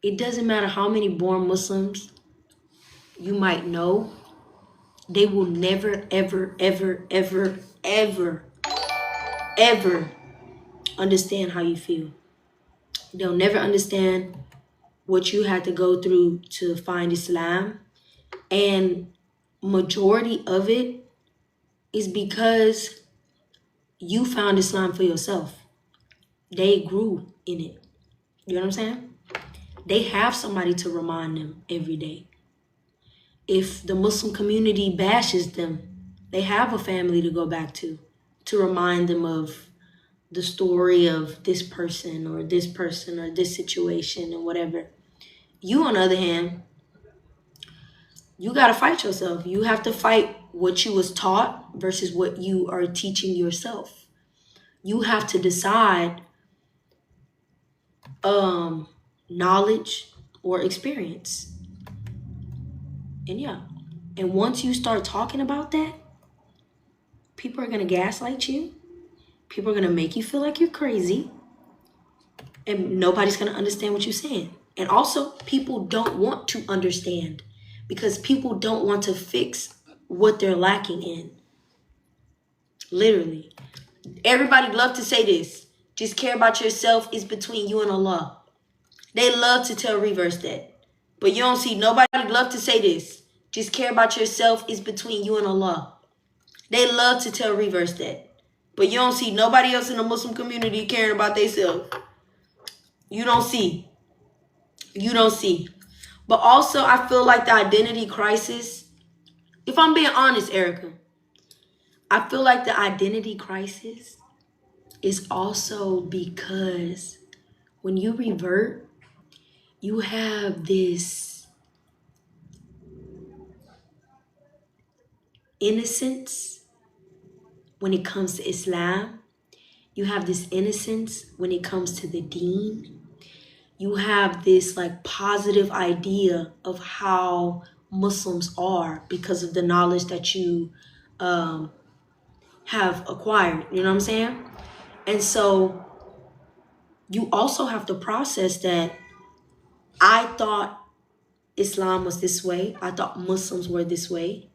it doesn't matter how many born Muslims you might know, they will never, ever understand how you feel. They'll never understand what you had to go through to find Islam. And majority of it is because you found Islam for yourself. They grew in it. You know what I'm saying? They have somebody to remind them every day. If the Muslim community bashes them, they have a family to go back to remind them of the story of this person or this situation and whatever. You, on the other hand, you got to fight yourself. You have to fight what you was taught versus what you are teaching yourself. You have to decide knowledge or experience. And yeah. And once you start talking about that, people are going to gaslight you. People are going to make you feel like you're crazy. And nobody's going to understand what you're saying. And also, people don't want to understand because people don't want to fix what they're lacking in. Literally. Everybody love to say this. Just care about yourself. It's between you and Allah. They love to tell reverse that. But you don't see nobody love to say this. Just care about yourself. It's between you and Allah. They love to tell reverse that. But you don't see nobody else in the Muslim community caring about themselves. You don't see. But also, I feel like the identity crisis, if I'm being honest, Erica, I feel like the identity crisis is also because when you revert, you have this innocence when it comes to Islam. You have this innocence when it comes to the deen. You have this like positive idea of how Muslims are because of the knowledge that you have acquired. You know what I'm saying? And so you also have to process that I thought Islam was this way. I thought Muslims were this way.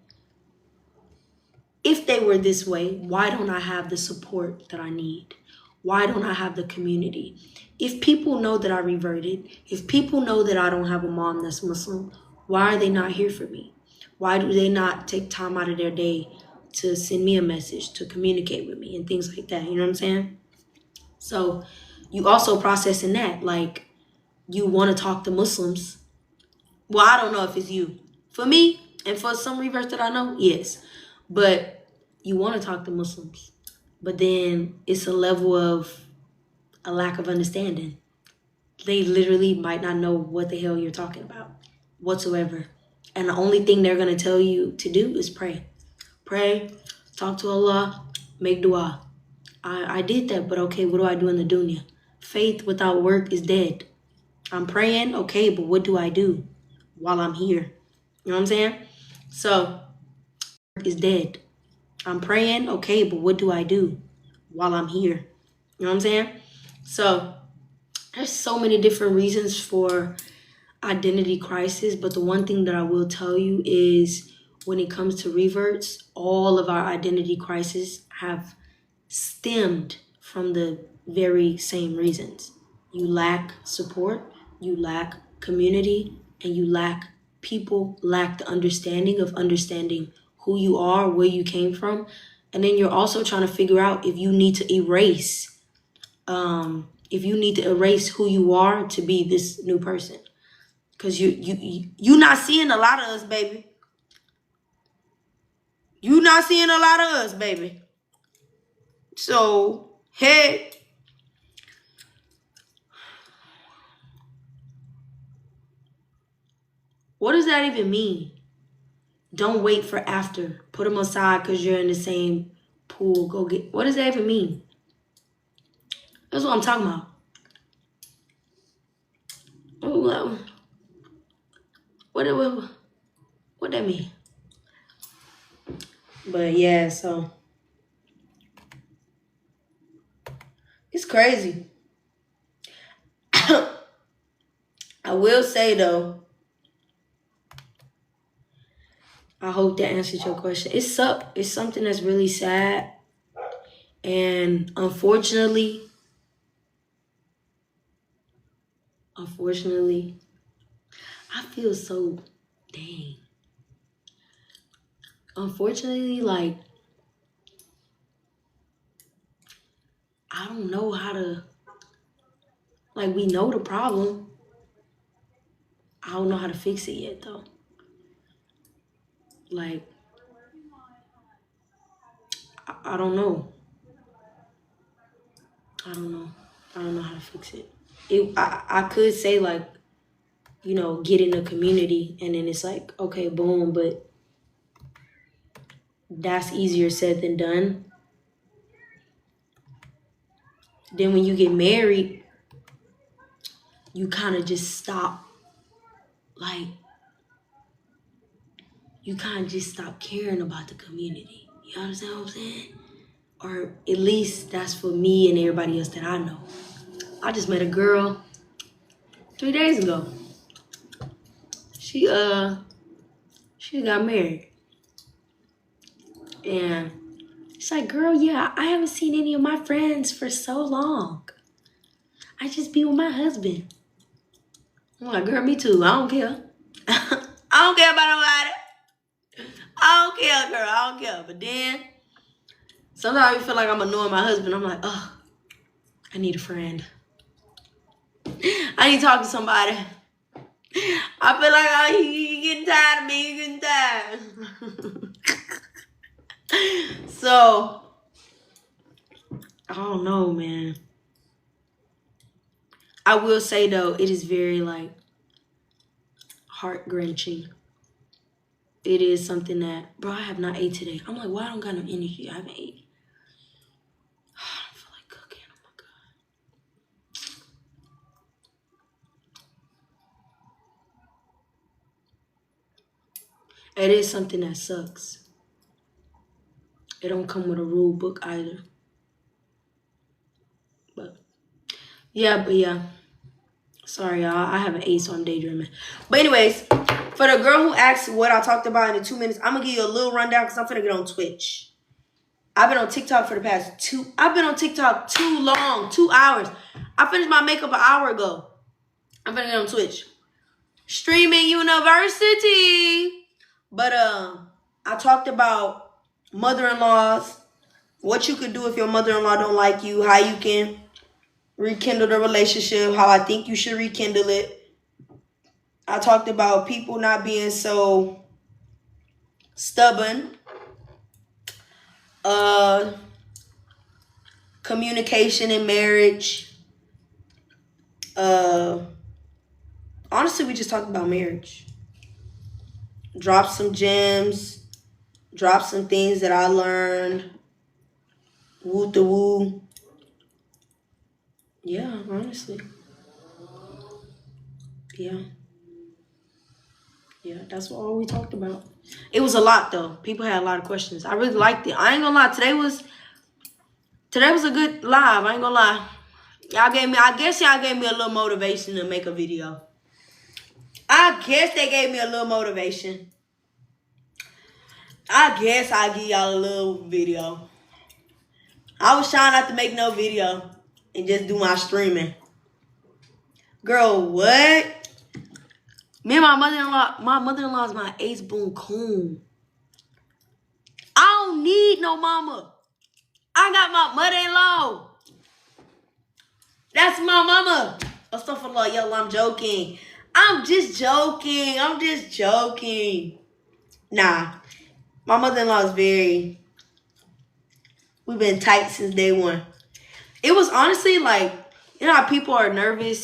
If they were this way, why don't I have the support that I need? Why don't I have the community? If people know that I reverted, if people know that I don't have a mom that's Muslim, why are they not here for me? Why do they not take time out of their day to send me a message, to communicate with me and things like that? You know what I'm saying? So you also processing that. Like, you want to talk to Muslims. Well, I don't know if it's you. For me, and for some reverts that I know, yes. But you want to talk to Muslims. But then it's a level of a lack of understanding. They literally might not know what the hell you're talking about whatsoever. And the only thing they're going to tell you to do is pray. Pray, talk to Allah, make dua. I did that, but okay, what do I do in the dunya? Faith without work is dead. I'm praying, okay, but what do I do while I'm here? You know what I'm saying? So, is dead. I'm praying, okay, but what do I do while I'm here? You know what I'm saying? So, there's so many different reasons for identity crisis, but the one thing that I will tell you is when it comes to reverts, all of our identity crises have stemmed from the very same reasons. You lack support, you lack community, and you lack the understanding of understanding who you are, where you came from. And then you're also trying to figure out if you need to erase who you are to be this new person. Because you not seeing a lot of us, baby. You not seeing a lot of us, baby. So, hey. What does that even mean? Don't wait for after. Put them aside because you're in the same pool. Go get. What does that even mean? That's what I'm talking about. What that mean? But yeah, so it's crazy. I will say though, I hope that answers your question. It's something that's really sad. And unfortunately, I feel so dang. Unfortunately, like, I don't know how to, like, we know the problem. I don't know how to fix it yet, though. Like, I don't know. I don't know how to fix it. I could say, like, you know, get in the community, and then it's like, okay, boom, but that's easier said than done. Then when you get married, you kind of just stop, like, you kind of just stop caring about the community. You understand what I'm saying? Or at least that's for me and everybody else that I know. I just met a girl 3 days ago. She got married. And she's like, girl, yeah, I haven't seen any of my friends for so long. I just be with my husband. I'm like, girl, me too. I don't care. I don't care about nobody. I don't care, girl. I don't care. But then sometimes I feel like I'm annoying my husband. I'm like, oh, I need a friend. I need to talk to somebody. I feel like he getting tired of me. He getting tired. So, I don't know, man. I will say, though, it is very, like, heart-wrenching. It is something that, bro, I have not ate today. I'm like, why I don't got no energy? I haven't ate. I don't feel like cooking. Oh, my God. It is something that sucks. It don't come with a rule book either. But yeah. Sorry, y'all. I haven't ate, so I'm daydreaming. But anyways, for the girl who asked what I talked about in the 2 minutes, I'm going to give you a little rundown because I'm finna get on Twitch. I've been on TikTok for the past I've been on TikTok too long, 2 hours. I finished my makeup an hour ago. I'm finna get on Twitch. Streaming University. But I talked about mother-in-laws, what you could do if your mother-in-law don't like you, how you can rekindle the relationship, how I think you should rekindle it. I talked about people not being so stubborn. Communication in marriage. Honestly, we just talked about marriage. Drop some gems. Drop some things that I learned. Woo the woo. Yeah, honestly. Yeah. Yeah, that's what all we talked about. It was a lot though. People had a lot of questions. I really liked it. I ain't gonna lie. Today was a good live. I ain't gonna lie. I guess y'all gave me a little motivation to make a video. I guess they gave me a little motivation. I guess I give y'all a little video. I was trying not to make no video and just do my streaming. Girl, what? Me and my mother-in-law is my ace boon coon. I don't need no mama. I got my mother-in-law. That's my mama. Astaghfirullah, yo, I'm joking. I'm just joking. Nah, my mother-in-law is we've been tight since day one. It was honestly like, you know how people are nervous